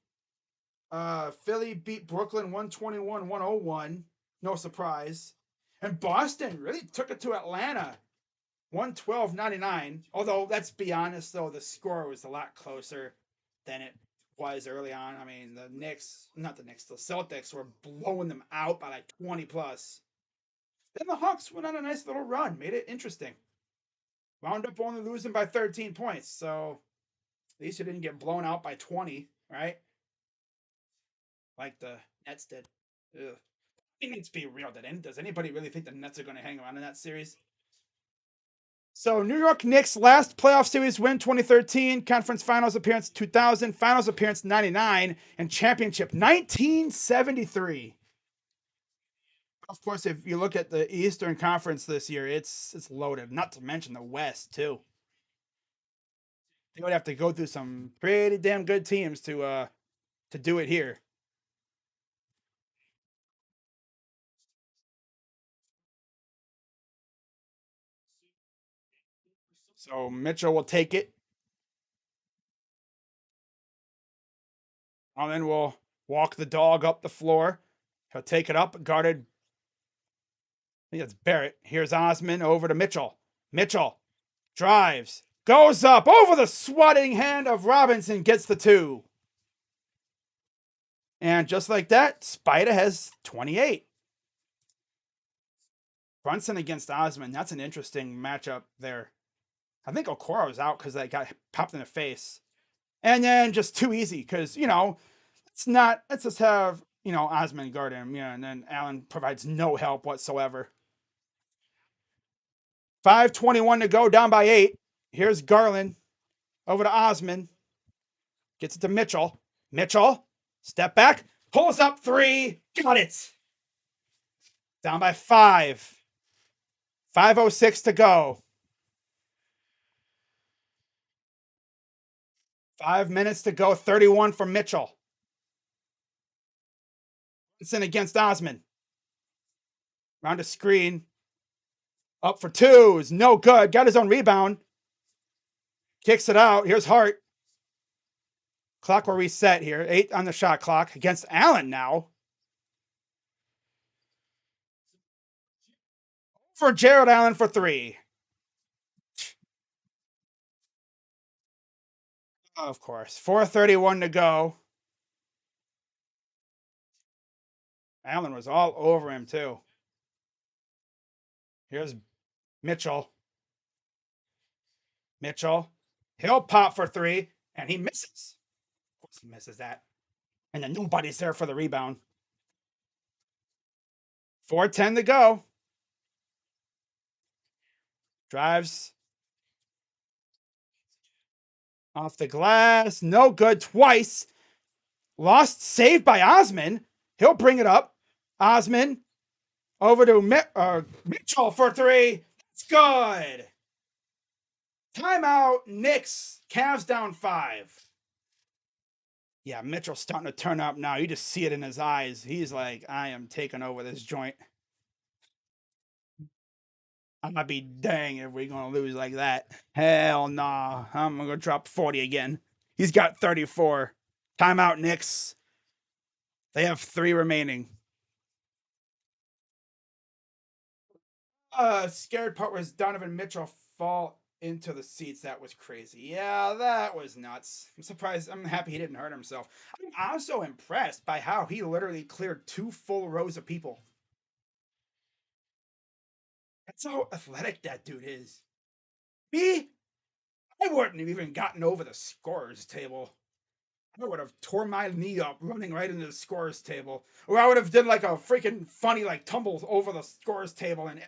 Philly beat Brooklyn 121-101. No surprise. And Boston really took it to Atlanta 112-99. Although, let's be honest, though, the score was a lot closer than it was early on. I mean, the Celtics were blowing them out by like 20 plus. Then the Hawks went on a nice little run, made it interesting. Wound up only losing by 13 points. So at least you didn't get blown out by 20, right? Like the Nets did. Ugh. I mean, let's be real. Does anybody really think the Nets are going to hang around in that series? So, New York Knicks last playoff series win 2013, conference finals appearance 2000, finals appearance 99, and championship 1973. Of course, if you look at the Eastern Conference this year, it's loaded. Not to mention the West too. They would have to go through some pretty damn good teams to do it here. So Mitchell will take it, and then we'll walk the dog up the floor. He'll take it up, guarded. I think it's Barrett. Here's Osman over to Mitchell. Mitchell drives, goes up over the swatting hand of Robinson, gets the two. And just like that, Spida has 28. Brunson against Osman. That's an interesting matchup there. I think Okoro was out because they got popped in the face. And then just too easy because, it's not, let's just have, Osman guard him. Yeah. And then Allen provides no help whatsoever. 5:21 to go, down by 8. Here's Garland over to Osman. Gets it to Mitchell. Mitchell, step back, pulls up 3. Got it. Down by 5. 5:06 to go. 5 minutes to go. 31 for Mitchell. It's in against Osman. Round a screen. Up for 2 is no good. Got his own rebound. Kicks it out. Here's Hart. Clock will reset here. 8 on the shot clock against Allen now. For Jared Allen for 3. Of course. 4:31 to go. Allen was all over him, too. Here's Mitchell. Mitchell. He'll pop for 3, and he misses. Of course, he misses that. And then nobody's there for the rebound. 4:10 to go. Drives off the glass. No good twice. Lost, saved by Osman. He'll bring it up. Osman over to Mitchell for 3. It's good. Timeout. Knicks. Cavs down 5. Yeah, Mitchell's starting to turn up now. You just see it in his eyes. He's like, I am taking over this joint. I'm gonna be dang if we're gonna lose like that. Hell nah. I'm gonna drop 40 again. He's got 34. Timeout, Knicks. They have 3 remaining. Scared part was Donovan Mitchell fall into the seats. That was crazy. Yeah, that was nuts. I'm surprised. I'm happy he didn't hurt himself. I'm also impressed by how he literally cleared 2 full rows of people. That's how athletic that dude is. Me, I wouldn't have even gotten over the scorer's table. I would have tore my knee up running right into the scorer's table. Or I would have done like a freaking funny like tumble over the scorer's table and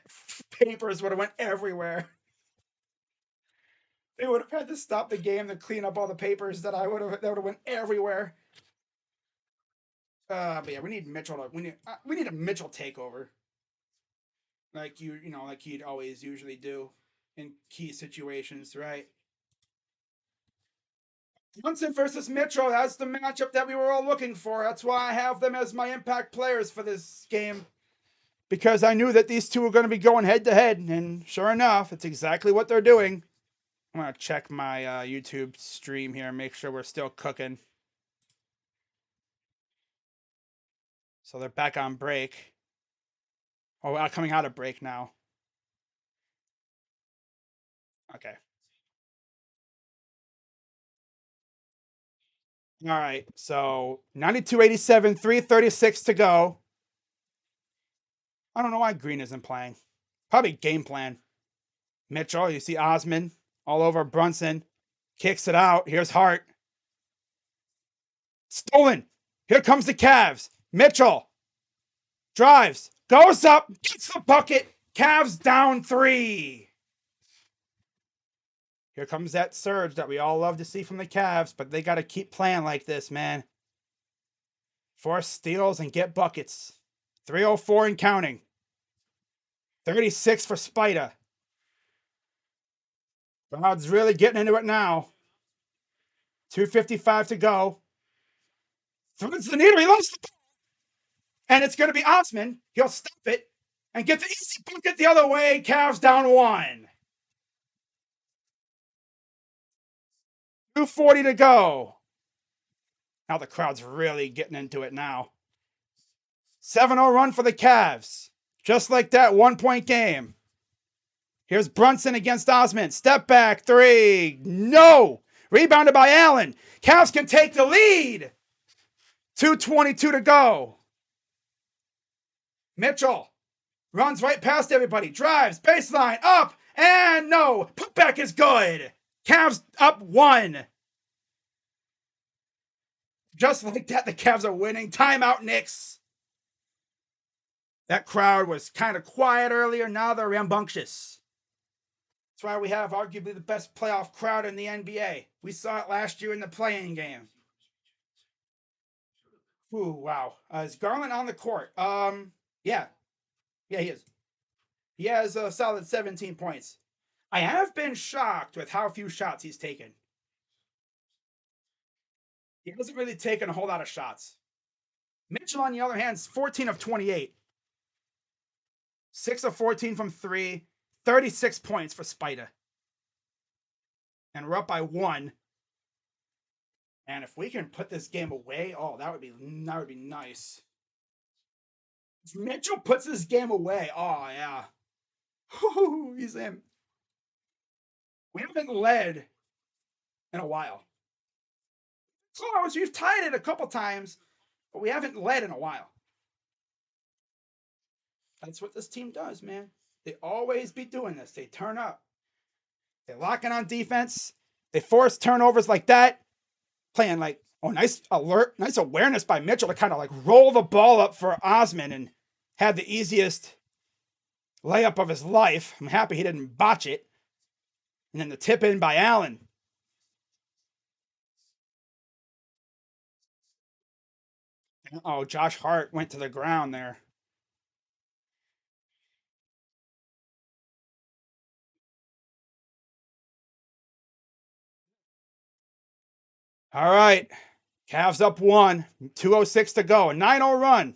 papers would have went everywhere. They would have had to stop the game to clean up all the papers that would have went everywhere. But yeah, we need Mitchell to we need a Mitchell takeover. Like like he'd always usually do in key situations, right? Brunson versus Mitchell. That's the matchup that we were all looking for. That's why I have them as my impact players for this game. Because I knew that these two were going to be going head to head. And sure enough, it's exactly what they're doing. I'm going to check my YouTube stream here and make sure we're still cooking. So they're back on break. Oh, coming out of break now. Okay. All right. So 92-87, 3:36 to go. I don't know why Green isn't playing. Probably game plan. Mitchell, you see Osman all over Brunson. Kicks it out. Here's Hart. Stolen. Here comes the Cavs. Mitchell drives, goes up, gets the bucket. Cavs down 3. Here comes that surge that we all love to see from the Cavs, but they got to keep playing like this, man. Force steals and get buckets. 3:04 and counting. 36 for Spida. Crowd's really getting into it now. 2:55 to go. Threads the needle. He lost the ball. And it's going to be Osman. He'll stop it and get the easy bucket the other way. Cavs down 1. 2:40 to go. Now the crowd's really getting into it now. 7-0 run for the Cavs. Just like that, 1-point game. Here's Brunson against Osman. Step back, 3. No. Rebounded by Allen. Cavs can take the lead. 2:22 to go. Mitchell runs right past everybody. Drives, baseline, up, and no. Putback is good. Cavs up 1. Just like that, the Cavs are winning. Timeout, Knicks. That crowd was kind of quiet earlier. Now they're rambunctious. That's why we have arguably the best playoff crowd in the NBA. We saw it last year in the play-in game. Ooh, wow. Is Garland on the court? Yeah, he is. He has a solid 17 points. I have been shocked with how few shots he's taken. He hasn't really taken a whole lot of shots. Mitchell, on the other hand, is 14 of 28. 6 of 14 from 3. 36 points for Spida. And we're up by 1. And if we can put this game away, oh, that would be nice. If Mitchell puts this game away, oh yeah. He's in. We haven't led in a while. Close. We've tied it a couple times, but we haven't led in a while. That's what this team does, man. They always be doing this. They turn up. They lock in on defense. They force turnovers like that. Playing like, oh, nice alert, nice awareness by Mitchell to kind of like roll the ball up for Osman and had the easiest layup of his life. I'm happy he didn't botch it. And then the tip in by Allen. Oh, Josh Hart went to the ground there. All right. Cavs up 1. 2:06 to go. A 9-0 run.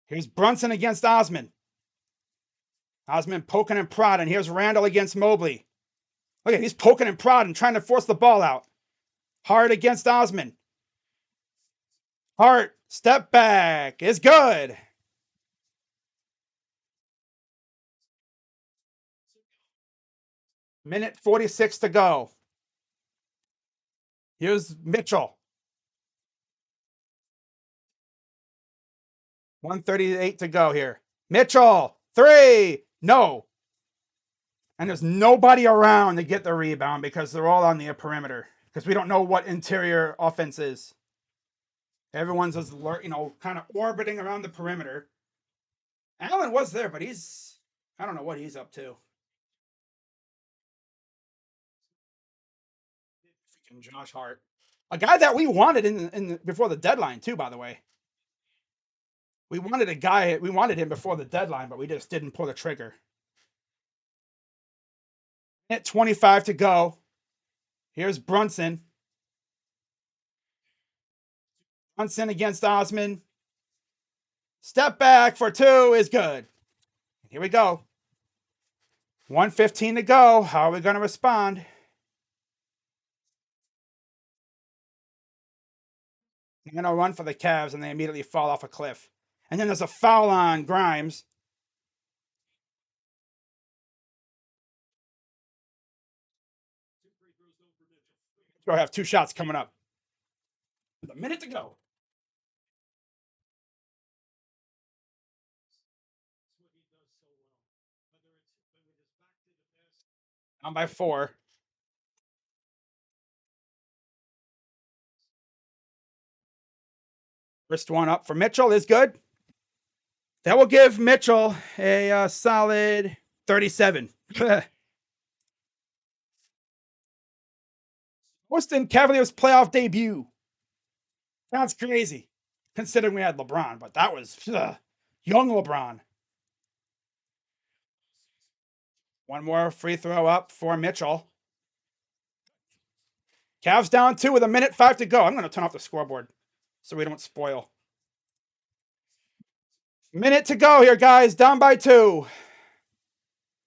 Here's Brunson against Osman. Osman poking and prodding. Here's Randall against Mobley. Look at, he's poking and prodding, trying to force the ball out. Hart against Osman. Hart, step back, is good. Minute 46 to go. Here's Mitchell. 1:38 to go here. Mitchell, 3, no. And there's nobody around to get the rebound because they're all on the perimeter. Because we don't know what interior offense is. Everyone's just, kind of orbiting around the perimeter. Allen was there, but I don't know what he's up to. Freaking Josh Hart. A guy that we wanted before the deadline, too, by the way. We wanted him before the deadline, but we just didn't pull the trigger. At 25 to go. Here's Brunson. Brunson against Osman. Step back for 2 is good. Here we go. 1:15 to go. How are we going to respond? I'm going to run for the Cavs, and they immediately fall off a cliff. And then there's a foul on Grimes. We'll have 2 shots coming up. With a minute to go. Down by 4. First one up for Mitchell is good. That will give Mitchell a solid 37. Boston Cavaliers playoff debut. Sounds crazy, considering we had LeBron, but that was young LeBron. One more free throw up for Mitchell. Cavs down 2 with 1:05 to go. I'm going to turn off the scoreboard so we don't spoil. Minute to go here, guys. Down by 2.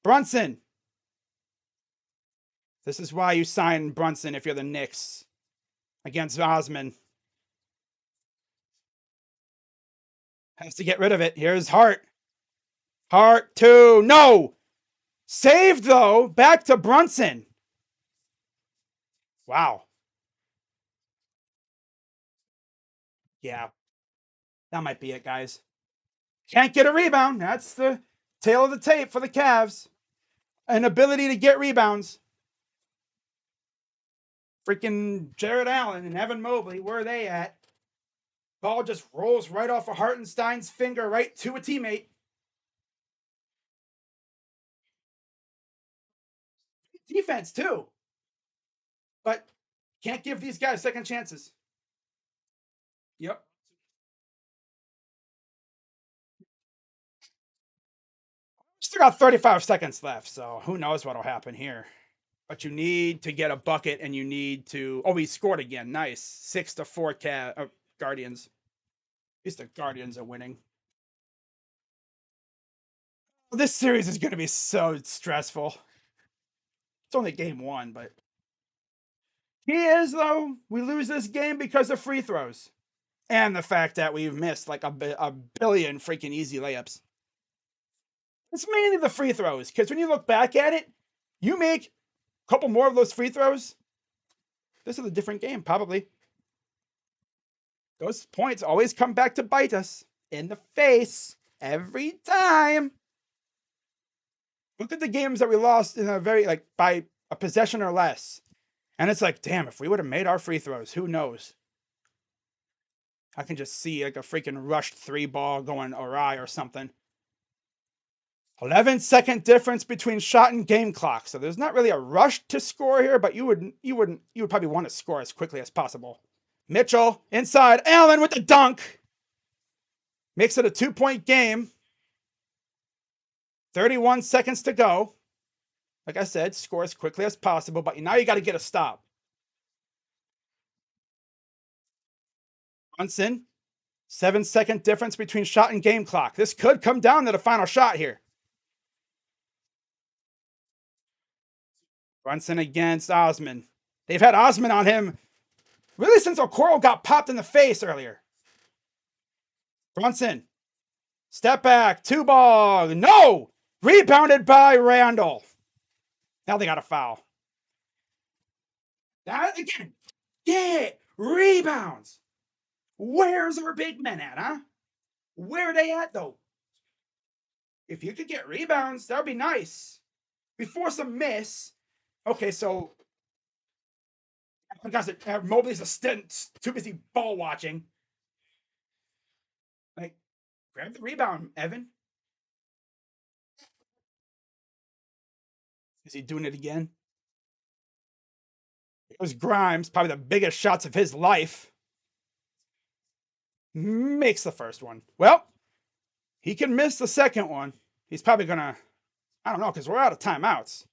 Brunson. This is why you sign Brunson if you're the Knicks against Osman. Has to get rid of it. Here's Hart. Hart 2. No! Saved, though. Back to Brunson. Wow. Yeah. That might be it, guys. Can't get a rebound. That's the tail of the tape for the Cavs. An ability to get rebounds. Freaking Jared Allen and Evan Mobley, where are they at? Ball just rolls right off of Hartenstein's finger right to a teammate. Defense, too. But can't give these guys second chances. Yep. Still got 35 seconds left, so who knows what'll happen here. But you need to get a bucket, and you need to. Oh, he scored again. Nice. 6-4 Guardians. At least the Guardians are winning. This series is going to be so stressful. It's only game 1, but he is, though. We lose this game because of free throws and the fact that we've missed like a billion freaking easy layups. It's mainly the free throws, because when you look back at it, you make a couple more of those free throws, this is a different game, probably. Those points always come back to bite us in the face every time. Look at the games that we lost in a very, like, by a possession or less. And it's like, damn, if we would have made our free throws, who knows? I can just see like a freaking rushed 3 ball going awry or something. 11-second difference between shot and game clock. So there's not really a rush to score here, but you would probably want to score as quickly as possible. Mitchell inside, Allen with the dunk. Makes it a 2-point game. 31 seconds to go. Like I said, score as quickly as possible, but now you got to get a stop. Brunson, 7-second difference between shot and game clock. This could come down to the final shot here. Brunson against Osman. They've had Osman on him really since Okoro got popped in the face earlier. Brunson, step back, 2-ball, no! Rebounded by Randall. Now they got a foul. That again, yeah, rebounds. Where's our big men at, huh? Where are they at, though? If you could get rebounds, that would be nice. We force a miss. Okay, so because Mobley's a stint, too busy ball watching. Like, grab the rebound, Evan. Is he doing it again? It was Grimes, probably the biggest shots of his life. Makes the first one. Well, he can miss the second one. He's probably going to, I don't know, because we're out of timeouts.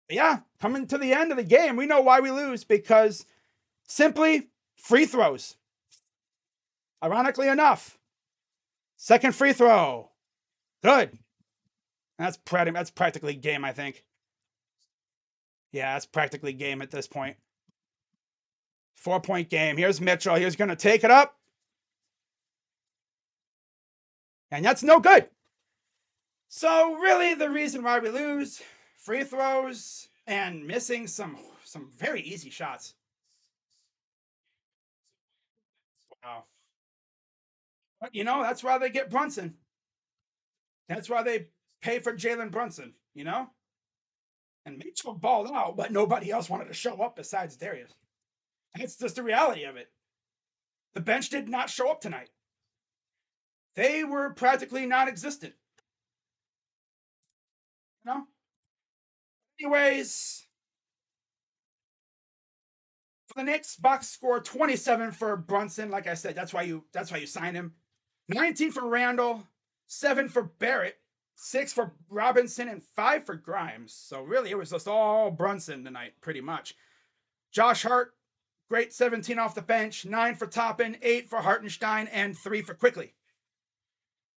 But yeah, coming to the end of the game, we know why we lose, because simply free throws. Ironically enough, second free throw. Good. That's practically game, I think. Yeah, that's practically game at this point. 4-point game. Here's Mitchell. He's going to take it up. And that's no good. So really the reason why we lose, free throws and missing some very easy shots. Wow. But that's why they get Brunson. That's why they pay for Jalen Brunson, you know? And Mitchell balled out, but nobody else wanted to show up besides Darius. That's just the reality of it. The bench did not show up tonight. They were practically non-existent. You know? Anyways, for the Knicks, Bucks scored 27 for Brunson. Like I said, that's why you sign him. 19 for Randall, 7 for Barrett, 6 for Robinson, and 5 for Grimes. So really, it was just all Brunson tonight, pretty much. Josh Hart, great 17 off the bench, 9 for Toppin, 8 for Hartenstein, and 3 for Quickly.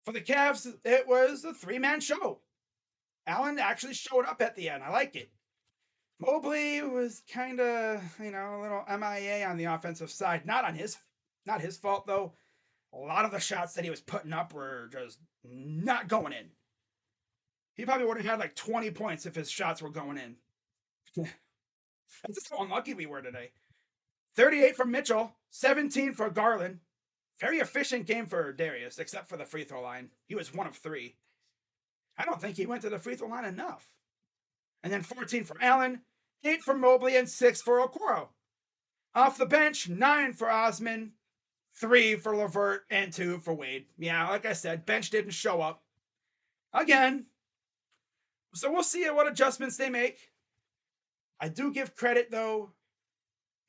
For the Cavs, it was a 3-man show. Allen actually showed up at the end. I like it. Mobley was kind of, a little MIA on the offensive side. Not his fault though. A lot of the shots that he was putting up were just not going in. He probably would have had like 20 points if his shots were going in. That's just how unlucky we were today. 38 for Mitchell, 17 for Garland. Very efficient game for Darius, except for the free throw line. He was 1 of 3. I don't think he went to the free throw line enough. And then 14 for Allen, 8 for Mobley, and 6 for Okoro. Off the bench, 9 for Osman, 3 for LeVert, and 2 for Wade. Yeah, like I said, bench didn't show up. Again. So we'll see what adjustments they make. I do give credit, though.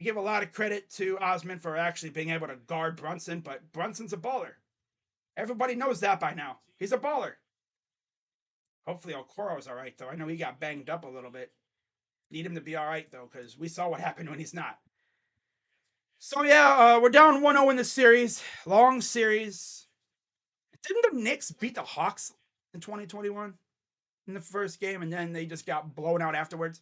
I give a lot of credit to Osman for actually being able to guard Brunson, but Brunson's a baller. Everybody knows that by now. He's a baller. Hopefully Okoro's all right, though. I know he got banged up a little bit. Need him to be all right, though, because we saw what happened when he's not. So, yeah, we're down 1-0 in the series. Long series. Didn't the Knicks beat the Hawks in 2021 in the first game, and then they just got blown out afterwards?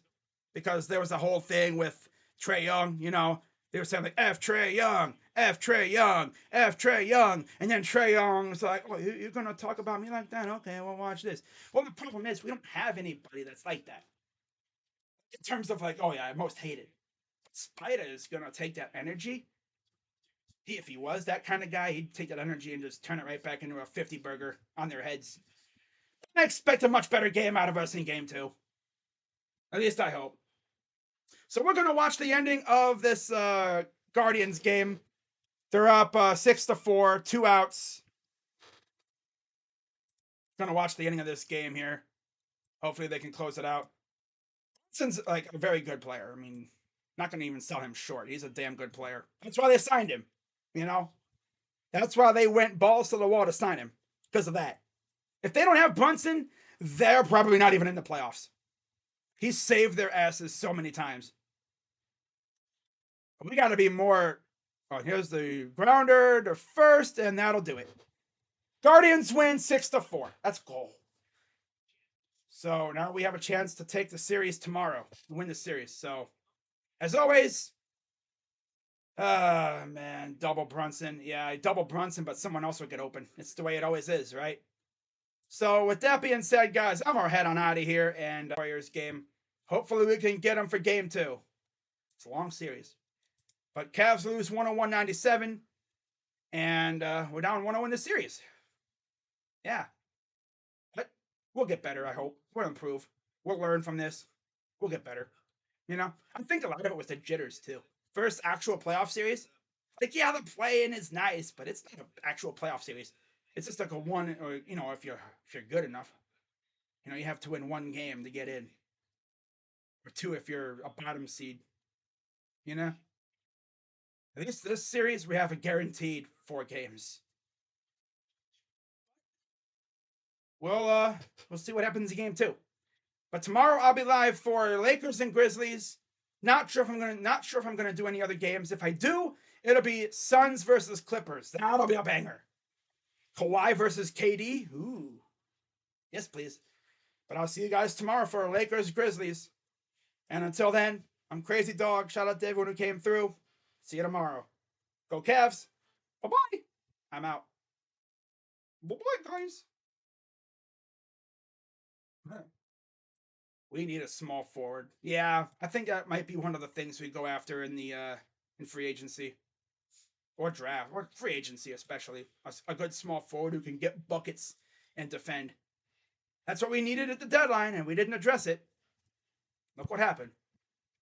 Because there was a whole thing with Trae Young, They were saying, like, F Trae Young, F Trae Young, F Trae Young. And then Trae Young was like, oh, you're going to talk about me like that? Okay, well, watch this. Well, the problem is we don't have anybody that's like that. In terms of like, oh, yeah, most hated. Spider is going to take that energy. If he was that kind of guy, he'd take that energy and just turn it right back into a 50 burger on their heads. I expect a much better game out of us in game 2. At least I hope. So we're going to watch the ending of this Guardians game. They're up 6-4, 2 outs. Going to watch the ending of this game here. Hopefully they can close it out. Hudson's like a very good player. I mean, not going to even sell him short. He's a damn good player. That's why they signed him. That's why they went balls to the wall to sign him. Because of that. If they don't have Brunson, they're probably not even in the playoffs. He's saved their asses so many times. We got to be more. Oh, here's the grounder, the first, and that'll do it. Guardians win 6-4. That's goal. So now we have a chance to take the series tomorrow, win the series. So, as always, man, double Brunson. Yeah, I double Brunson, but someone else will get open. It's the way it always is, right? So with that being said, guys, I'm gonna head on out of here and Warriors game. Hopefully we can get them for game 2. It's a long series. But Cavs lose 101-97, and we're down 1-0 in the series. Yeah. But we'll get better, I hope. We'll improve. We'll learn from this. We'll get better. I think a lot of it was the jitters, too. First actual playoff series. Like, yeah, the play-in is nice, but it's not an actual playoff series. It's just like a one, or, if you're good enough. You have to win 1 game to get in. Or 2 if you're a bottom seed. This series, we have a guaranteed 4 games. We'll see what happens in game 2. But tomorrow I'll be live for Lakers and Grizzlies. Not sure if I'm gonna do any other games. If I do, it'll be Suns versus Clippers. That'll be a banger. Kawhi versus KD. Ooh. Yes, please. But I'll see you guys tomorrow for Lakers Grizzlies. And until then, I'm Crazy Dog. Shout out to everyone who came through. See you tomorrow. Go Cavs. Bye-bye. I'm out. Bye-bye, guys. We need a small forward. Yeah, I think that might be one of the things we go after in the in free agency. Or draft. Or free agency especially. A good small forward who can get buckets and defend. That's what we needed at the deadline, and we didn't address it. Look what happened.